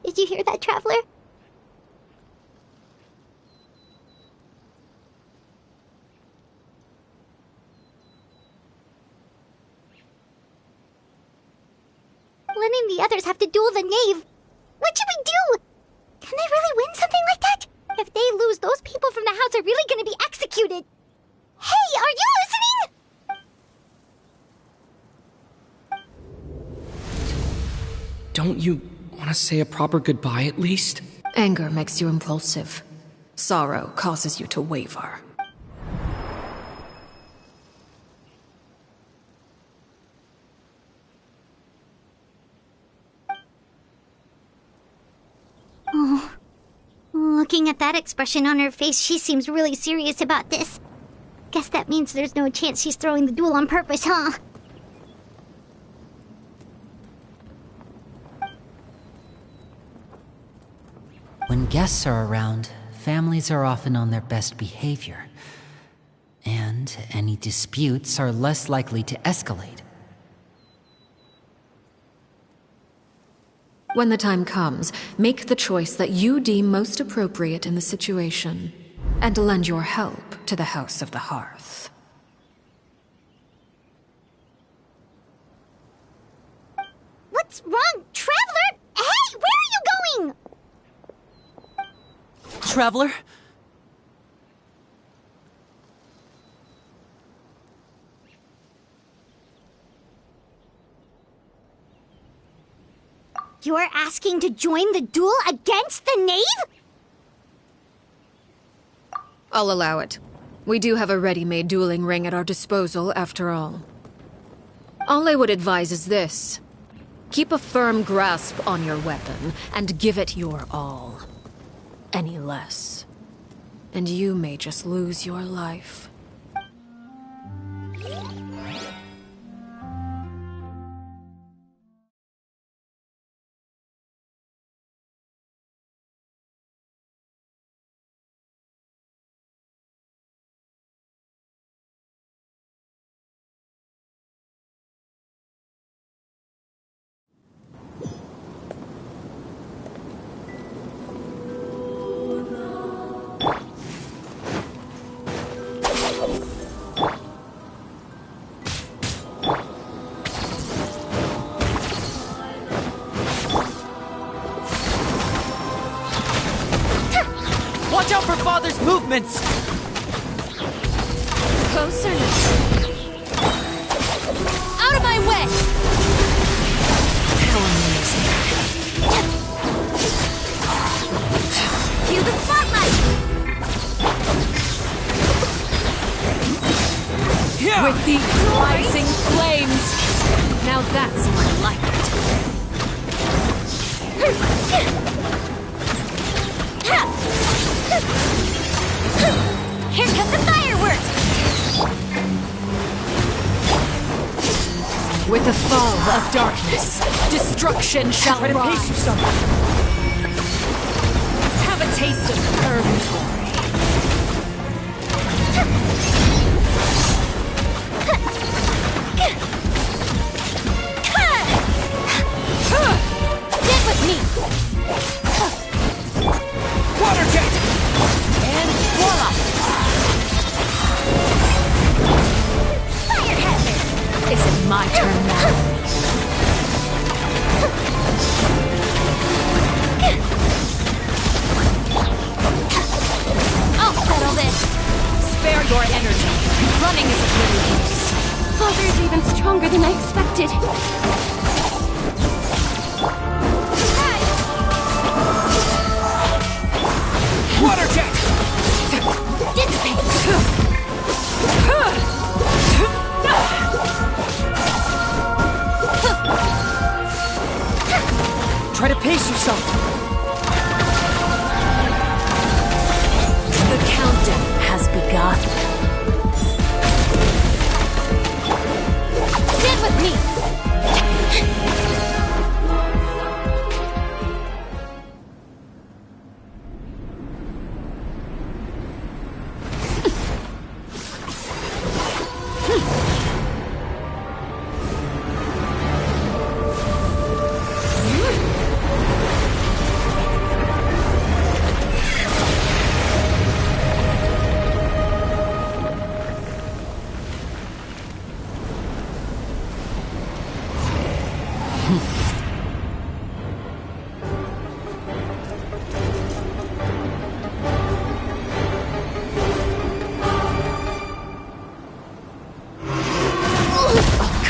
Speaker 1: Did you hear that, Traveler? letting the others have to duel the knave. What should we do? Can they really win something like that? If they lose, those people from the house are really gonna be executed. Hey, are you listening?
Speaker 14: Don't you want to say a proper goodbye at least?
Speaker 3: Anger makes you impulsive. Sorrow causes you to waver.
Speaker 1: Oh. Looking at that expression on her face, she seems really serious about this. Guess that means there's no chance she's throwing the duel on purpose, huh?
Speaker 2: When guests are around, families are often on their best behavior. And any disputes are less likely to escalate.
Speaker 3: When the time comes, make the choice that you deem most appropriate in the situation, and lend your help to the House of the Hearth.
Speaker 1: What's wrong, Traveler? Hey, where are you going?
Speaker 2: Traveler?
Speaker 1: You're asking to join the duel against the knave?
Speaker 3: I'll allow it. We do have a ready-made dueling ring at our disposal, after all. All I would advise is this. Keep a firm grasp on your weapon, and give it your all. Any less, and you may just lose your life.
Speaker 2: Watch out for Father's movements!
Speaker 5: Closer now. Out of my way!
Speaker 3: How amazing.
Speaker 5: Cue the spotlight!
Speaker 3: With the rising flames! Now that's more like it.
Speaker 5: Here come the fireworks!
Speaker 3: With the fall of darkness, destruction shall
Speaker 9: Try to
Speaker 3: rise.
Speaker 9: pace yourself.
Speaker 3: Have a taste of purgatory.
Speaker 5: Get with me!
Speaker 9: Water jet!
Speaker 5: And voila! Firehead!
Speaker 3: Is it my turn now?
Speaker 5: I'll settle this!
Speaker 3: Spare your energy. Running is of little use.
Speaker 5: Father's even stronger than I expected.
Speaker 9: Water jet!
Speaker 5: Dissipate!
Speaker 9: Try to pace yourself.
Speaker 3: The countdown has begun.
Speaker 5: Stand with me!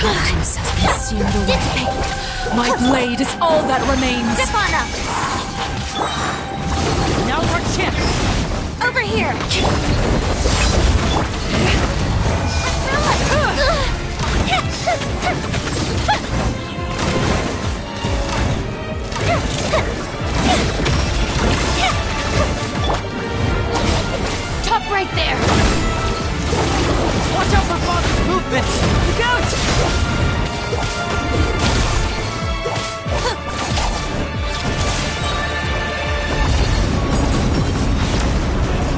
Speaker 3: Darkness has consumed away. My blade is all that remains.
Speaker 5: Zip on up!
Speaker 2: Now for chance!
Speaker 5: Over here!
Speaker 13: Top right there!
Speaker 2: Watch out for Father's movement! Look out!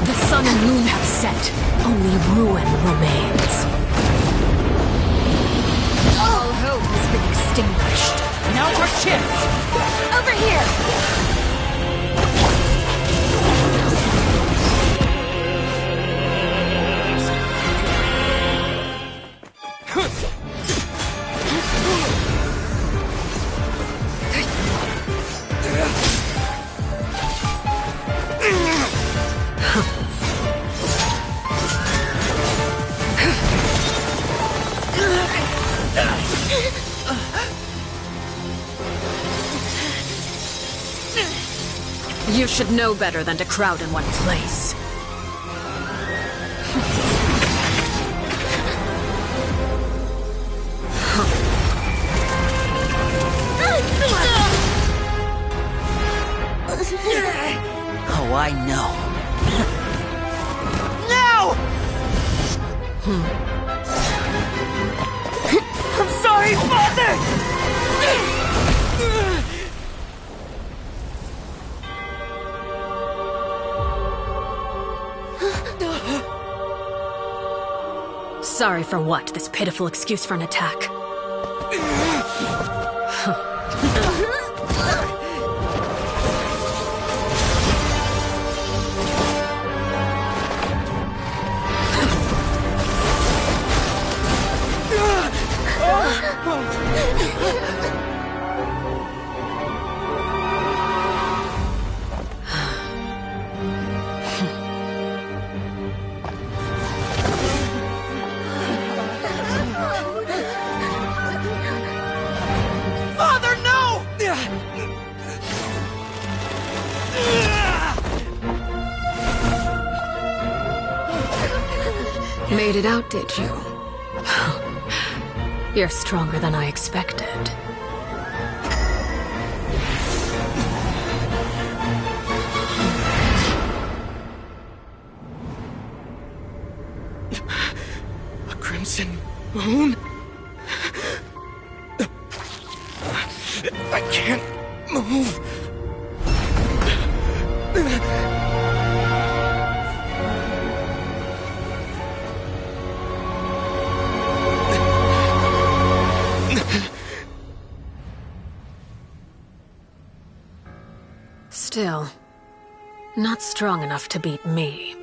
Speaker 3: The sun and moon have set. Only ruin remains. All hope has been extinguished.
Speaker 2: Now for chance!
Speaker 5: Over here!
Speaker 3: You should know better than to crowd in one place.
Speaker 2: Oh, I know.
Speaker 12: No! I'm sorry, Father!
Speaker 3: Sorry for what? This pitiful excuse for an attack.
Speaker 12: Father, no!
Speaker 3: Made it out, did you? You're stronger than I expected.
Speaker 12: A crimson moon? I can't move.
Speaker 3: Still, not strong enough to beat me.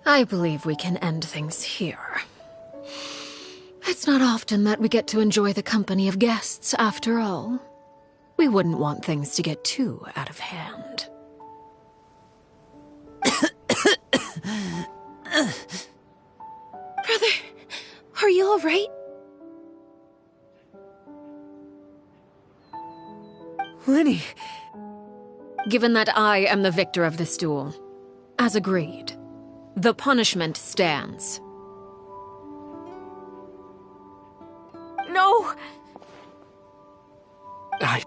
Speaker 3: I believe we can end things here. It's not often that we get to enjoy the company of guests, after all. We wouldn't want things to get too out of hand.
Speaker 13: Brother, are you all right?
Speaker 12: Lenny.
Speaker 3: Given that I am the victor of this duel, as agreed, the punishment stands.
Speaker 5: No!
Speaker 6: I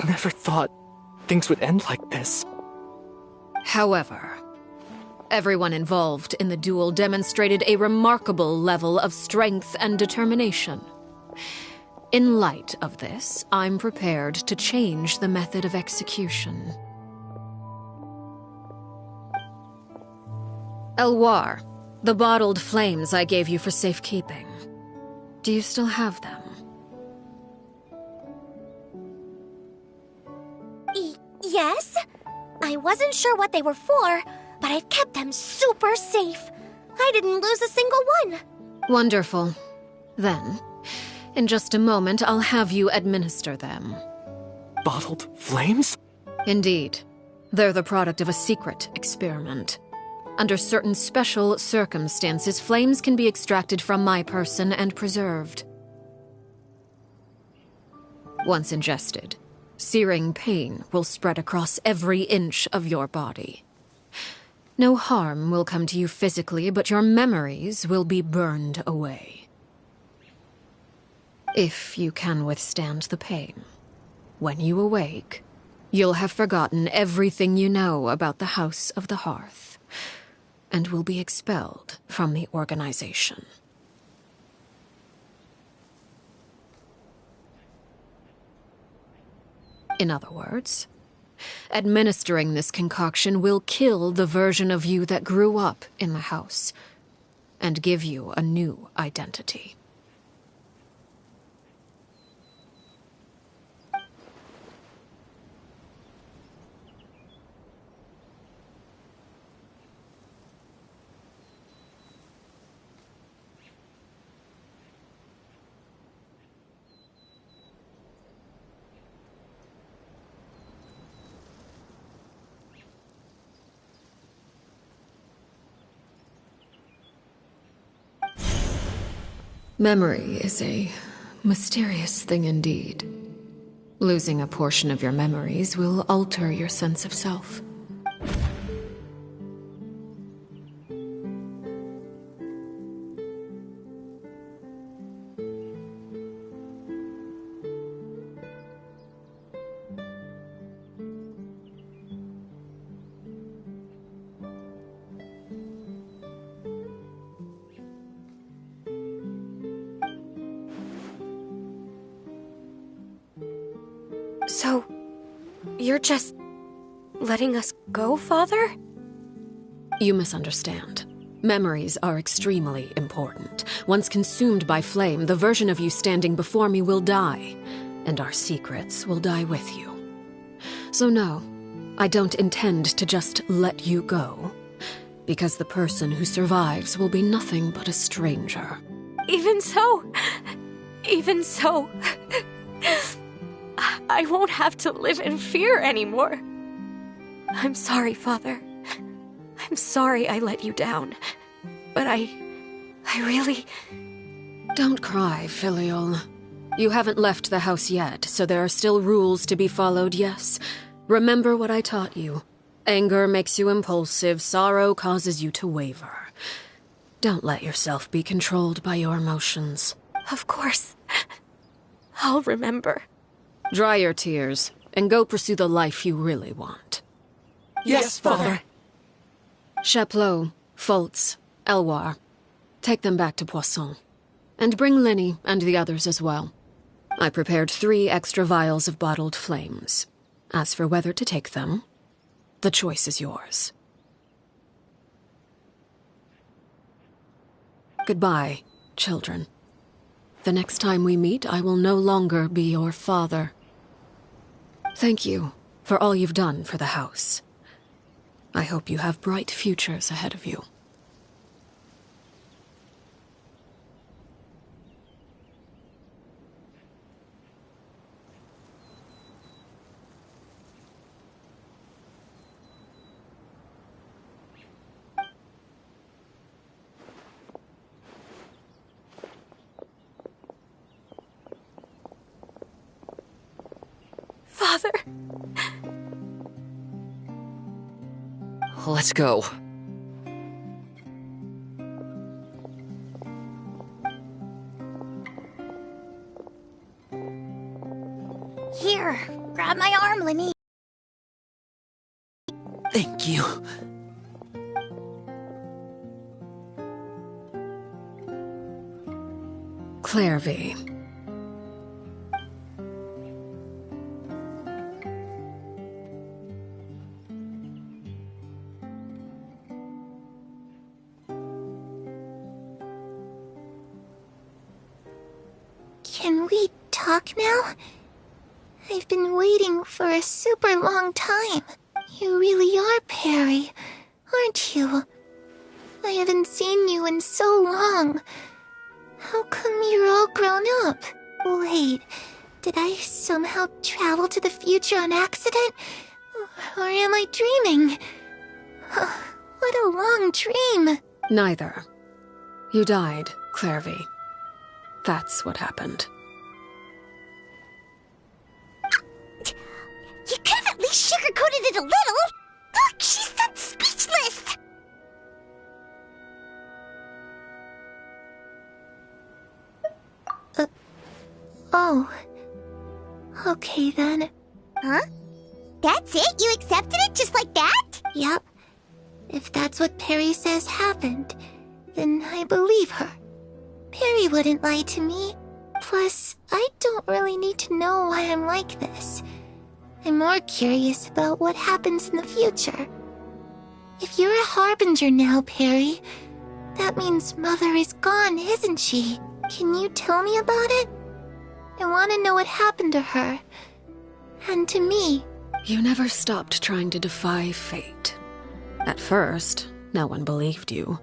Speaker 6: never thought things would end like this.
Speaker 3: However, everyone involved in the duel demonstrated a remarkable level of strength and determination. In light of this, I'm prepared to change the method of execution. Elwar, the bottled flames I gave you for safekeeping. Do you still have them?
Speaker 5: Yes? I wasn't sure what they were for, but I've kept them super safe. I didn't lose a single one.
Speaker 3: Wonderful. Then, in just a moment, I'll have you administer them.
Speaker 6: Bottled flames?
Speaker 3: Indeed. They're the product of a secret experiment. Under certain special circumstances, flames can be extracted from my person and preserved. Once ingested, searing pain will spread across every inch of your body. No harm will come to you physically, but your memories will be burned away. If you can withstand the pain, when you awake, you'll have forgotten everything you know about the House of the Hearth, and will be expelled from the organization. In other words, administering this concoction will kill the version of you that grew up in the house, and give you a new identity. Memory is a mysterious thing indeed. Losing a portion of your memories will alter your sense of self.
Speaker 5: So, you're just letting us go, Father?
Speaker 3: You misunderstand. Memories are extremely important. Once consumed by flame, the version of you standing before me will die, and our secrets will die with you. So no, I don't intend to just let you go, because the person who survives will be nothing but a stranger.
Speaker 5: Even so, I won't have to live in fear anymore. I'm sorry, Father. I'm sorry I let you down. But I really...
Speaker 3: Don't cry, Filial. You haven't left the house yet, so there are still rules to be followed, yes. Remember what I taught you. Anger makes you impulsive, sorrow causes you to waver. Don't let yourself be controlled by your emotions.
Speaker 5: Of course. I'll remember.
Speaker 3: Dry your tears, and go pursue the life you really want.
Speaker 12: Yes, Father.
Speaker 3: Chaplot, Foltz, Elwar, take them back to Poisson. And bring Linny and the others as well. I prepared 3 extra vials of bottled flames. As for whether to take them, the choice is yours. Goodbye, children. The next time we meet, I will no longer be your father. Thank you for all you've done for the house. I hope you have bright futures ahead of you.
Speaker 5: Father.
Speaker 4: Let's go.
Speaker 13: Here, grab my arm, Linny.
Speaker 4: Thank
Speaker 14: Thank you.
Speaker 3: Clairvy.
Speaker 10: Can we talk now? I've been waiting for a super long time. You really are Perry, aren't you? I haven't seen you in so long. How come you're all grown up? Wait, did I somehow travel to the future on accident? Or am I dreaming? What a long dream.
Speaker 3: Neither. You died, Clairvy. That's what happened.
Speaker 1: You could have at least sugarcoated it a little. Look, she's done speechless.
Speaker 10: Oh. Okay then.
Speaker 1: Huh? That's it? You accepted it just like that?
Speaker 10: Yep. If that's what Perry says happened, then I believe her. Perry wouldn't lie to me. Plus, I don't really need to know why I'm like this. I'm more curious about what happens in the future. If you're a harbinger now, Perry, that means Mother is gone, isn't she? Can you tell me about it? I want to know what happened to her. And to me.
Speaker 3: You never stopped trying to defy fate. At first, no one believed you.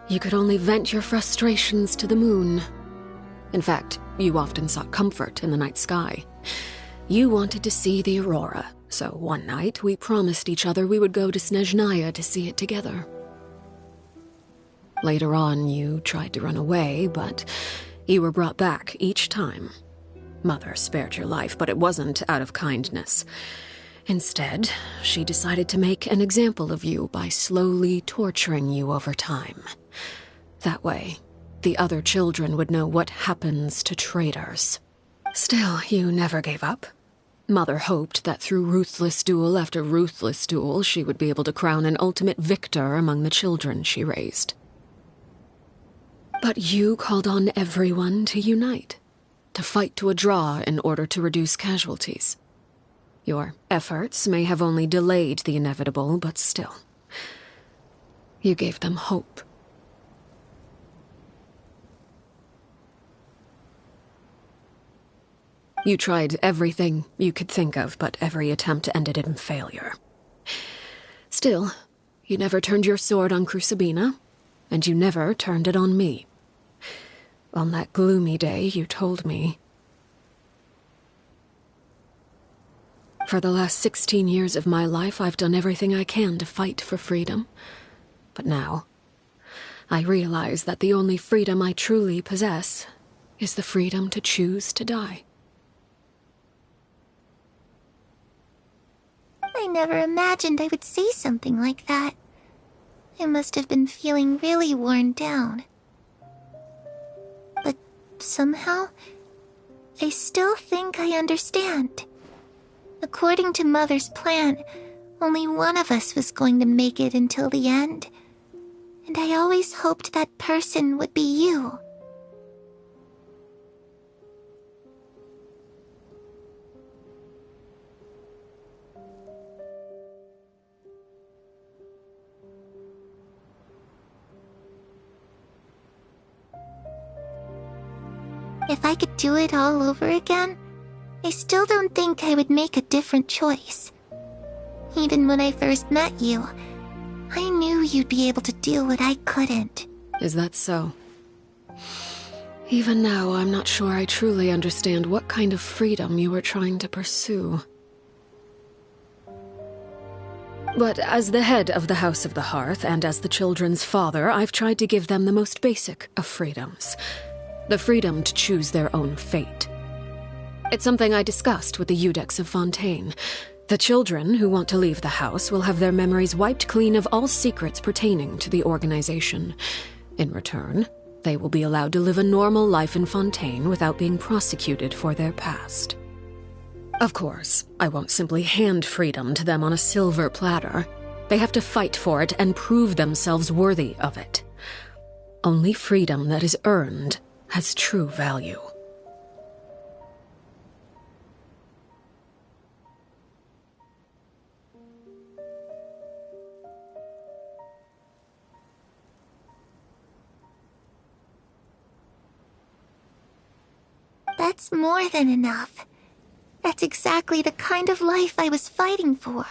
Speaker 3: You could only vent your frustrations to the moon. In fact, you often sought comfort in the night sky. You wanted to see the aurora, so one night we promised each other we would go to Snezhnaya to see it together. Later on, you tried to run away, but you were brought back each time. Mother spared your life, but it wasn't out of kindness. Instead, she decided to make an example of you by slowly torturing you over time. That way, the other children would know what happens to traitors. Still, you never gave up. Mother hoped that through ruthless duel after ruthless duel, she would be able to crown an ultimate victor among the children she raised. But you called on everyone to unite, to fight to a draw in order to reduce casualties. Your efforts may have only delayed the inevitable, but still. You gave them hope. You tried everything you could think of, but every attempt ended in failure. Still, you never turned your sword on Crucibina, and you never turned it on me. On that gloomy day, you told me, "For the last 16 years of my life, I've done everything I can to fight for freedom. But now, I realize that the only freedom I truly possess is the freedom to choose to die."
Speaker 10: I never imagined I would say something like that. I must have been feeling really worn down. But somehow, I still think I understand. According to Mother's plan, only one of us was going to make it until the end. And I always hoped that person would be you. If I could do it all over again, I still don't think I would make a different choice. Even when I first met you, I knew you'd be able to do what I couldn't.
Speaker 3: Is that so? Even now, I'm not sure I truly understand what kind of freedom you were trying to pursue. But as the head of the House of the Hearth, and as the children's father, I've tried to give them the most basic of freedoms. The freedom to choose their own fate. It's something I discussed with the Iudex of Fontaine. The children who want to leave the house will have their memories wiped clean of all secrets pertaining to the organization. In return, they will be allowed to live a normal life in Fontaine without being prosecuted for their past. Of course, I won't simply hand freedom to them on a silver platter. They have to fight for it and prove themselves worthy of it. Only freedom that is earned has true value.
Speaker 10: That's more than enough. That's exactly the kind of life I was fighting for.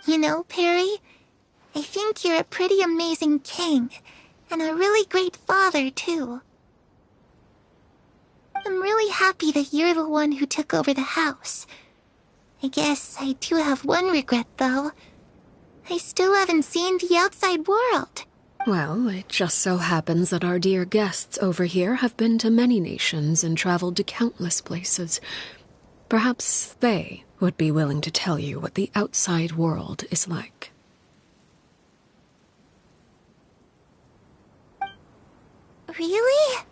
Speaker 10: You know, Perry, I think you're a pretty amazing king, and a really great father, too. I'm really happy that you're the one who took over the house. I guess I do have one regret, though. I still haven't seen the outside world.
Speaker 3: Well, it just so happens that our dear guests over here have been to many nations and traveled to countless places. Perhaps they would be willing to tell you what the outside world is like.
Speaker 1: Really?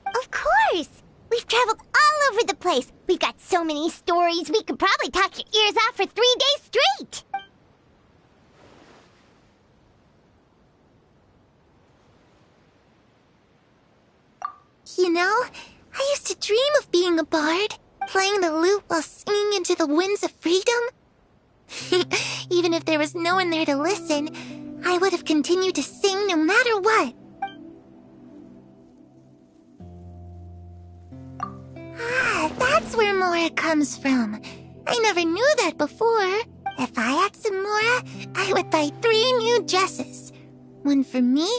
Speaker 1: Of course! We've traveled all over the place. We've got so many stories, we could probably talk your ears off for 3 days straight!
Speaker 10: You know, I used to dream of being a bard, playing the lute while singing into the winds of freedom. Even if there was no one there to listen, I would have continued to sing no matter what. Ah, that's where Mora comes from. I never knew that before. If I had some Mora, I would buy 3 new dresses. One for me,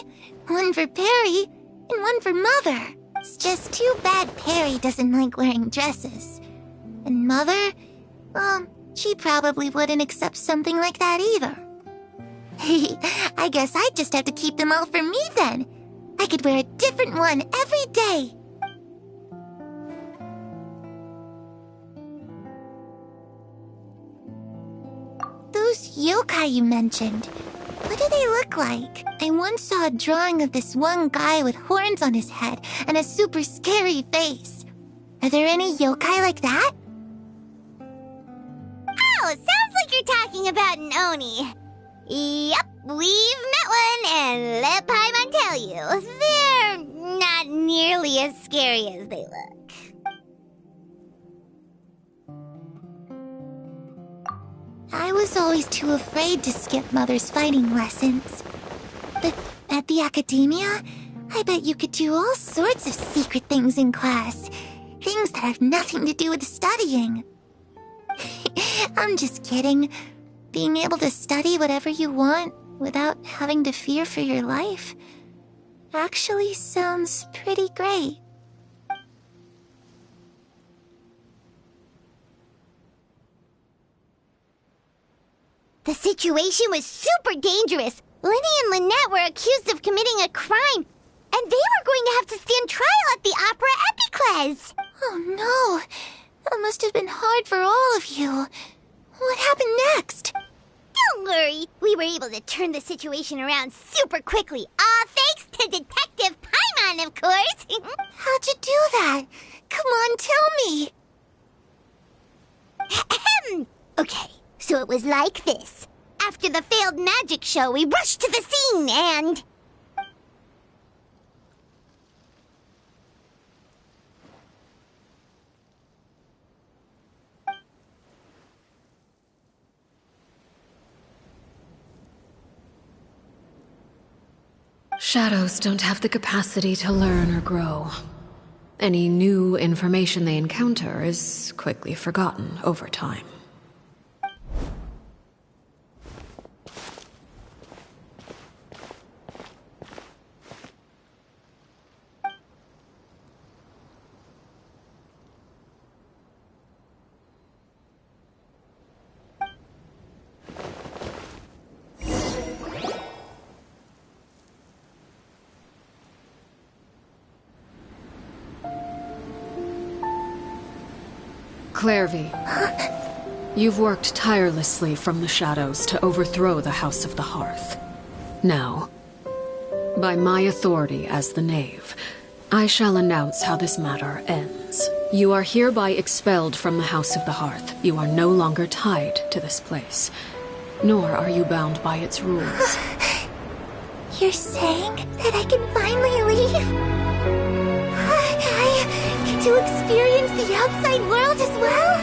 Speaker 10: one for Perry, and one for Mother. It's just too bad Perry doesn't like wearing dresses. And Mother, she probably wouldn't accept something like that either. I guess I'd just have to keep them all for me then. I could wear a different one every day. Those yokai you mentioned, what do they look like? I once saw a drawing of this one guy with horns on his head and a super scary face. Are there any yokai like that?
Speaker 1: Oh, sounds like you're talking about an Oni. Yep, we've met one, and let Paimon tell you, they're not nearly as scary as they look.
Speaker 10: I was always too afraid to skip Mother's fighting lessons. But at the academia, I bet you could do all sorts of secret things in class. Things that have nothing to do with studying. I'm just kidding. Being able to study whatever you want without having to fear for your life actually sounds pretty great.
Speaker 1: The situation was super dangerous. Lenny and Lynette were accused of committing a crime, and they were going to have to stand trial at the Opera Epicles.
Speaker 10: Oh no, that must have been hard for all of you. What happened next?
Speaker 1: Don't worry, we were able to turn the situation around super quickly, all thanks to Detective Paimon, of course.
Speaker 10: How'd you do that? Come on, tell me.
Speaker 1: Okay, so it was like this. After the failed magic show, we rushed to the scene and...
Speaker 3: Shadows don't have the capacity to learn or grow. Any new information they encounter is quickly forgotten over time. Clairvy, you've worked tirelessly from the shadows to overthrow the House of the Hearth. Now, by my authority as the Knave, I shall announce how this matter ends. You are hereby expelled from the House of the Hearth. You are no longer tied to this place. nor are you bound by its rules.
Speaker 10: You're saying that I can finally leave? I get to experience the outside world as well?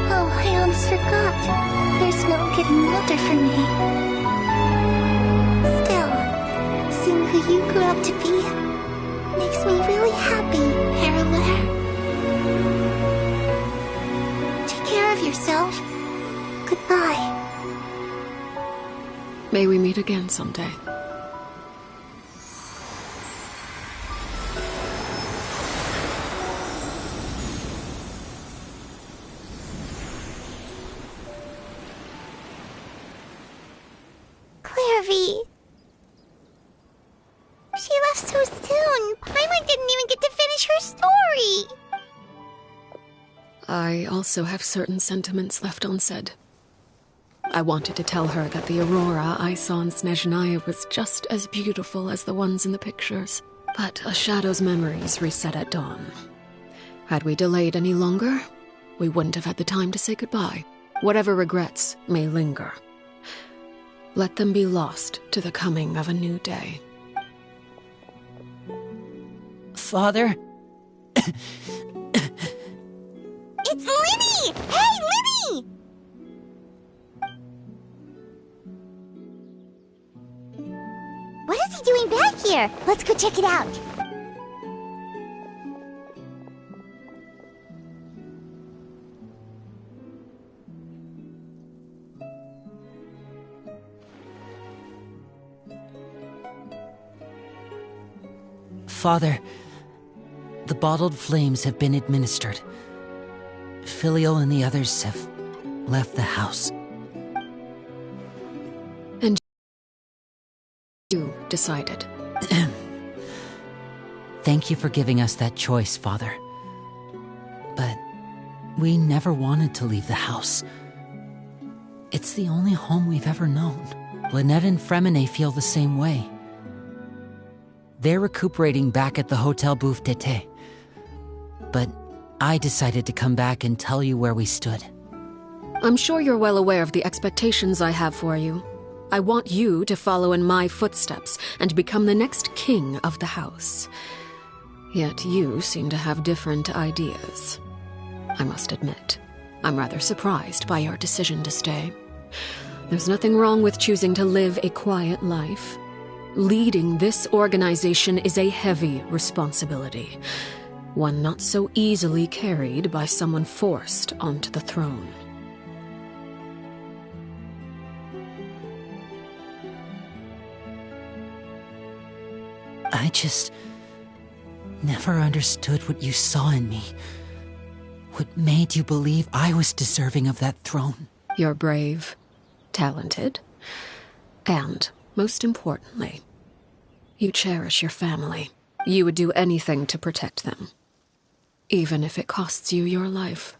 Speaker 10: Oh, I almost forgot. There's no getting older for me. Still, seeing who you grew up to be makes me really happy, Parallel. Take care of yourself. Goodbye.
Speaker 3: May we meet again someday.
Speaker 10: Clairvy. She left so soon. Paimon didn't even get to finish her story.
Speaker 3: I also have certain sentiments left unsaid. I wanted to tell her that the aurora I saw in Snezhnaya was just as beautiful as the ones in the pictures. But a shadow's memories reset at dawn. Had we delayed any longer, we wouldn't have had the time to say goodbye. Whatever regrets may linger, let them be lost to the coming of a new day.
Speaker 2: Father?
Speaker 1: It's Linny! Hey, Linny! What is he doing back here? Let's go check it out.
Speaker 2: Father, the bottled flames have been administered. Filial and the others have left the house.
Speaker 3: And you decided.
Speaker 2: Thank you for giving us that choice, Father. But we never wanted to leave the house. It's the only home we've ever known. Lynette and Fremine feel the same way. They're recuperating back at the Hotel Bouffe d'été. But I decided to come back and tell you where we stood.
Speaker 3: I'm sure you're well aware of the expectations I have for you. I want you to follow in my footsteps and become the next king of the house. Yet you seem to have different ideas. I must admit, I'm rather surprised by your decision to stay. There's nothing wrong with choosing to live a quiet life. Leading this organization is a heavy responsibility, one not so easily carried by someone forced onto the throne.
Speaker 2: I just never understood what you saw in me. What made you believe I was deserving of that throne?
Speaker 3: You're brave, talented, and, most importantly, you cherish your family. You would do anything to protect them, even if it costs you your life.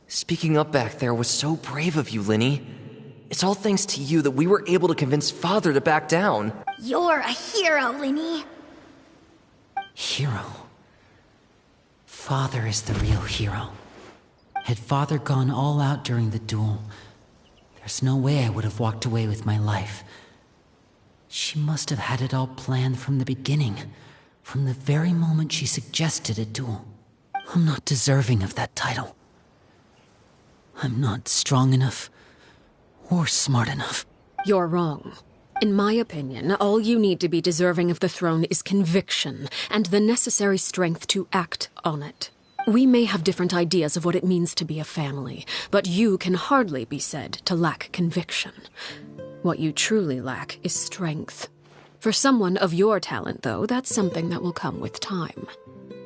Speaker 4: Speaking up back there was so brave of you, Linny. It's all thanks to you that we were able to convince Father to back down.
Speaker 13: You're a hero, Linny.
Speaker 2: Hero? Father is the real hero. Had Father gone all out during the duel, there's no way I would have walked away with my life. She must have had it all planned from the beginning, from the very moment she suggested a duel. I'm not deserving of that title. I'm not strong enough or smart enough.
Speaker 3: You're wrong. In my opinion, all you need to be deserving of the throne is conviction and the necessary strength to act on it. We may have different ideas of what it means to be a family, but you can hardly be said to lack conviction. What you truly lack is strength. For someone of your talent, though, that's something that will come with time.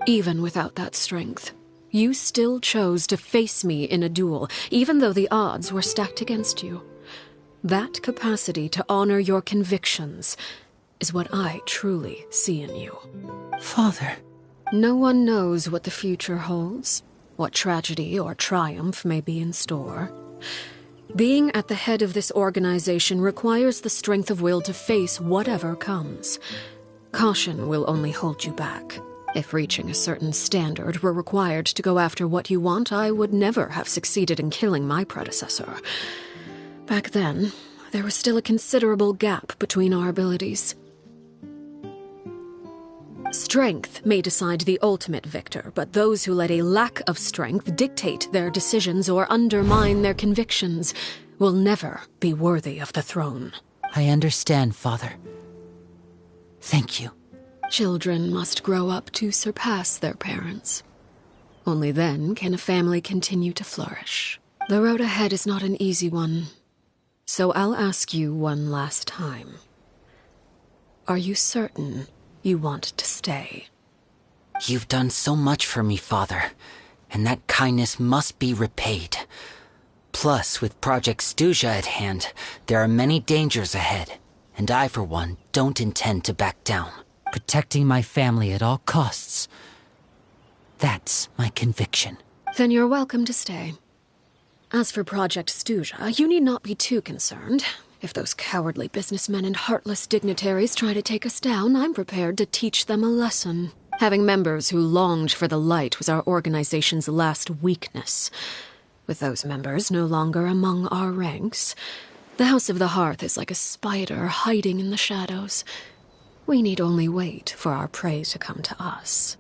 Speaker 3: Even without that strength, you still chose to face me in a duel, even though the odds were stacked against you. That capacity to honor your convictions is what I truly see in you.
Speaker 2: Father.
Speaker 3: No one knows what the future holds, what tragedy or triumph may be in store. Being at the head of this organization requires the strength of will to face whatever comes. Caution will only hold you back. If reaching a certain standard were required to go after what you want, I would never have succeeded in killing my predecessor. Back then, there was still a considerable gap between our abilities. Strength may decide the ultimate victor, but those who let a lack of strength dictate their decisions or undermine their convictions will never be worthy of the throne.
Speaker 2: I understand, Father. Thank you.
Speaker 3: Children must grow up to surpass their parents. Only then can a family continue to flourish. The road ahead is not an easy one, so I'll ask you one last time. Are you certain you want to stay?
Speaker 2: You've done so much for me, Father, and that kindness must be repaid. Plus, with Project Stuja at hand, there are many dangers ahead, and I, for one, don't intend to back down. Protecting my family at all costs. That's my conviction.
Speaker 3: Then you're welcome to stay. As for Project Stuja, you need not be too concerned. If those cowardly businessmen and heartless dignitaries try to take us down, I'm prepared to teach them a lesson. Having members who longed for the light was our organization's last weakness. With those members no longer among our ranks, the House of the Hearth is like a spider hiding in the shadows. We need only wait for our prey to come to us.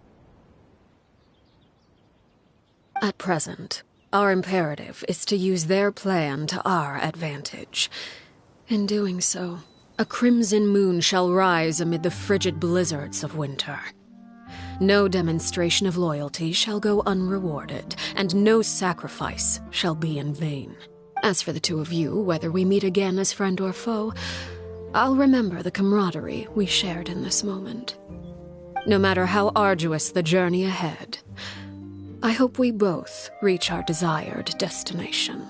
Speaker 3: At present, our imperative is to use their plan to our advantage. In doing so, a crimson moon shall rise amid the frigid blizzards of winter. No demonstration of loyalty shall go unrewarded, and no sacrifice shall be in vain. As for the two of you, whether we meet again as friend or foe, I'll remember the camaraderie we shared in this moment. No matter how arduous the journey ahead, I hope we both reach our desired destination.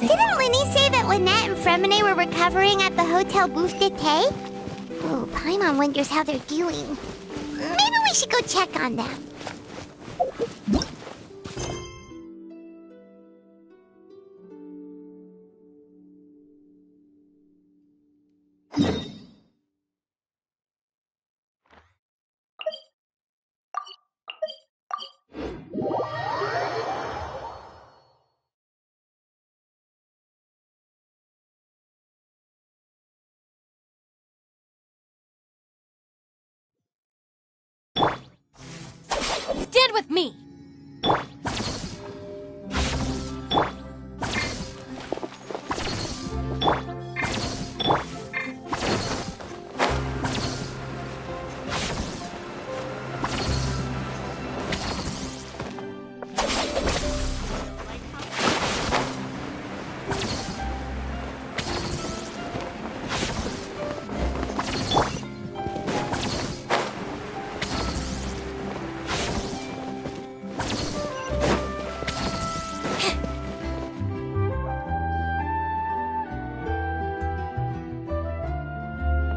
Speaker 1: Didn't Linny say that Lynette and Fremine were recovering at the Hotel Bouffe d'été? Oh, Paimon wonders how they're doing. Maybe we should go check on them.
Speaker 5: Stand with me!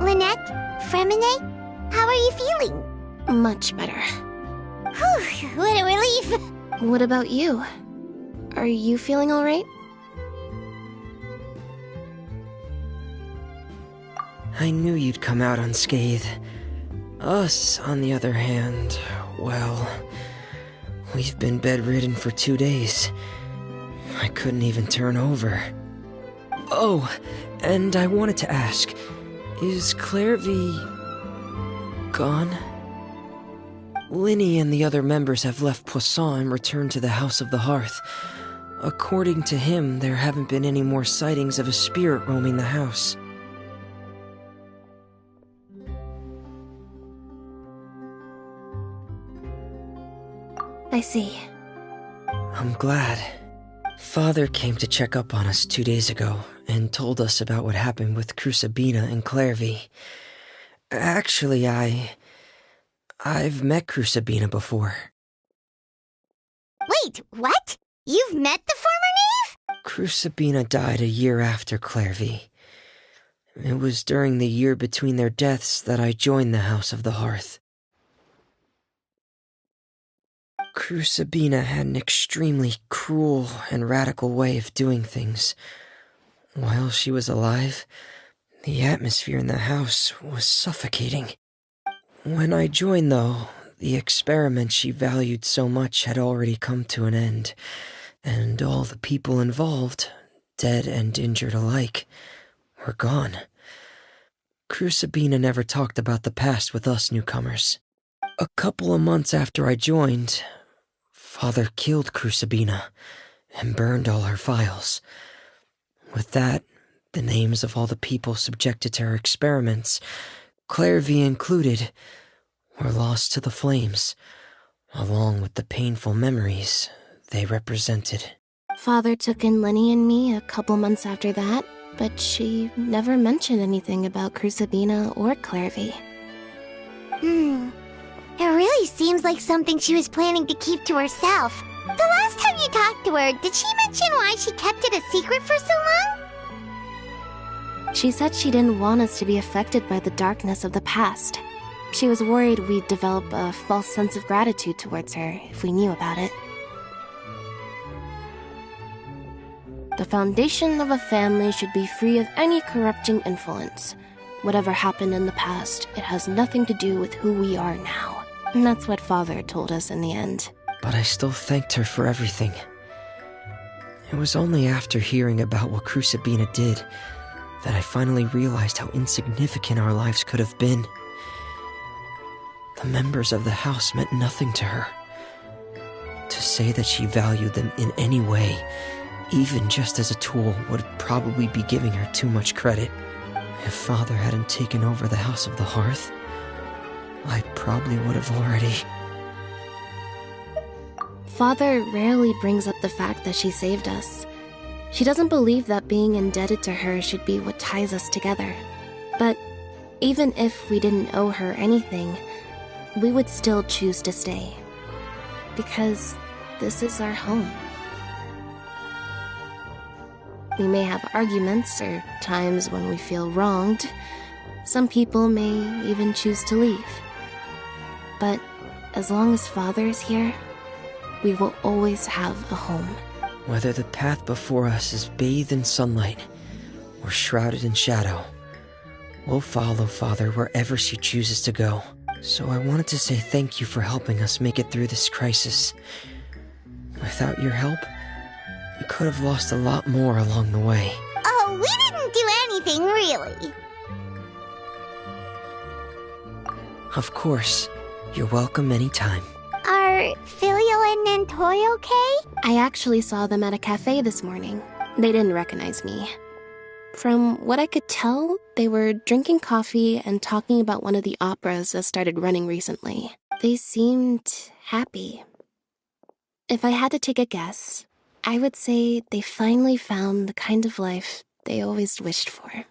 Speaker 1: Lynette? Fremine? How are you feeling?
Speaker 8: Much better.
Speaker 1: Whew, what a relief!
Speaker 8: What about you? Are you feeling all right?
Speaker 7: I knew you'd come out unscathed. Us, on the other hand, well, we've been bedridden for 2 days. I couldn't even turn over. Oh, and I wanted to ask, is Clairvy gone? Linny and the other members have left Poisson and returned to the House of the Hearth. According to him, there haven't been any more sightings of a spirit roaming the house.
Speaker 8: I see.
Speaker 7: I'm glad. Father came to check up on us 2 days ago and told us about what happened with Crusabina and Clairvy. Actually, I've met Crusabina before.
Speaker 1: Wait, what? You've met the former knave?
Speaker 7: Crusabina died a year after Clairvy. It was during the year between their deaths that I joined the House of the Hearth. Crusabina had an extremely cruel and radical way of doing things. While she was alive, the atmosphere in the house was suffocating. When I joined, though, the experiment she valued so much had already come to an end, and all the people involved, dead and injured alike, were gone. Crusabina never talked about the past with us newcomers. A couple of months after I joined, Father killed Crusabina and burned all her files. With that, the names of all the people subjected to her experiments, Clairvy included, were lost to the flames, along with the painful memories they represented.
Speaker 8: Father took in Lenny and me a couple months after that, but she never mentioned anything about Crusabina or Clairvy.
Speaker 1: It really seems like something she was planning to keep to herself. The last time you talked to her, did she mention why she kept it a secret for so long?
Speaker 8: She said she didn't want us to be affected by the darkness of the past. She was worried we'd develop a false sense of gratitude towards her if we knew about it. The foundation of a family should be free of any corrupting influence. Whatever happened in the past, it has nothing to do with who we are now. And that's what Father told us in the end.
Speaker 7: But I still thanked her for everything. It was only after hearing about what Crusabina did that I finally realized how insignificant our lives could have been. The members of the house meant nothing to her. To say that she valued them in any way, even just as a tool, would probably be giving her too much credit. If Father hadn't taken over the House of the Hearth, I probably would have already...
Speaker 8: Father rarely brings up the fact that she saved us. She doesn't believe that being indebted to her should be what ties us together. But even if we didn't owe her anything, we would still choose to stay. Because this is our home. We may have arguments or times when we feel wronged. Some people may even choose to leave. But as long as Father is here, we will always have a home.
Speaker 7: Whether the path before us is bathed in sunlight or shrouded in shadow, we'll follow Father wherever she chooses to go. So I wanted to say thank you for helping us make it through this crisis. Without your help, we could have lost a lot more along the way.
Speaker 1: Oh, we didn't do anything, really.
Speaker 7: Of course. You're welcome anytime.
Speaker 1: Are Filial and Nantoy okay?
Speaker 8: I actually saw them at a cafe this morning. They didn't recognize me. From what I could tell, they were drinking coffee and talking about one of the operas that started running recently. They seemed happy. If I had to take a guess, I would say they finally found the kind of life they always wished for.